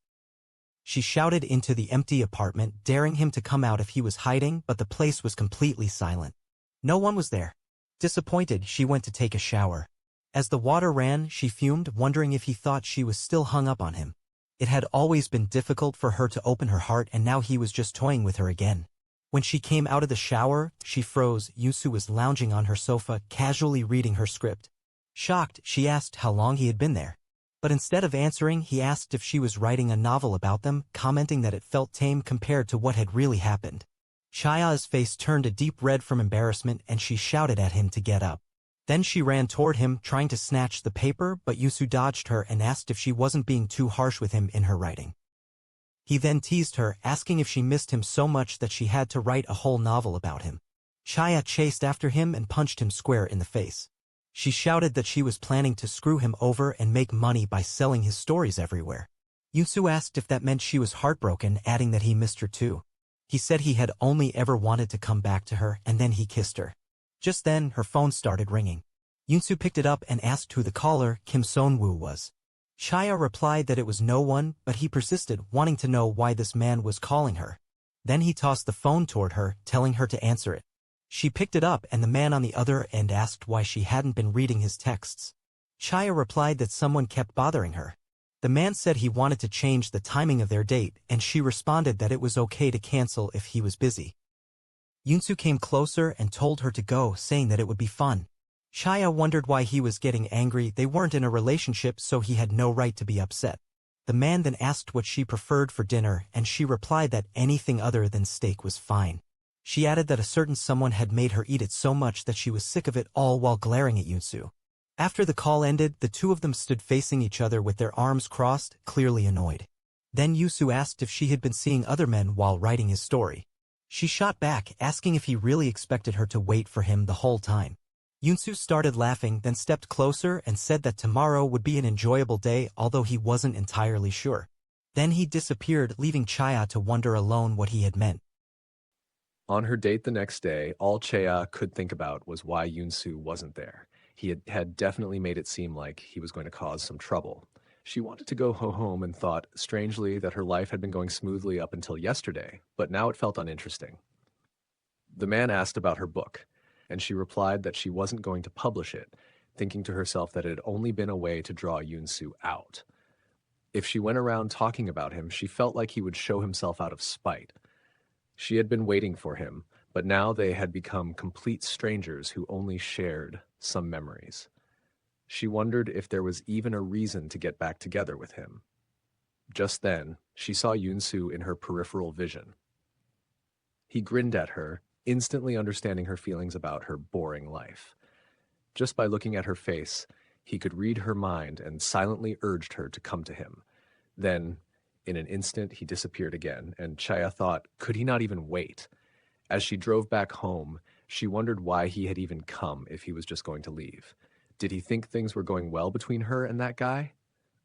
She shouted into the empty apartment, daring him to come out if he was hiding, but the place was completely silent. No one was there. Disappointed, she went to take a shower. As the water ran, she fumed, wondering if he thought she was still hung up on him. It had always been difficult for her to open her heart, and now he was just toying with her again. When she came out of the shower, she froze. Yu-Su was lounging on her sofa, casually reading her script. Shocked, she asked how long he had been there. But instead of answering, he asked if she was writing a novel about them, commenting that it felt tame compared to what had really happened. Chaya's face turned a deep red from embarrassment, and she shouted at him to get up. Then she ran toward him, trying to snatch the paper, but Yu-Su dodged her and asked if she wasn't being too harsh with him in her writing. He then teased her, asking if she missed him so much that she had to write a whole novel about him. Chaya chased after him and punched him square in the face. She shouted that she was planning to screw him over and make money by selling his stories everywhere. Yu-Su asked if that meant she was heartbroken, adding that he missed her too. He said he had only ever wanted to come back to her, and then he kissed her. Just then, her phone started ringing. Yu-Su picked it up and asked who the caller, Kim Son-woo, was. Chaya replied that it was no one, but he persisted, wanting to know why this man was calling her. Then he tossed the phone toward her, telling her to answer it. She picked it up, and the man on the other end asked why she hadn't been reading his texts. Chaya replied that someone kept bothering her. The man said he wanted to change the timing of their date, and she responded that it was okay to cancel if he was busy. Yu-Su came closer and told her to go, saying that it would be fun. Chaya wondered why he was getting angry. They weren't in a relationship, so he had no right to be upset. The man then asked what she preferred for dinner, and she replied that anything other than steak was fine. She added that a certain someone had made her eat it so much that she was sick of it, all while glaring at Yu-Su. After the call ended, the two of them stood facing each other with their arms crossed, clearly annoyed. Then Yu-Su asked if she had been seeing other men while writing his story. She shot back, asking if he really expected her to wait for him the whole time. Yu-Su started laughing, then stepped closer and said that tomorrow would be an enjoyable day, although he wasn't entirely sure. Then he disappeared, leaving Chaya to wonder alone what he had meant. On her date the next day, all Chaya could think about was why Yu-Su wasn't there. He had definitely made it seem like he was going to cause some trouble. She wanted to go home and thought, strangely, that her life had been going smoothly up until yesterday, but now it felt uninteresting. The man asked about her book, and she replied that she wasn't going to publish it, thinking to herself that it had only been a way to draw Yu-Su out. If she went around talking about him, she felt like he would show himself out of spite. She had been waiting for him, but now they had become complete strangers who only shared some memories. She wondered if there was even a reason to get back together with him. Just then, she saw Yu-Su in her peripheral vision. He grinned at her, instantly understanding her feelings about her boring life. Just by looking at her face, He could read her mind and silently urged her to come to him. Then, in an instant, he disappeared again, and Chaya thought, could he not even wait? As she drove back home, she wondered why he had even come if he was just going to leave. Did he think things were going well between her and that guy?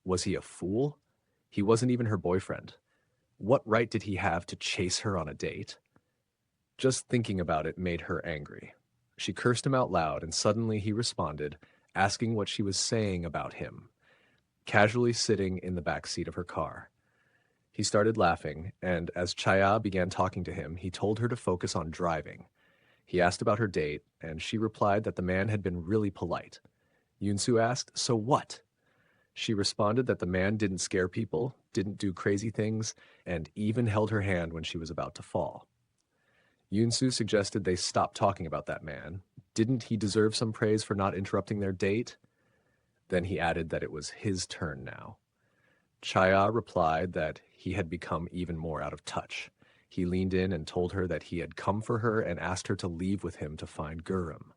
Was he a fool? He wasn't even her boyfriend. What right did he have to chase her on a date? Just thinking about it made her angry. She cursed him out loud, and suddenly he responded, asking what she was saying about him, casually sitting in the back seat of her car. He started laughing, and as Chaya began talking to him, he told her to focus on driving. He asked about her date, and she replied that the man had been really polite. Yoonsu asked, "So what?" She responded that the man didn't scare people, didn't do crazy things, and even held her hand when she was about to fall. Yoonsu suggested they stop talking about that man. Didn't he deserve some praise for not interrupting their date? Then he added that it was his turn now. Chaya replied that he had become even more out of touch. He leaned in and told her that he had come for her and asked her to leave with him to find Gurum.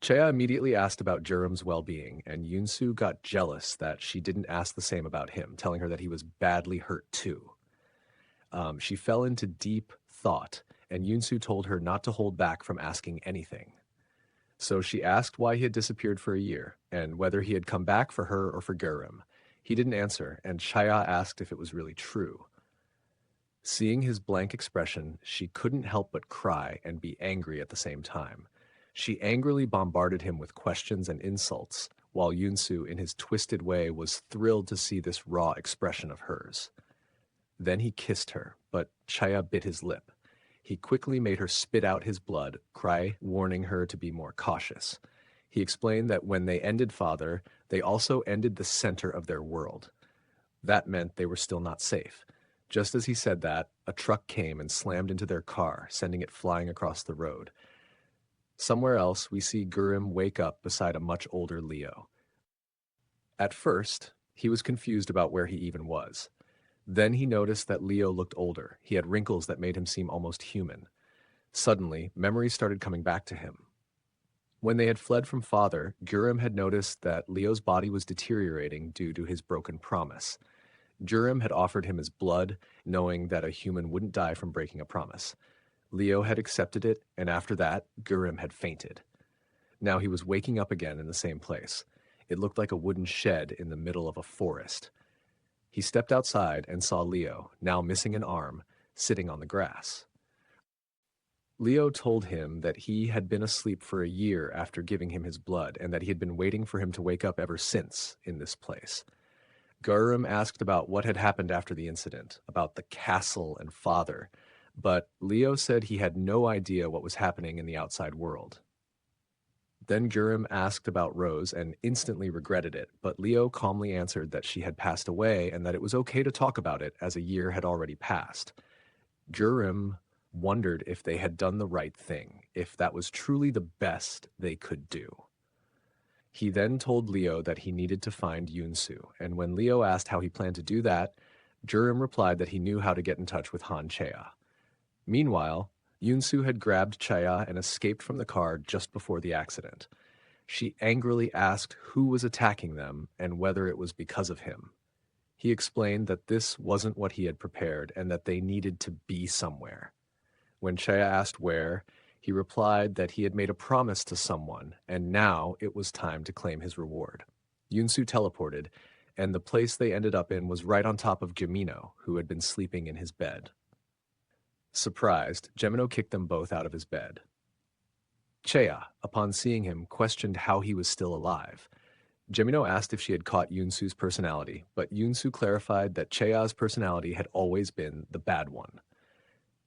Chaya immediately asked about Jurum's well-being, and Yoonsu got jealous that she didn't ask the same about him, telling her that he was badly hurt too. She fell into deep thought, and Yoonsu told her not to hold back from asking anything. So she asked why he had disappeared for a year, and whether he had come back for her or for Gurum. He didn't answer, and Chaya asked if it was really true. Seeing his blank expression, she couldn't help but cry and be angry at the same time. She angrily bombarded him with questions and insults, while Yoonsu, in his twisted way, was thrilled to see this raw expression of hers. Then he kissed her, but Chaya bit his lip. He quickly made her spit out his blood, cry, warning her to be more cautious. He explained that when they ended father, they also ended the center of their world. That meant they were still not safe. Just as he said that, a truck came and slammed into their car, sending it flying across the road. Somewhere else, we see Gurum wake up beside a much older Leo. At first, he was confused about where he even was. Then he noticed that Leo looked older. He had wrinkles that made him seem almost human. Suddenly, memories started coming back to him. When they had fled from father, Gurum had noticed that Leo's body was deteriorating due to his broken promise. Gurum had offered him his blood, knowing that a human wouldn't die from breaking a promise. Leo had accepted it, and after that, Gurum had fainted. Now he was waking up again in the same place. It looked like a wooden shed in the middle of a forest. He stepped outside and saw Leo, now missing an arm, sitting on the grass. Leo told him that he had been asleep for a year after giving him his blood, and that he had been waiting for him to wake up ever since in this place. Gurum asked about what had happened after the incident, about the castle and father, but Leo said he had no idea what was happening in the outside world. Then Gurum asked about Rose and instantly regretted it, but Leo calmly answered that she had passed away and that it was okay to talk about it as a year had already passed. Gurum wondered if they had done the right thing, if that was truly the best they could do. He then told Leo that he needed to find Yoonsu, and when Leo asked how he planned to do that, Gurum replied that he knew how to get in touch with Han Chea. Meanwhile, Yoonsu had grabbed Chaya and escaped from the car just before the accident. She angrily asked who was attacking them and whether it was because of him. He explained that this wasn't what he had prepared and that they needed to be somewhere. When Chaya asked where, he replied that he had made a promise to someone, and now it was time to claim his reward. Yoonsu teleported, and the place they ended up in was right on top of Gemino, who had been sleeping in his bed. Surprised, Gemino kicked them both out of his bed. Chea, upon seeing him, questioned how he was still alive. Gemino asked if she had caught Yoonsu's personality, but Yoonsu clarified that Chea's personality had always been the bad one.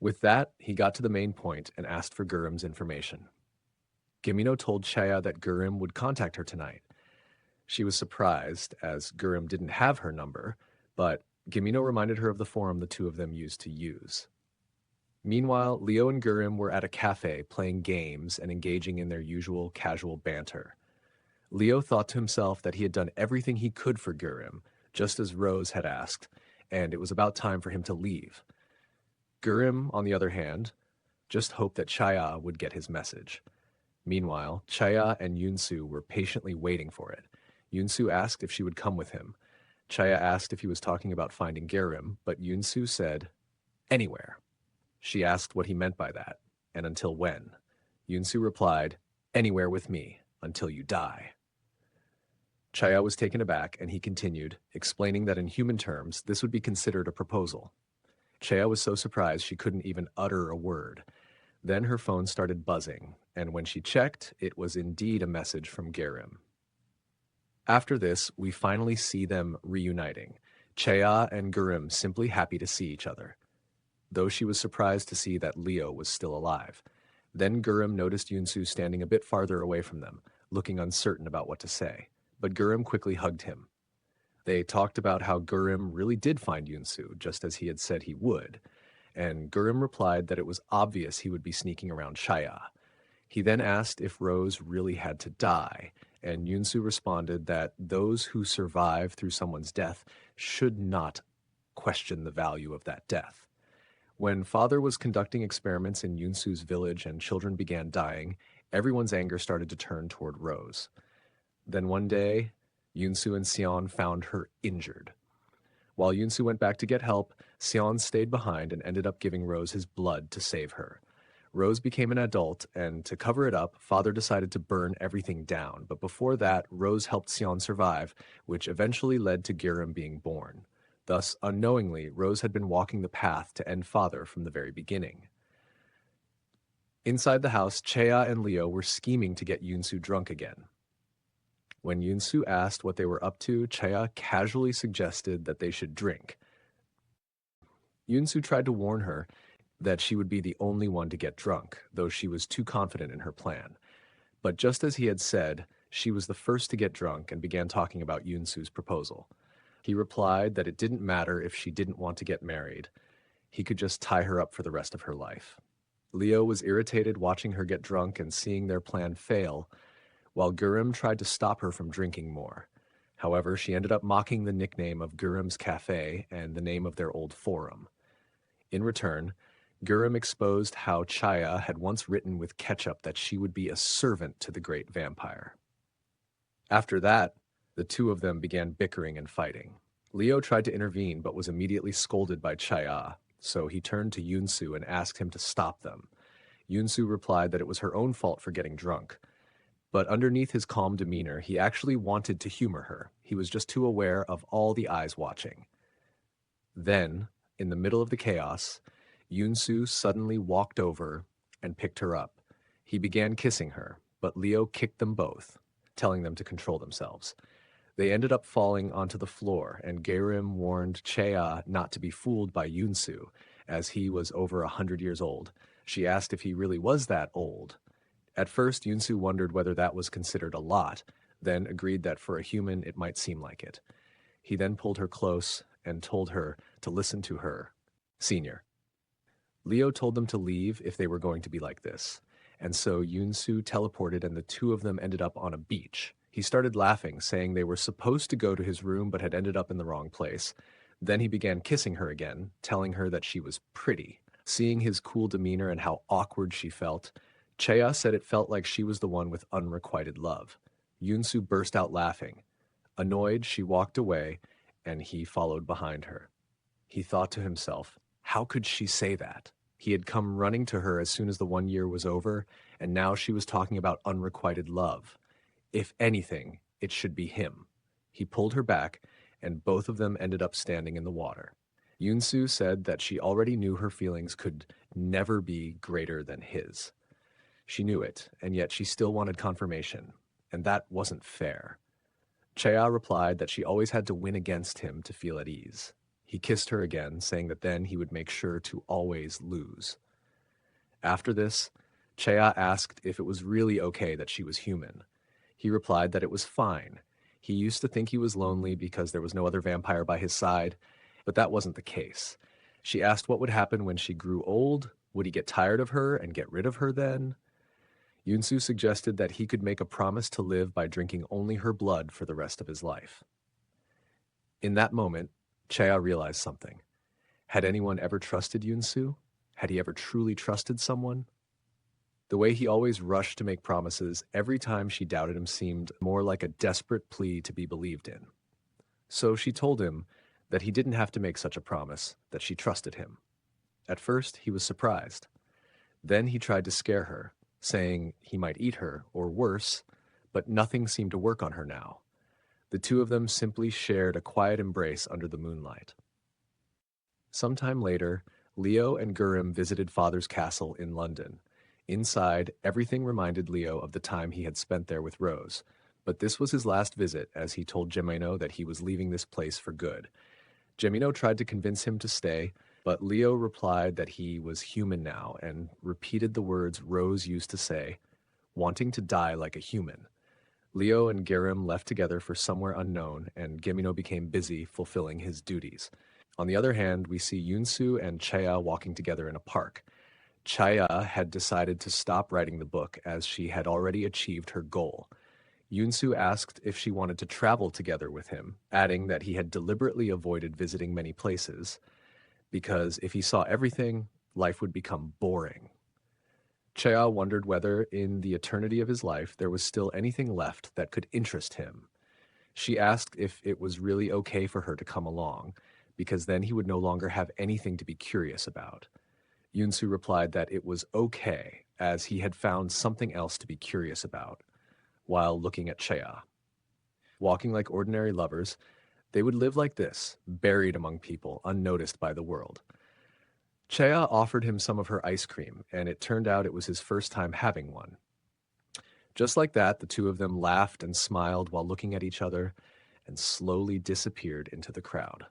With that, he got to the main point and asked for Gurum's information. Gemino told Chea that Gurum would contact her tonight. She was surprised, as Gurum didn't have her number, but Gemino reminded her of the forum the two of them used to use. Meanwhile, Leo and Gurum were at a cafe playing games and engaging in their usual casual banter. Leo thought to himself that he had done everything he could for Gurum, just as Rose had asked, and it was about time for him to leave. Gurum, on the other hand, just hoped that Chaya would get his message. Meanwhile, Chaya and Yoonsu were patiently waiting for it. Yunsu asked if she would come with him. Chaya asked if he was talking about finding Gerim, but Yunsu said, anywhere. She asked what he meant by that, and until when. Yunsu replied, anywhere with me, until you die. Chaya was taken aback, and he continued, explaining that in human terms, this would be considered a proposal. Chaya was so surprised she couldn't even utter a word. Then her phone started buzzing, and when she checked, it was indeed a message from Gerim. After this, we finally see them reuniting, Chaya and Gerim simply happy to see each other, though she was surprised to see that Leo was still alive. Then Gerim noticed Yunsu standing a bit farther away from them, looking uncertain about what to say, but Gerim quickly hugged him. They talked about how Gerim really did find Yunsu, just as he had said he would, and Gerim replied that it was obvious he would be sneaking around Chaya. He then asked if Rose really had to die, and Yunsu responded that those who survive through someone's death should not question the value of that death. When Father was conducting experiments in Yunsu's village and children began dying, everyone's anger started to turn toward Rose. Then one day, Yunsu and Sion found her injured. While Yunsu went back to get help, Sion stayed behind and ended up giving Rose his blood to save her. Rose became an adult, and to cover it up, Father decided to burn everything down. But before that, Rose helped Sion survive, which eventually led to Gerim being born. Thus, unknowingly, Rose had been walking the path to end Father from the very beginning. Inside the house, Chea and Leo were scheming to get Yunsu drunk again. When Yunsu asked what they were up to, Chea casually suggested that they should drink. Yunsu tried to warn her that she would be the only one to get drunk, though she was too confident in her plan. But just as he had said, she was the first to get drunk and began talking about Yunsu's proposal. He replied that it didn't matter if she didn't want to get married. He could just tie her up for the rest of her life. Leo was irritated watching her get drunk and seeing their plan fail, while Gerim tried to stop her from drinking more. However, she ended up mocking the nickname of Gerim's Cafe and the name of their old forum. In return, Gerim exposed how Chaya had once written with ketchup that she would be a servant to the great vampire. After that, the two of them began bickering and fighting. Leo tried to intervene but was immediately scolded by Chaya, so he turned to Yunsu and asked him to stop them. Yunsu replied that it was her own fault for getting drunk. But underneath his calm demeanor, he actually wanted to humor her. He was just too aware of all the eyes watching. Then, in the middle of the chaos, Yunsu suddenly walked over and picked her up. He began kissing her, but Leo kicked them both, telling them to control themselves. They ended up falling onto the floor, and Gerim warned Chea not to be fooled by Yunsu, as he was over 100 years old. She asked if he really was that old. At first, Yunsu wondered whether that was considered a lot, then agreed that for a human it might seem like it. He then pulled her close and told her to listen to her. Senior. Leo told them to leave if they were going to be like this, and so Yunsu teleported and the two of them ended up on a beach. He started laughing, saying they were supposed to go to his room but had ended up in the wrong place. Then he began kissing her again, telling her that she was pretty. Seeing his cool demeanor and how awkward she felt, Chea said it felt like she was the one with unrequited love. Yunsu burst out laughing. Annoyed, she walked away, and he followed behind her. He thought to himself, how could she say that? He had come running to her as soon as the 1 year was over, and now she was talking about unrequited love. If anything, it should be him. He pulled her back, and both of them ended up standing in the water. Yunsu said that she already knew her feelings could never be greater than his. She knew it, and yet she still wanted confirmation, and that wasn't fair. Chea replied that she always had to win against him to feel at ease. He kissed her again, saying that then he would make sure to always lose. After this, Chea asked if it was really okay that she was human. He replied that it was fine. He used to think he was lonely because there was no other vampire by his side, but that wasn't the case. She asked what would happen when she grew old. Would he get tired of her and get rid of her then? Yunsu suggested that he could make a promise to live by drinking only her blood for the rest of his life. In that moment, Chea realized something. Had anyone ever trusted Yunsu? Had he ever truly trusted someone? The way he always rushed to make promises every time she doubted him seemed more like a desperate plea to be believed in. So she told him that he didn't have to make such a promise, that she trusted him. At first, he was surprised. Then he tried to scare her, saying he might eat her, or worse, but nothing seemed to work on her now. The two of them simply shared a quiet embrace under the moonlight. Sometime later, Leo and Gurim visited Father's castle in London. Inside, everything reminded Leo of the time he had spent there with Rose, but this was his last visit as he told Gemino that he was leaving this place for good. Gemino tried to convince him to stay, but Leo replied that he was human now and repeated the words Rose used to say, wanting to die like a human. Leo and Gurim left together for somewhere unknown, and Gemino became busy fulfilling his duties. On the other hand, we see Yunsu and Chaya walking together in a park. Chaya had decided to stop writing the book as she had already achieved her goal. Yunsu asked if she wanted to travel together with him, adding that he had deliberately avoided visiting many places, because if he saw everything, life would become boring. Chaya wondered whether, in the eternity of his life, there was still anything left that could interest him. She asked if it was really okay for her to come along, because then he would no longer have anything to be curious about. Yunsu replied that it was okay, as he had found something else to be curious about, while looking at Chaya. Walking like ordinary lovers, they would live like this, buried among people, unnoticed by the world. Chaya offered him some of her ice cream, and it turned out it was his first time having one. Just like that, the two of them laughed and smiled while looking at each other and slowly disappeared into the crowd.